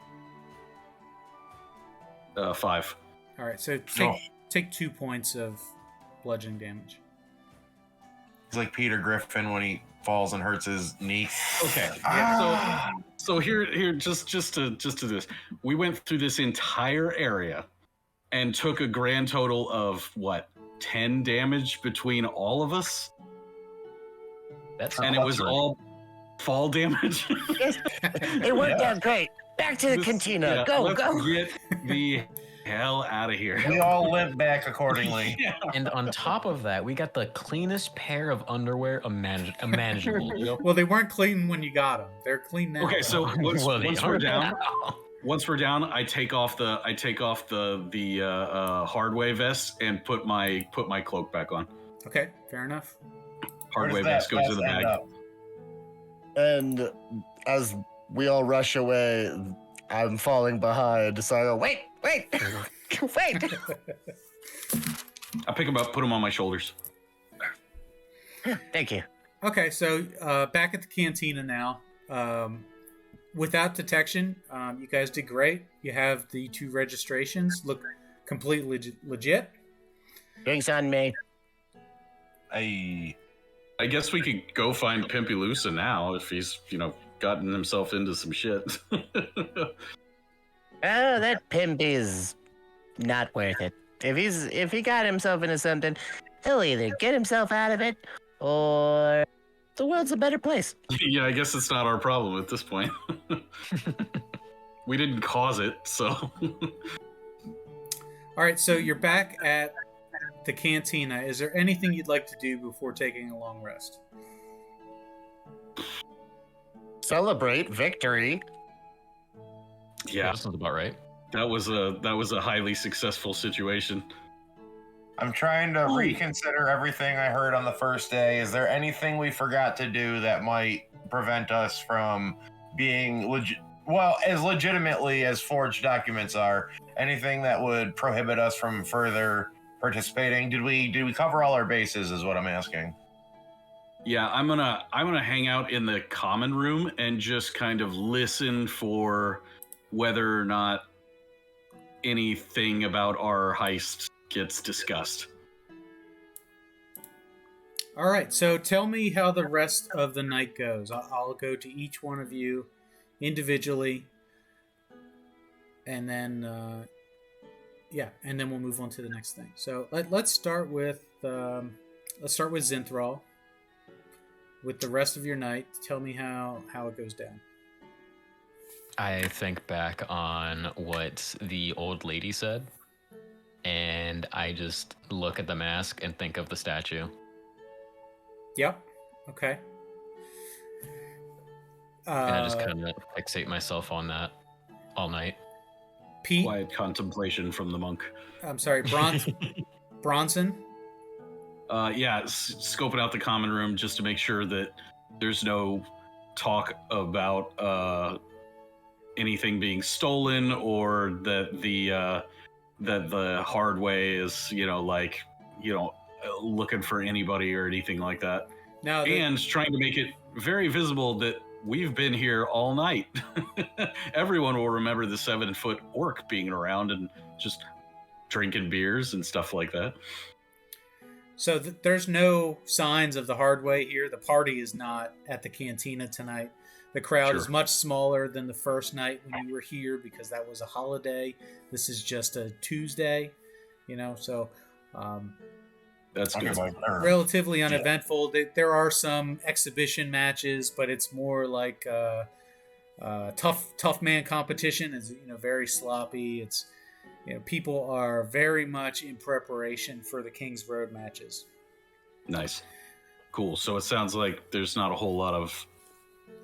5. All right, so take 2 points of bludgeoning damage. It's like Peter Griffin when he falls and hurts his knee. Okay. So here, just to this, we went through this entire area and took a grand total of what, 10 damage between all of us, and it was all fall damage. It worked out great. Back to the cantina. Yeah, Go. let's get the hell out of here. We all limped back accordingly. And on top of that, we got the cleanest pair of underwear imaginable. Well, they weren't clean when you got them. They're clean now. Okay, so once we're down, now. I take off the hardway vest and put my cloak back on. Okay, fair enough. Hardway vest goes in the bag. And as we all rush away, I'm falling behind. So I go, wait. Wait. I pick him up, put him on my shoulders. Thank you. Okay, so back at the cantina now. Without detection, you guys did great. You have the 2 registrations. Look completely legit. Drinks on me. I guess we could go find Pimpy Lusa now if he's, gotten himself into some shit. Oh, that pimp is not worth it. If he got himself into something, he'll either get himself out of it or the world's a better place. Yeah, I guess it's not our problem at this point. We didn't cause it, so. All right, so you're back at the cantina. Is there anything you'd like to do before taking a long rest? Celebrate victory. Yeah, that sounds about right. That was a highly successful situation. I'm trying to reconsider everything I heard on the first day. Is there anything we forgot to do that might prevent us from being as legitimately as forged documents are? Anything that would prohibit us from further participating? Did we cover all our bases is what I'm asking. Yeah, I'm gonna hang out in the common room and just kind of listen for whether or not anything about our heist gets discussed. All right, so tell me how the rest of the night goes. I'll go to each one of you individually, and then and then we'll move on to the next thing. So let's start with Zinthral. With the rest of your night, tell me how it goes down. I think back on what the old lady said, and I just look at the mask and think of the statue. Yep. Okay. And I just kind of fixate myself on that all night. Pete? Quiet contemplation from the monk. I'm sorry, Bronson? Scoping out the common room just to make sure that there's no talk about anything being stolen or that the hard way is looking for anybody or anything like that. No, and trying to make it very visible that we've been here all night. Everyone will remember the 7-foot orc being around and just drinking beers and stuff like that. So there's no signs of the hard way here. The party is not at the cantina tonight. The crowd is much smaller than the first night when you were here because that was a holiday. This is just a Tuesday, so that's good. Relatively uneventful. Yeah. There are some exhibition matches, but it's more like tough man competition. Is very sloppy. It's people are very much in preparation for the King's Road matches. Nice. Cool. So it sounds like there's not a whole lot of,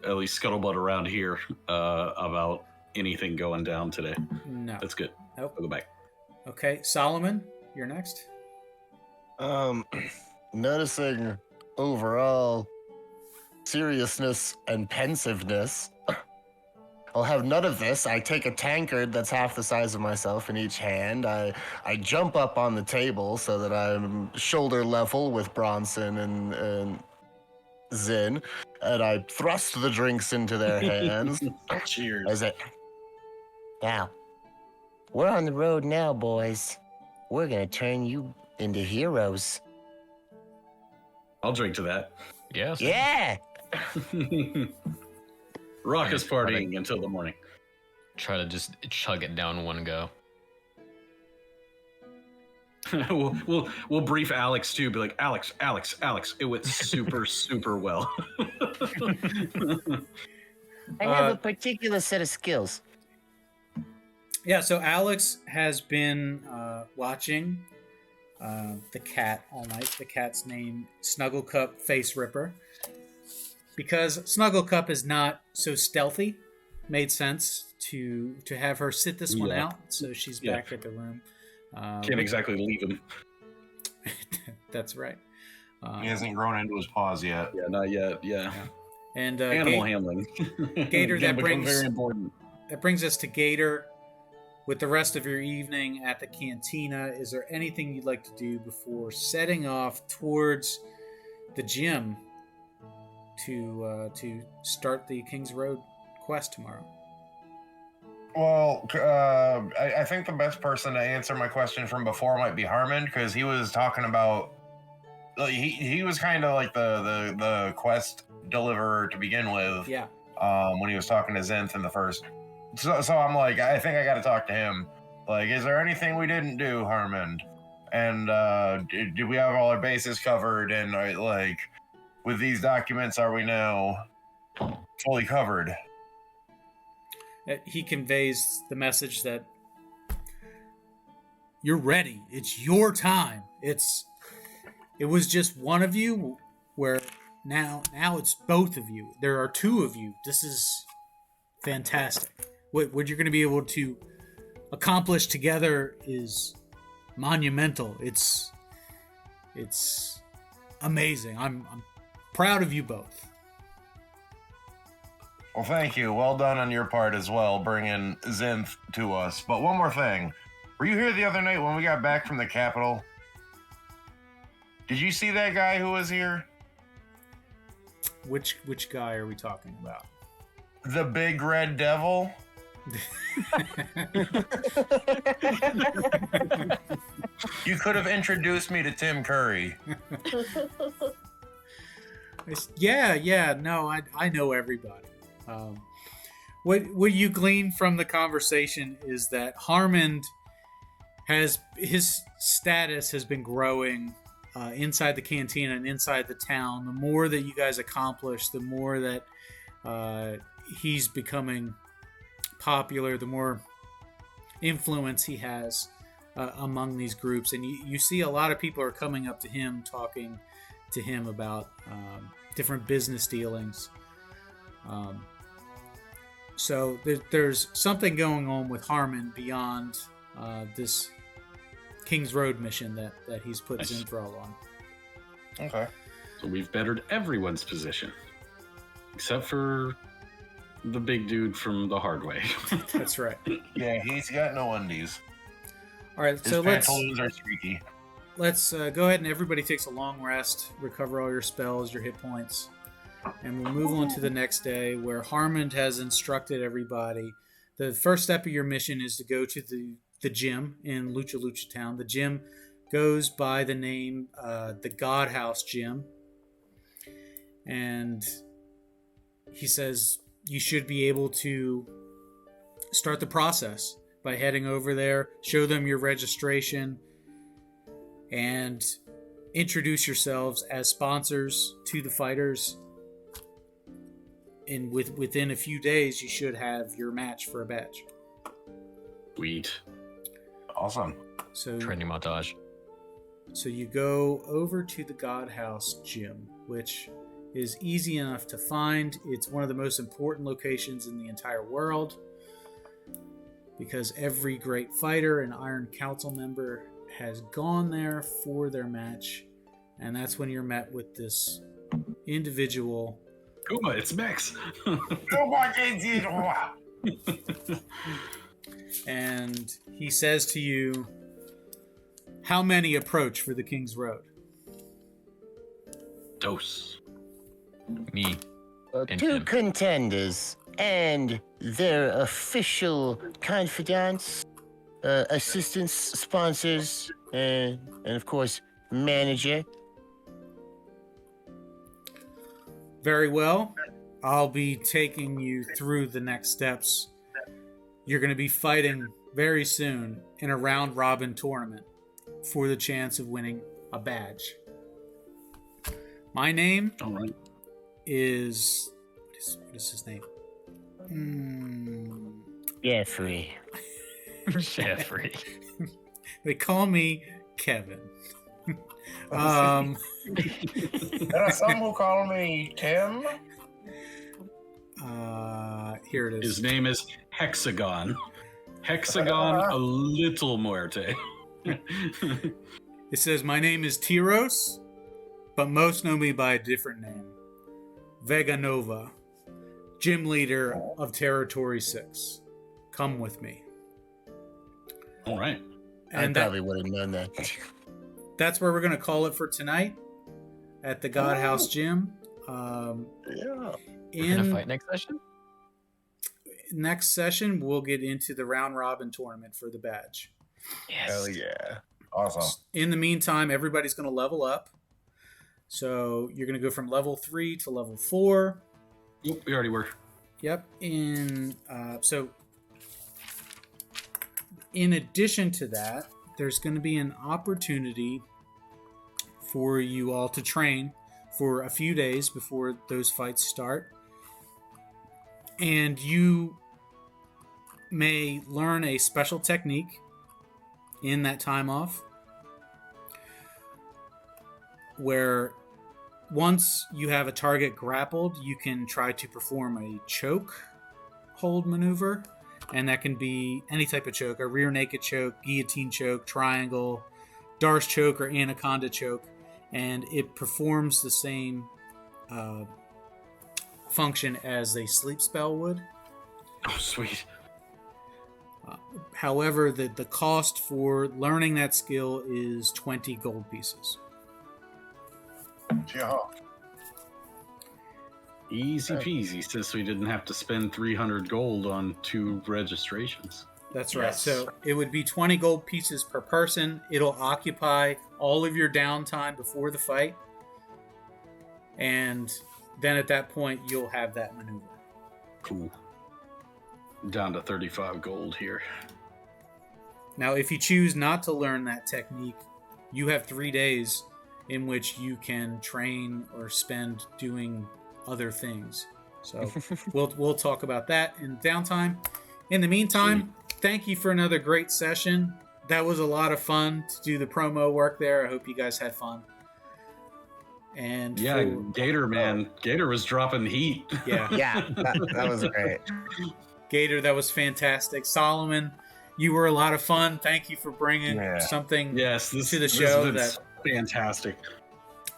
at least scuttlebutt around here about anything going down today. No. That's good. Nope. I'll go back. Okay. Solomon, you're next. Noticing overall seriousness and pensiveness, I'll have none of this. I take a tankard that's half the size of myself in each hand. I jump up on the table so that I'm shoulder level with Bronson and Zin, and I thrust the drinks into their hands. Cheers. As I, now, we're on the road now, boys. We're gonna turn you into heroes. I'll drink to that. Yes. Yeah! Raucous partying until the morning. Try to just chug it down in one go. we'll brief Alex too. Be like, Alex. It went super super well. I have a particular set of skills. Yeah, so Alex has been watching the cat all night. The cat's name Snugglecup Face Ripper. Because Snugglecup is not so stealthy, made sense to have her sit this one out. So she's back at the room. Can't exactly leave him. That's right. He hasn't grown into his paws yet. Yeah, not yet. Yeah. And animal handling. Gator, that brings very important. That brings us to Gator. With the rest of your evening at the cantina, is there anything you'd like to do before setting off towards the gym to start the King's Road quest tomorrow? Well, I think the best person to answer my question from before might be Harmon, because he was talking about, like, he was kind of like the quest deliverer to begin with. Yeah. When he was talking to Zenth in the first. So I'm like, I think I got to talk to him. Like, is there anything we didn't do, Harmon? And do we have all our bases covered? And like, with these documents, are we now fully covered? He conveys the message that you're ready. It's your time. It was just one of you, where now it's both of you. There are two of you. This is fantastic. What you're going to be able to accomplish together is monumental. It's amazing. I'm proud of you both. Well, thank you. Well done on your part as well, bringing Zenth to us. But one more thing. Were you here the other night when we got back from the Capitol? Did you see that guy who was here? Which guy are we talking about? The big red devil? You could have introduced me to Tim Curry. Yeah. No, I know everybody. What you glean from the conversation is that Harmon his status has been growing inside the cantina and inside the town. The more that you guys accomplish, the more that he's becoming popular, the more influence he has among these groups. And you see a lot of people are coming up to him, talking to him about different business dealings. So there's something going on with Harmon beyond this King's Road mission that he's put Zinfral on. Okay. So we've bettered everyone's position, except for the big dude from the hard way. That's right. Yeah, he's got no undies. All right, His so pantaloons are streaky. let's go ahead and everybody takes a long rest, recover all your spells, your hit points, and we'll move on to the next day where Harmon has instructed everybody. The first step of your mission is to go to the gym in Lucha Town. The gym goes by the name the God House Gym, and he says you should be able to start the process by heading over there, show them your registration, and introduce yourselves as sponsors to the fighters. And within a few days, you should have your match for a badge. Sweet. Awesome. So Training montage. So you go over to the God House Gym, which is easy enough to find. It's one of the most important locations in the entire world because every great fighter and Iron Council member has gone there for their match, and that's when you're met with this individual. Kuma, it's Max. And he says to you, how many approach for the King's Road? Dose. Me. And Two him. contenders and their official confidants, assistants, sponsors, and of course, manager. Very well. I'll be taking you through the next steps. You're going to be fighting very soon in a round-robin tournament for the chance of winning a badge. My name All right. is... What is his name? Jeffrey. Jeffrey. They call me Kevin. There are some who call me Tim. Here it is. His name is Hexagon. Hexagon a little muerte. It says, my name is Tyros, but most know me by a different name. Vega Nova, gym leader of Territory 6. Come with me. All right. And I probably would have known that. that's where we're going to call it for tonight at the God House Gym. Yeah. We're In gonna fight next session? next session, we'll get into the round robin tournament for the badge. Yes. Hell yeah. Awesome. In the meantime, everybody's going to level up. So you're going to go from level 3 to level 4. Oop, we already were. Yep. So in addition to that, there's going to be an opportunity for you all to train for a few days before those fights start. And you may learn a special technique in that time off, where once you have a target grappled, you can try to perform a choke hold maneuver, and that can be any type of choke: a rear naked choke, guillotine choke, triangle, Darce choke, or anaconda choke, and it performs the same function as a sleep spell would. Oh, sweet. However, the cost for learning that skill is 20 gold pieces. Yeah. Easy peasy, since we didn't have to spend 300 gold on 2 registrations. That's right. Yes. So it would be 20 gold pieces per person. It'll occupy all of your downtime before the fight. And then at that point, you'll have that maneuver. Cool. Down to 35 gold here. Now, if you choose not to learn that technique, you have 3 days in which you can train or spend doing other things. So we'll talk about that in downtime. In the meantime, thank you for another great session. That was a lot of fun to do the promo work there. I hope you guys had fun. And Yeah, Gator, man. Gator was dropping heat. Yeah. Yeah, that was great. Gator, that was fantastic. Solomon, you were a lot of fun. Thank you for bringing something Yes, to the show this that fantastic.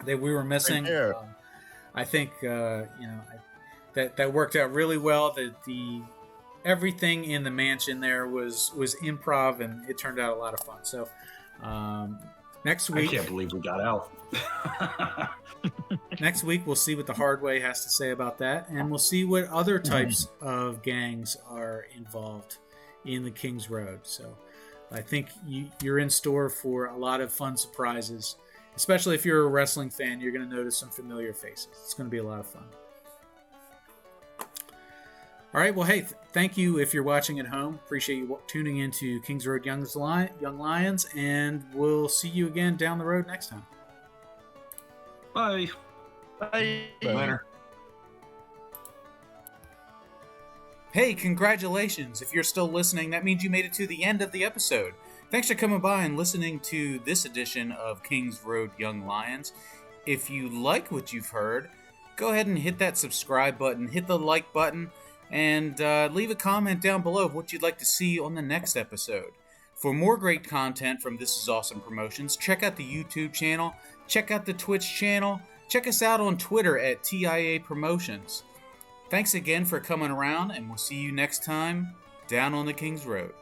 that we were missing. Right there. I think that worked out really well. The everything in the mansion there was improv, and it turned out a lot of fun. So next I week, can't believe we got out. next week we'll see what the Hardway has to say about that, and we'll see what other types of gangs are involved in the King's Road. So I think you're in store for a lot of fun surprises. Especially if you're a wrestling fan, you're going to notice some familiar faces. It's going to be a lot of fun. All right. Well, hey, thank you if you're watching at home. Appreciate you tuning into Kings Road Young Lions, and we'll see you again down the road next time. Bye. Bye. Later. Hey, congratulations. If you're still listening, that means you made it to the end of the episode. Thanks for coming by and listening to this edition of Kings Road Young Lions. If you like what you've heard, go ahead and hit that subscribe button, hit the like button, and leave a comment down below of what you'd like to see on the next episode. For more great content from This Is Awesome Promotions, check out the YouTube channel, check out the Twitch channel, check us out on Twitter at TIA Promotions. Thanks again for coming around, and we'll see you next time down on the King's Road.